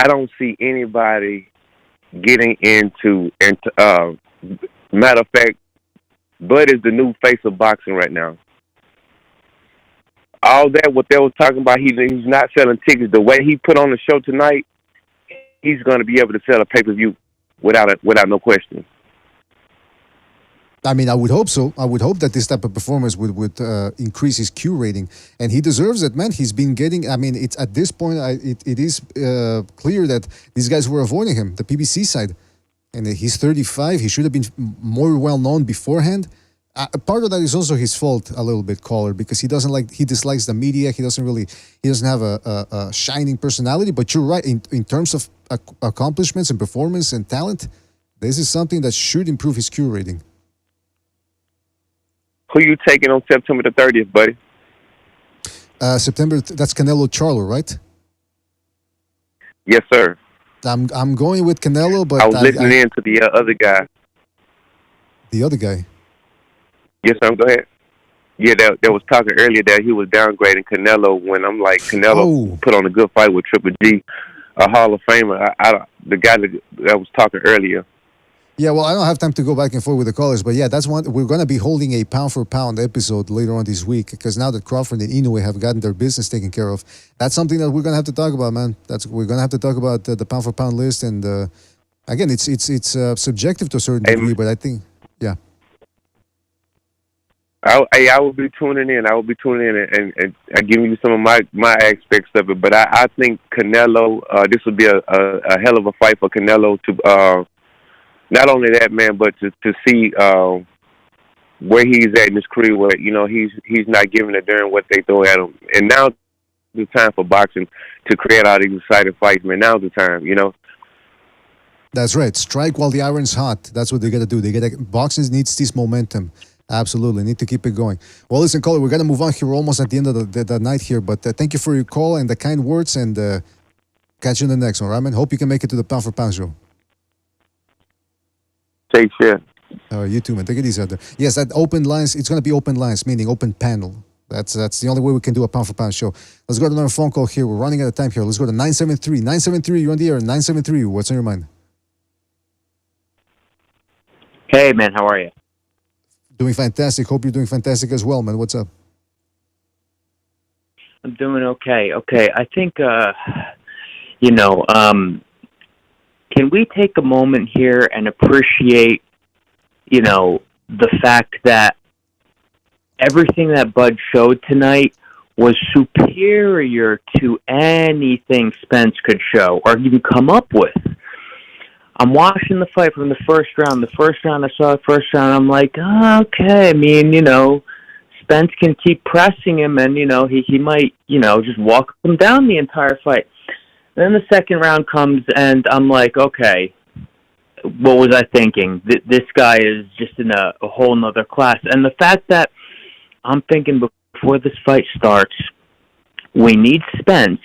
S10: don't see anybody getting into matter of fact, Bud is the new face of boxing right now. All that, what they was talking about, he's not selling tickets. The way he put on the show tonight, he's going to be able to sell a pay-per-view without no question.
S9: I mean, I would hope so. I would hope that this type of performance would increase his Q rating, and he deserves it, man. He's been getting. I mean, it's at this point, it is clear that these guys were avoiding him, the PBC side, and he's 35. He should have been more well known beforehand. Part of that is also his fault a little bit, caller, because he dislikes the media. He doesn't have a shining personality. But you're right in terms of accomplishments and performance and talent. This is something that should improve his Q rating.
S10: Who you taking on September the 30th, buddy?
S9: That's Canelo Charlo, right?
S10: Yes, sir.
S9: I'm going with Canelo, but
S10: I was listening in to the other guy.
S9: The other guy?
S10: Yes, sir. Go ahead. Yeah, there was talking earlier that he was downgrading Canelo when I'm like, Canelo put on a good fight with Triple G, a Hall of Famer. The guy that was talking earlier.
S9: Yeah, well, I don't have time to go back and forth with the callers, but yeah, that's one. We're going to be holding a pound-for-pound episode later on this week because now that Crawford and Inoue have gotten their business taken care of, that's something that we're going to have to talk about, man. We're going to have to talk about the pound-for-pound list, and again, it's subjective to a certain degree, but I think, yeah.
S10: I will be tuning in. And giving you some of my aspects of it. But I think Canelo, this would be a hell of a fight for Canelo to. Not only that, man, but to see where he's at in his career, where he's not giving a darn what they throw at him. And now's the time for boxing to create all these exciting fights, man. Now's the time,
S9: That's right. Strike while the iron's hot. That's what they got to do. Boxing needs this momentum. Absolutely. Need to keep it going. Well, listen, caller, we're going to move on here. We're almost at the end of the night here, but thank you for your call and the kind words, and catch you in the next one, right, man? Hope you can make it to the Pound for Pound show.
S10: Take care.
S9: You too, man. Take it easy out there. Yes, that open lines, it's going to be open lines, meaning open panel. That's the only way we can do a Pound for Pound show. Let's go to another phone call here. We're running out of time here. Let's go to 973. 973, you're on the air. 973, what's on your mind?
S12: Hey, man, how are you?
S9: Doing fantastic. Hope you're doing fantastic as well, man. What's up?
S12: I'm doing okay. I think, can we take a moment here and appreciate, the fact that everything that Bud showed tonight was superior to anything Spence could show or even come up with. I'm watching the fight from the first round. The first round, I saw the first round, I'm like, okay. I mean, Spence can keep pressing him and, he might, just walk him down the entire fight. Then the second round comes, and I'm like, okay, what was I thinking? This guy is just in a whole nother class. And the fact that I'm thinking before this fight starts, we need Spence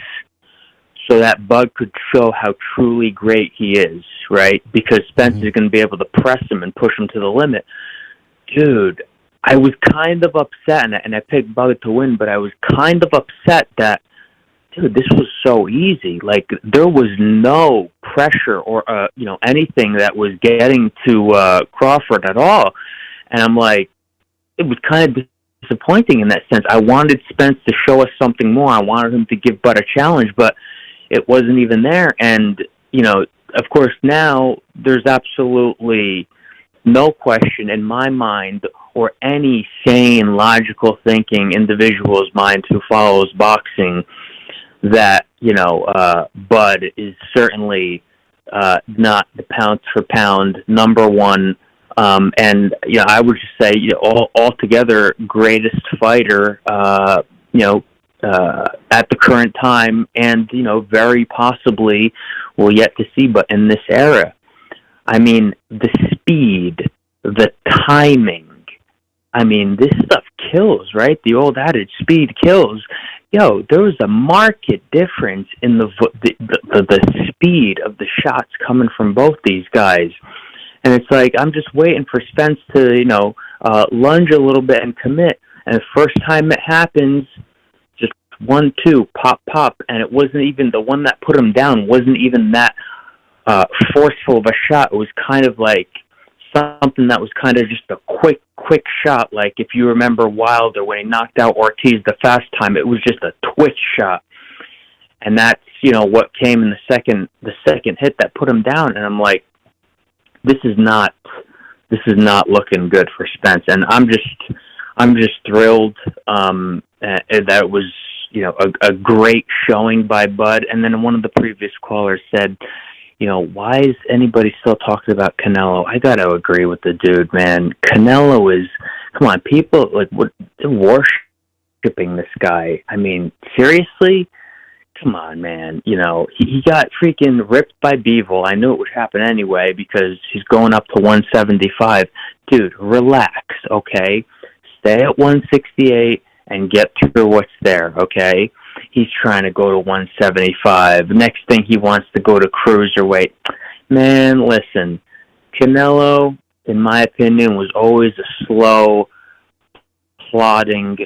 S12: so that Bud could show how truly great he is, right? Because Spence is going to be able to press him and push him to the limit. Dude, I was kind of upset, and I picked Bud to win, but I was kind of upset that, dude, this was so easy. Like, there was no pressure or, anything that was getting to Crawford at all. And I'm like, it was kind of disappointing in that sense. I wanted Spence to show us something more. I wanted him to give Bud a challenge, but it wasn't even there. And, of course, now there's absolutely no question in my mind or any sane, logical thinking individual's mind who follows boxing that, Bud is certainly not the pound-for-pound number one. And, I would just say, altogether greatest fighter, at the current time and, very possibly we'll yet to see. But in this era, I mean, the speed, the timing, I mean, this stuff kills, right? The old adage, speed kills. There was a marked difference in the speed of the shots coming from both these guys. And it's like, I'm just waiting for Spence to, lunge a little bit and commit. And the first time it happens, just 1-2, pop, pop. And it wasn't even, the one that put him down wasn't even that forceful of a shot. It was kind of like something that was kind of just a quick shot. Like if you remember Wilder when he knocked out Ortiz the fast time, it was just a twitch shot. And that's, what came in the second hit that put him down. And I'm like, this is not looking good for Spence. And I'm just thrilled that it was, a great showing by Bud. And then one of the previous callers said, why is anybody still talking about Canelo? I got to agree with the dude, man. Canelo is, come on, people they're worshiping this guy. I mean, seriously? Come on, man. He got freaking ripped by Bivol. I knew it would happen anyway because he's going up to 175. Dude, relax, okay? Stay at 168 and get through what's there, okay? He's trying to go to 175. Next thing he wants to go to cruiserweight. Man, listen, Canelo, in my opinion, was always a slow, plodding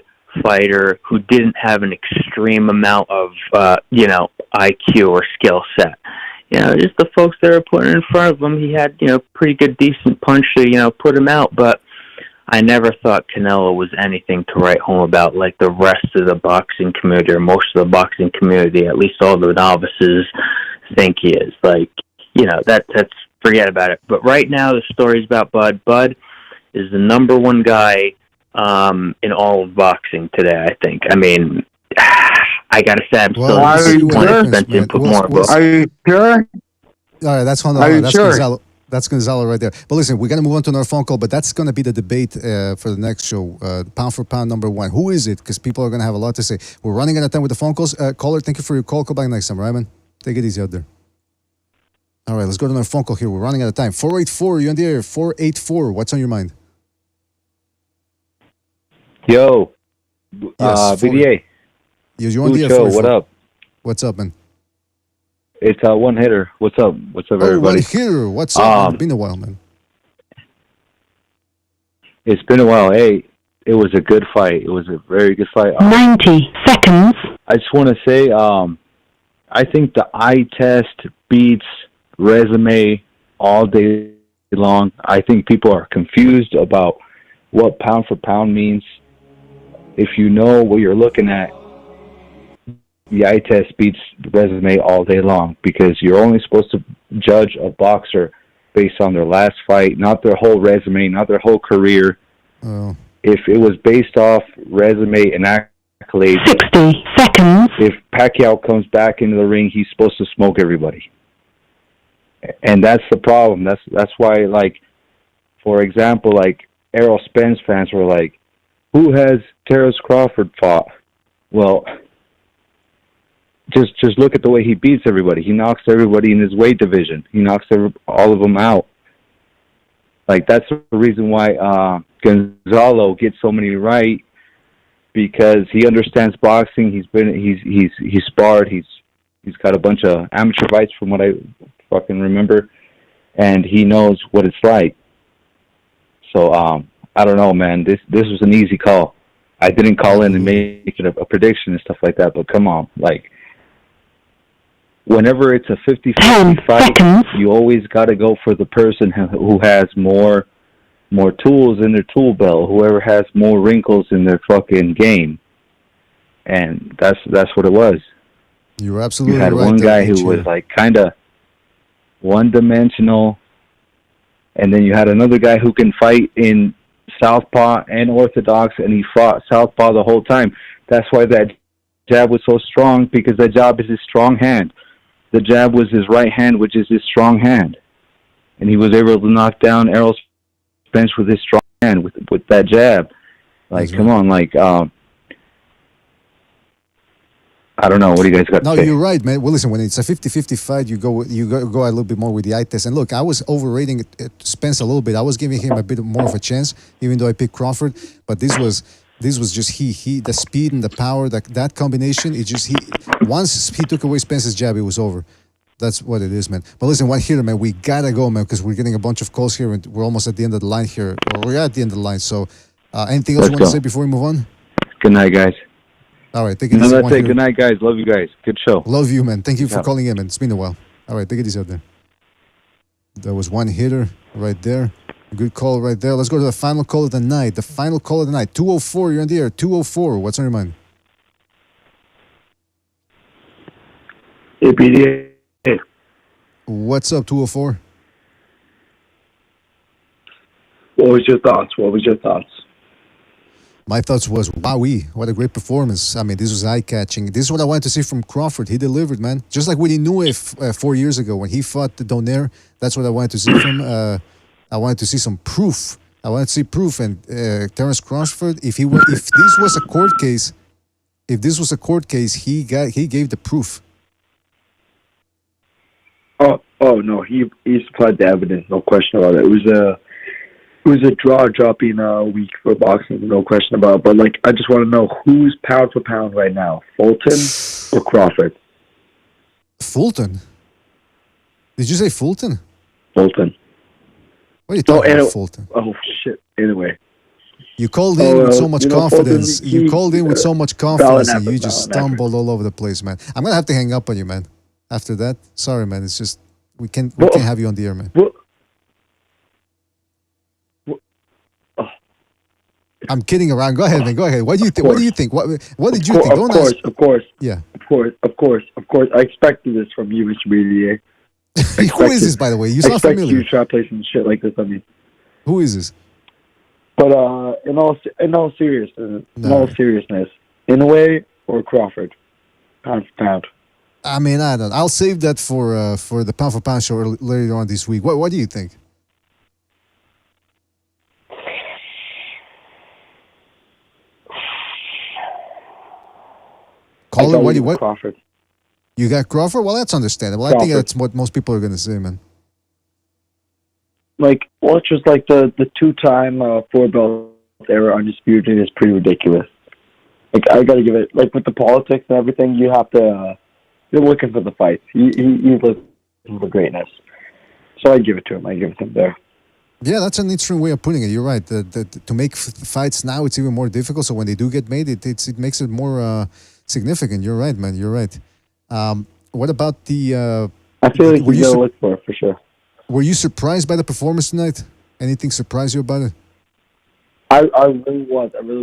S12: fighter who didn't have an extreme amount of, IQ or skill set. Just the folks that were putting in front of him, he had, pretty good, decent punch to, put him out. But I never thought Canelo was anything to write home about like the rest of the boxing community or most of the boxing community, at least all the novices think he is. Like, that's forget about it. But right now the story's about Bud. Bud is the number one guy in all of boxing today, I think. I mean, I got to say, I'm still disappointed Spence didn't put more.
S9: Are you
S19: sure?
S9: All right, that's Gonzalo. That's Gonzalo right there. But listen, we're going to move on to another phone call, but that's going to be the debate for the next show, pound for pound number one. Who is it? Because people are going to have a lot to say. We're running out of time with the phone calls. Caller, thank you for your call. Call back next time, right, man? Take it easy out there. All right, let's go to another phone call here. We're running out of time. 484, you on the air. 484, what's on your mind?
S13: Yo,
S9: yes,
S13: BDA.
S9: You're on the air.
S13: Show, what up?
S9: What's up, man?
S13: It's a one hitter. What's up? What's up, everybody?
S9: One hitter. What's up? It's been a while, man.
S13: It's been a while. Hey, it was a good fight. It was a very good fight.
S14: 90 seconds.
S13: I just want to say, I think the eye test beats resume all day long. I think people are confused about what pound for pound means. If you know what you're looking at, the eye test beats the resume all day long because you're only supposed to judge a boxer based on their last fight, not their whole resume, not their whole career.
S9: Oh.
S13: If it was based off resume and accolades,
S14: 60 seconds.
S13: If Pacquiao comes back into the ring, he's supposed to smoke everybody. And that's the problem. That's why, like, for example, like, Errol Spence fans were like, who has Terence Crawford fought? Well, just look at the way he beats everybody. He knocks everybody in his weight division. He knocks all of them out. Like that's the reason why Gonzalo gets so many right, because he understands boxing. He's sparred. He's got a bunch of amateur fights from what I fucking remember, and he knows what it's like. So I don't know, man. This was an easy call. I didn't call in and make it a prediction and stuff like that, but come on, like whenever it's a 50-50 fight, you always got to go for the person who has more tools in their tool belt, whoever has more wrinkles in their fucking game. And that's what it was.
S9: You're absolutely
S13: right. You had one guy who was like kind of one-dimensional, and then you had another guy who can fight in southpaw and orthodox, and he fought southpaw the whole time. That's why that jab was so strong, because that jab is his strong hand. The jab was his right hand, which is his strong hand. And he was able to knock down Errol Spence with his strong hand, with that jab. Like, come on, like, I don't know. What do you guys got to say?
S9: No, you're right, man. Well, listen, when it's a 50-50 fight, you go a little bit more with the eye test. And look, I was overrating Spence a little bit. I was giving him a bit more of a chance, even though I picked Crawford. But this was just the speed and the power, that combination. Once he took away Spence's jab, it was over. That's what it is, man. But listen, one hitter, man, we gotta go, man, because we're getting a bunch of calls here, and we're almost at the end of the line here. Or we're at the end of the line. So, anything else you want to say before we move on?
S13: Good night, guys.
S9: All right, take it easy.
S13: That's it. Good night, guys. Love you guys. Good show.
S9: Love you, man. Thank you for calling in, man. It's been a while. All right, take it easy out there. There was one hitter right there. Good call right there. Let's go to the final call of the night. The final call of the night. 204, you're on the air. 204. What's on your mind?
S15: Hey, PDA.
S9: What's up, 204?
S15: What was your thoughts?
S9: My thoughts was, wowee, what a great performance. I mean, this was eye-catching. This is what I wanted to see from Crawford. He delivered, man. Just like when he knew it 4 years ago when he fought the Donaire. That's what I wanted to see from him. I wanted to see some proof. I wanted to see proof. And Terence Crawford, if this was a court case, he gave the proof.
S15: Oh no, he supplied the evidence, no question about it. It was a jaw-dropping week for boxing, no question about it. But, like, I just want to know who's pound for pound right now, Fulton or Crawford?
S9: Fulton? Did you say Fulton?
S15: Fulton.
S9: What are you talking about, Fulton?
S15: Oh, shit. Anyway.
S9: You called in with so much confidence. You called in with so much confidence, and you just stumbled all over the place, man. I'm going to have to hang up on you, man. After that, sorry, man. It's just, we can't have you on the air, man. I'm kidding around. Go ahead, man. Go ahead. What do you think? What do you think? What did you think?
S15: Of course.
S9: Yeah.
S15: Of course. I expected this from you, Mr. BDA.
S9: Who is this, by the way? You sound familiar.
S15: You try to play some shit like this on me.
S9: Who is this?
S15: But in all seriousness, Inoue or Crawford, pound for pound.
S9: I mean, I don't. I'll save that for the pound for pound show later on this week. What do you think? What?
S15: Crawford.
S9: You got Crawford? Well, that's understandable. Crawford. I think that's what most people are going to say, man.
S15: It's just like the two-time four-belt era undisputed is pretty ridiculous. I got to give it, with the politics and everything, you have to, you're looking for the fights. He's looking for greatness. So I give it to him. I give it to him there.
S9: Yeah, that's an interesting way of putting it. You're right. To make fights now, it's even more difficult. So when they do get made, it makes it more significant. You're right, man. You're right. What about the...
S15: I feel like you got to look for it, for sure.
S9: Were you surprised by the performance tonight? Anything surprised you about it?
S15: I really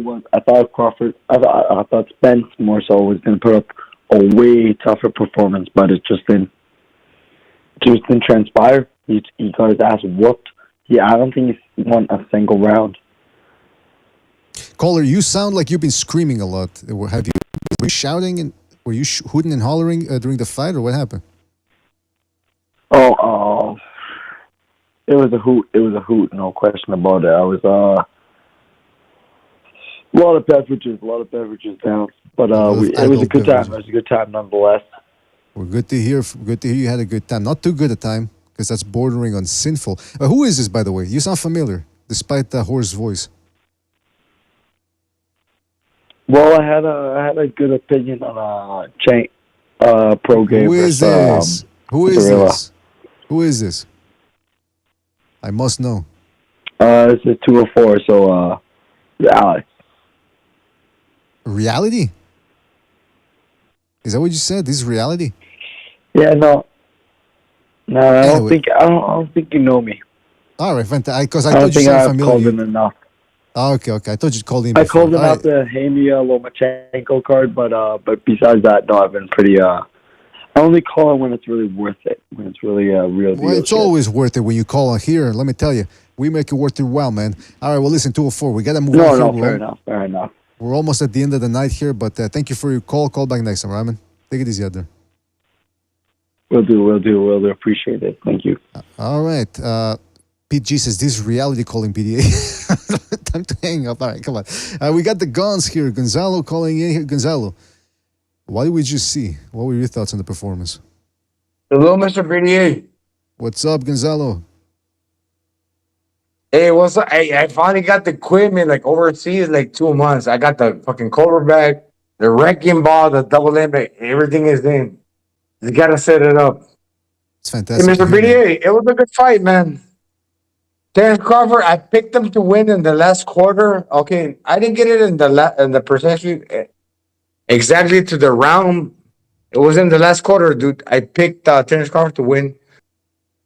S15: was. I thought Crawford... I thought Spence more so was going to put up a way tougher performance, but it just didn't transpire. He got his ass whooped. Yeah, I don't think he won a single round.
S9: Caller, you sound like you've been screaming a lot. Were you shouting and were you hooting and hollering during the fight, or what happened?
S15: Oh, it was a hoot. It was a hoot, no question about it. I was a lot of beverages down, but it was a good time. It was a good time nonetheless.
S9: Well, good to hear. Good to hear you had a good time. Not too good a time. because that's bordering on sinful. Who is this, by the way? You sound familiar, despite the hoarse voice.
S15: Well, I had a good opinion on pro game.
S9: Who is this? Who is this? Who is this? I must know.
S15: This is 204. So, Alex.
S9: Reality? Is that what you said? This is reality?
S15: Yeah, no, anyway. I don't think you know me.
S9: All right, fantastic. Because I thought you sounded familiar.
S15: Called him enough.
S9: Okay. I thought you called him.
S15: I called him out the Hamey Lomachenko card, but besides that, no, I've been pretty. I only call it when it's really worth it. When it's really real.
S9: Well, it's always worth it when you call on here. Let me tell you, we make it worth it well, man. All right, well, listen, 204. We gotta move on.
S15: No, fair enough.
S9: We're almost at the end of the night here, but thank you for your call. Call back next time, right, man? Take it easy out there.
S15: We'll do. Appreciate it. Thank you.
S9: All right. Pete G says, this is reality calling PDA. Time to hang up. All right, come on. We got the Gons here. Gonzalo calling in here. Gonzalo, what did we just see? What were your thoughts on the performance?
S16: Hello, Mr. PDA.
S9: What's up, Gonzalo?
S16: Hey, what's up? Hey, I finally got the equipment like overseas, like 2 months. I got the fucking quarterback, the wrecking ball, the double limit. Everything is in. You got to set it up.
S9: It's fantastic.
S16: Hey, Mr. PDA, it was a good fight, man. Terence Crawford, I picked him to win in the last quarter. Okay, I didn't get it in the percentage exactly to the round. It was in the last quarter, dude. I picked Terence Crawford to win.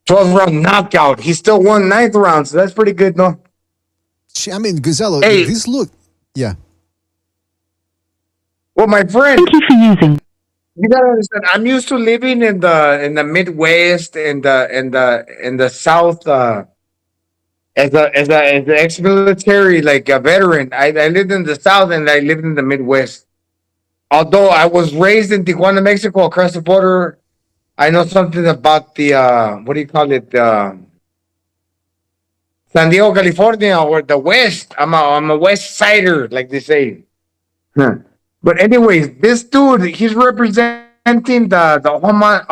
S16: 12th round knockout. He still won 9th round, so that's pretty good, no?
S9: I mean, Gonzalo,
S16: hey,
S9: this look, yeah.
S16: Well, my friend,
S14: thank you for using.
S16: You gotta understand. I'm used to living in the Midwest and the South. As an ex-military, like a veteran, I lived in the South and I lived in the Midwest. Although I was raised in Tijuana, Mexico, across the border, I know something about the what do you call it? San Diego, California, or the West. I'm a West Sider, like they say. But anyways, this dude, he's representing the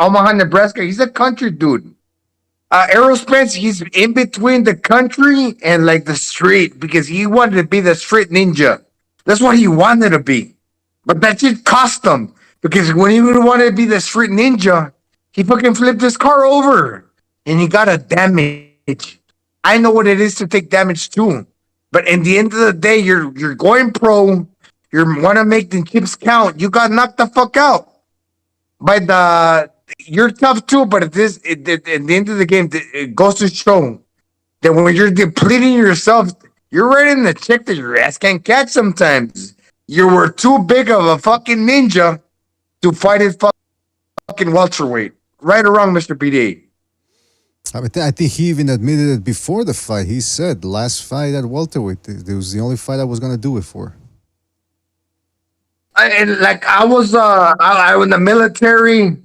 S16: Omaha, Nebraska. He's a country dude. Errol Spence, he's in between the country and like the street because he wanted to be the street ninja. That's what he wanted to be. But that shit cost him because when he wanted to be the street ninja, he fucking flipped his car over and he got a damage. I know what it is to take damage too. But in the end of the day, you're going pro. You want to make the chips count. You got knocked the fuck out by the. You're tough too, but at the end of the game, it goes to show that when you're depleting yourself, you're ready to check that your ass can't catch sometimes. You were too big of a fucking ninja to fight it fucking welterweight. Right or wrong, Mr. PDA?
S9: I think he even admitted it before the fight. He said, last fight at welterweight, it was the only fight I was going to do it for.
S16: I was in the military.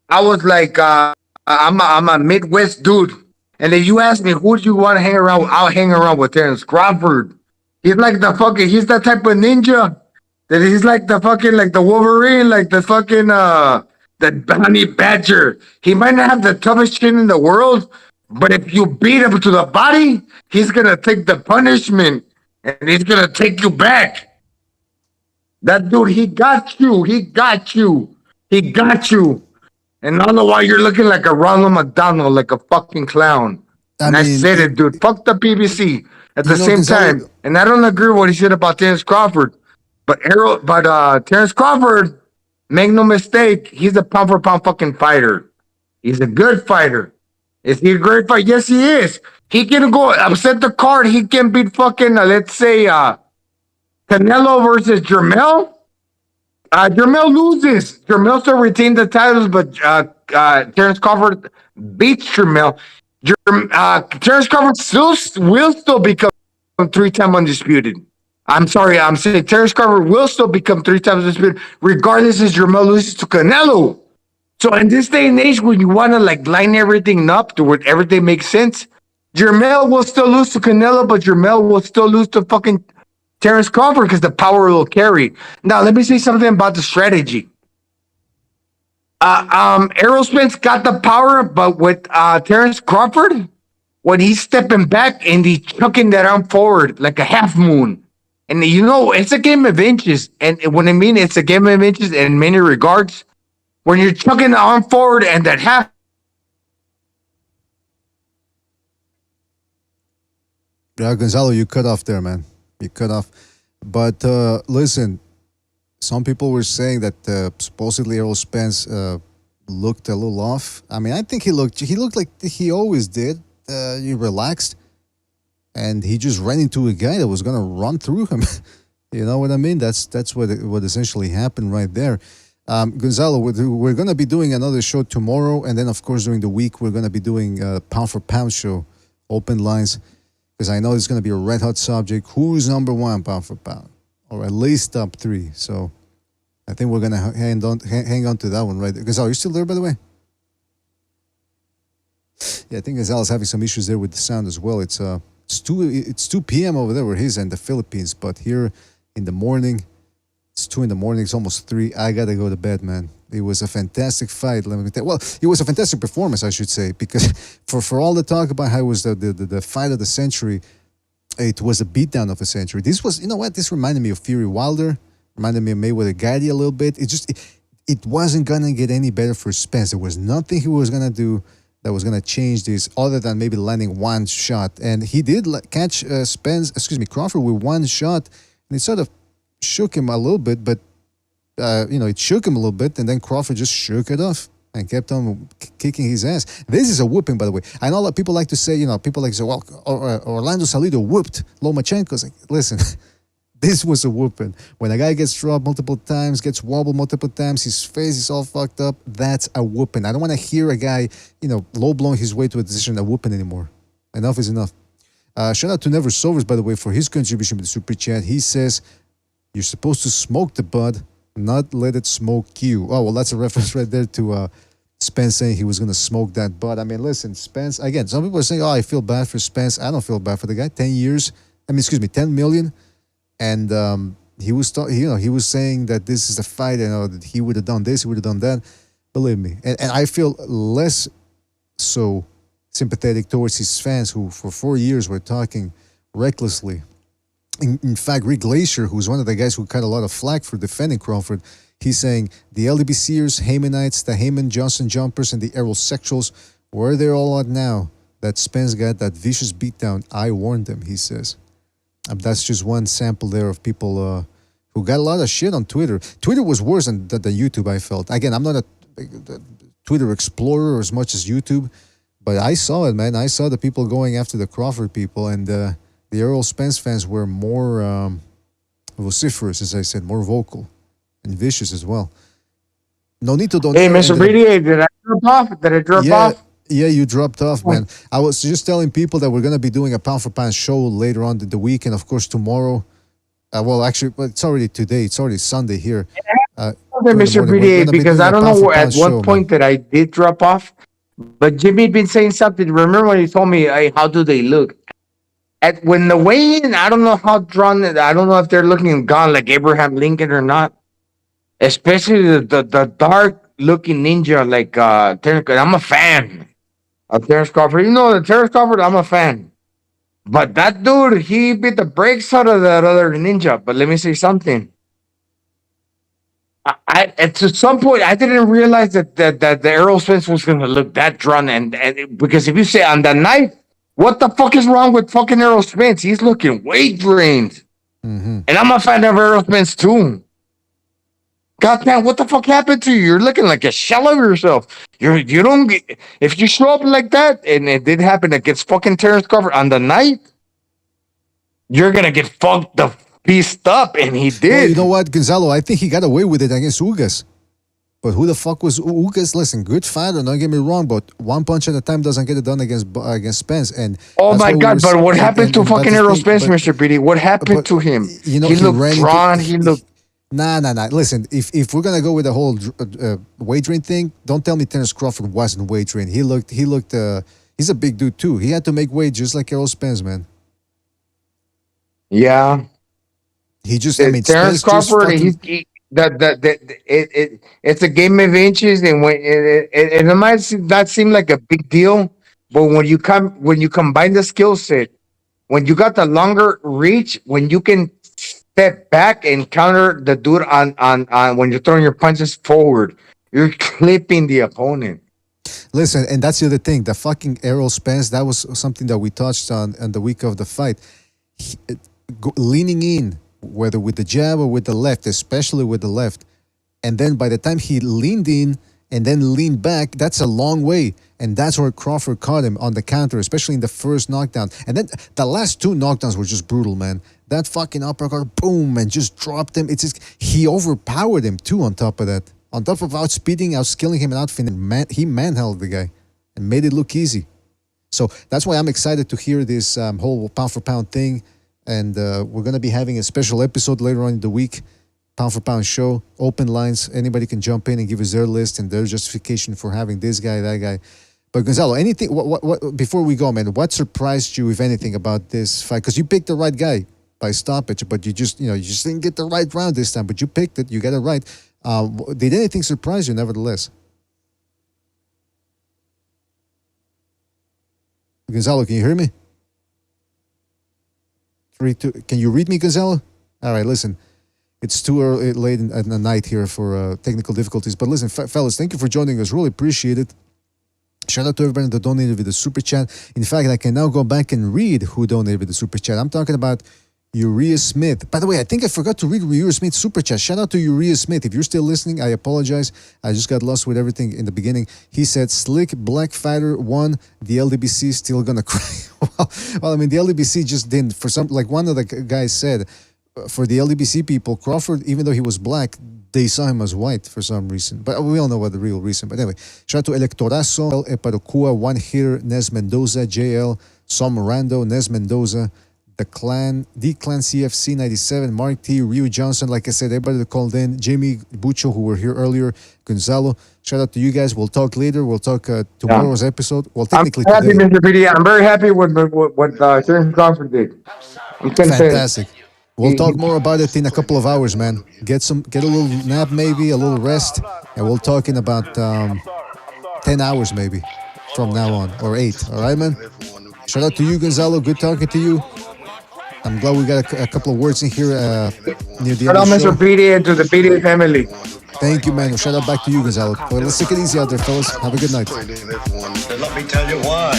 S16: I was like, I'm a Midwest dude. And if you ask me, who do you want to hang around with? I'll hang around with Terence Crawford. He's like he's the type of ninja that he's like the Wolverine, like the fucking, the honey badger. He might not have the toughest chin in the world, but if you beat him to the body, he's going to take the punishment and he's going to take you back. That dude, he got you. And all the while you're looking like a Ronald McDonald, like a fucking clown. I said it, dude. Fuck the PBC at the same time. And I don't agree with what he said about Terence Crawford. But Terence Crawford, make no mistake, he's a pound for pound fucking fighter. He's a good fighter. Is he a great fighter? Yes, he is. He can go upset the card. He can beat fucking, let's say, Canelo versus Jermell. Jermell loses. Jermell still retained the titles, but Terence Crawford beats Jermell. Terence Crawford will still become 3-time undisputed. I'm sorry, I'm saying Terence Crawford will still become 3 times undisputed, regardless if Jermell loses to Canelo. So in this day and age, when you want to like line everything up to where everything makes sense, Jermell will still lose to Canelo, but Jermell will still lose to fucking Terence Crawford because the power will carry. Now, let me say something about the strategy. Errol Spence got the power, but with Terence Crawford, when he's stepping back and he's chucking that arm forward like a half moon. And it's a game of inches. And when I mean it's a game of inches in many regards, when you're chucking the arm forward and that half.
S9: Yeah, Gonzalo, you cut off there, man. You cut off. But listen, some people were saying that supposedly Errol Spence looked a little off. I mean, I think he looked like he always did. He relaxed, and he just ran into a guy that was gonna run through him. You know what I mean? That's what essentially happened right there. Gonzalo, we're gonna be doing another show tomorrow, and then of course during the week we're gonna be doing a pound for pound show, open lines, because I know it's gonna be a red hot subject. Who's number one pound for pound, or at least top three? So I think we're gonna hang on to that one, right? Gonzalo, you still there, by the way? Yeah, I think Gonzalo's having some issues there with the sound as well. It's 2 p.m. over there where he's in the Philippines, but here in the morning, it's 2 in the morning. It's almost 3. I gotta go to bed, man. It was a fantastic fight. Let me tell you. Well, it was a fantastic performance, I should say, because for all the talk about how it was the fight of the century, it was a beatdown of a century. This was, you know what? This reminded me of Fury Wilder. Reminded me of Mayweather Gatti a little bit. It wasn't gonna get any better for Spence. There was nothing he was gonna do that was going to change this other than maybe landing one shot. And he did catch Crawford with one shot, and it sort of shook him a little bit, but, it shook him a little bit, and then Crawford just shook it off and kept on kicking his ass. This is a whooping, by the way. I know a lot of people like to say, well, Orlando Salido whooped Lomachenko. It's like, listen, this was a whooping. When a guy gets dropped multiple times, gets wobbled multiple times, his face is all fucked up, that's a whooping. I don't want to hear a guy, low-blowing his way to a decision a whooping anymore. Enough is enough. Shout out to Never Sovers, by the way, for his contribution with the Super Chat. He says, you're supposed to smoke the bud, not let it smoke you. Oh, well, that's a reference right there to Spence saying he was going to smoke that bud. I mean, listen, Spence, again, some people are saying, I feel bad for Spence. I don't feel bad for the guy. 10 million. And he was saying that this is a fight, that he would have done this, he would have done that. Believe me. And I feel less so sympathetic towards his fans who for 4 years were talking recklessly. In fact, Rick Glacier, who's one of the guys who got a lot of flack for defending Crawford, he's saying the LDBCers, Haymanites, the Heyman Johnson jumpers, and the Errol sexuals, where they're all at now, that Spence got that vicious beatdown. I warned them, he says. That's just one sample there of people who got a lot of shit on Twitter. Twitter was worse than YouTube, I felt. Again, I'm not a Twitter explorer as much as YouTube, but I saw it, man. I saw the people going after the Crawford people, and the Errol Spence fans were more vociferous, as I said, more vocal and vicious as well. No need to donate.
S16: Hey, Mr. BDA, did I drop off? Did I drop off?
S9: Yeah, you dropped off, man. I was just telling people that we're going to be doing a pound for pound show later on in the week, and of course tomorrow. Actually, it's already today. It's already Sunday here.
S16: Mr. BDA, because I don't know at what point that I did drop off, but Jimmy had been saying something. Remember when he told me, hey, how do they look? When the weigh-in, I don't know how drawn. I don't know if they're looking gone like Abraham Lincoln or not. Especially the dark-looking ninja like Terence. I'm a fan of Terence Crawford. The Terence Crawford, I'm a fan. But that dude, he beat the brakes out of that other ninja. But let me say something. At some point, I didn't realize that the Errol Spence was going to look that drawn. And because if you say on that night, what the fuck is wrong with fucking Errol Spence? He's looking weight drained. Mm-hmm. And I'm a fan of Errol Spence too. God damn, what the fuck happened to you? You're looking like a shell of yourself. You don't get, if you show up like that, and it did happen against fucking Terence Crawford on the night, you're gonna get fucked the pieced up, and he did.
S9: Well, you know what, Gonzalo? I think he got away with it against Ugas. But who the fuck was Ugas? Listen, good fighter, don't get me wrong, but one punch at a time doesn't get it done against Spence. And
S16: oh my God, but what happened to fucking Errol Spence, Mr. BD? What happened to him? He looked drawn, he looked...
S9: Nah. Listen, if we're gonna go with the whole weight drain thing, don't tell me Terence Crawford wasn't weight drain. He looked. He's a big dude too. He had to make weight just like Errol Spence, man.
S16: Yeah.
S9: He just.
S16: Terence Crawford. it's a game of inches, and when it might not seem like a big deal, but when you combine the skill set, when you got the longer reach, when you can step back and counter the dude on when you're throwing your punches forward, you're clipping the opponent.
S9: Listen, and that's the other thing. The fucking Errol Spence, that was something that we touched on the week of the fight. Leaning in, whether with the jab or with the left, especially with the left. And then by the time he leaned in and then leaned back, that's a long way. And that's where Crawford caught him on the counter, especially in the first knockdown. And then the last two knockdowns were just brutal, man. That fucking uppercut, boom, and just dropped him. It's just, he overpowered him too on top of that. On top of outspeeding, outskilling him, and outfinishing, he manheld the guy and made it look easy. So that's why I'm excited to hear this whole pound-for-pound thing. And we're going to be having a special episode later on in the week, pound-for-pound show, open lines. Anybody can jump in and give us their list and their justification for having this guy, that guy. But Gonzalo, anything? What before we go, man, what surprised you, if anything, about this fight? Because you picked the right guy by stoppage, but you just didn't get the right round this time. But you picked it, you got it right. Did anything surprise you, nevertheless? Gonzalo, can you hear me? 3, 2. Can you read me, Gonzalo? All right, listen. It's too early, late at the night here for technical difficulties. But listen, fellas, thank you for joining us. Really appreciate it. Shout out to everybody that donated with the super chat. In fact, I can now go back and read who donated with the super chat. I'm talking about Uriah Smith. By the way, I think I forgot to read Uriah Smith's super chat. Shout out to Uriah Smith. If you're still listening, I apologize. I just got lost with everything in the beginning. He said, Slick Black Fighter won. The LDBC still gonna cry. well, I mean, the LDBC just didn't. For some, like one of the guys said, for the LDBC people, Crawford, even though he was black, they saw him as white for some reason. But we all know what the real reason. But anyway, shout out to Electorazo, El Eparocua, One Hitter, Nes Mendoza, JL, Som Rando, Nes Mendoza, The Clan CFC 97, Mark T, Ryu Johnson, like I said, everybody that called in, Jimmy Bucho, who were here earlier, Gonzalo. Shout out to you guys. We'll talk later. We'll talk tomorrow's episode. Well, technically
S16: I'm happy,
S9: today.
S16: Mr. PD. I'm very happy with what Terence Crawford did.
S9: Fantastic. We'll talk more about it in a couple of hours, man. Get a little nap, maybe a little rest, and we'll talk in about 10 hours maybe from now on, or 8. All right, man. Shout out to you, Gonzalo. Good talking to you. I'm glad we got a couple of words in here near the end of the show.
S16: Mr. PD and to the PD family.
S9: Thank you, man. Shout out back to you, Gonzalo. Well, let's take it easy out there, fellas. Have a good night.
S17: Let me tell you why.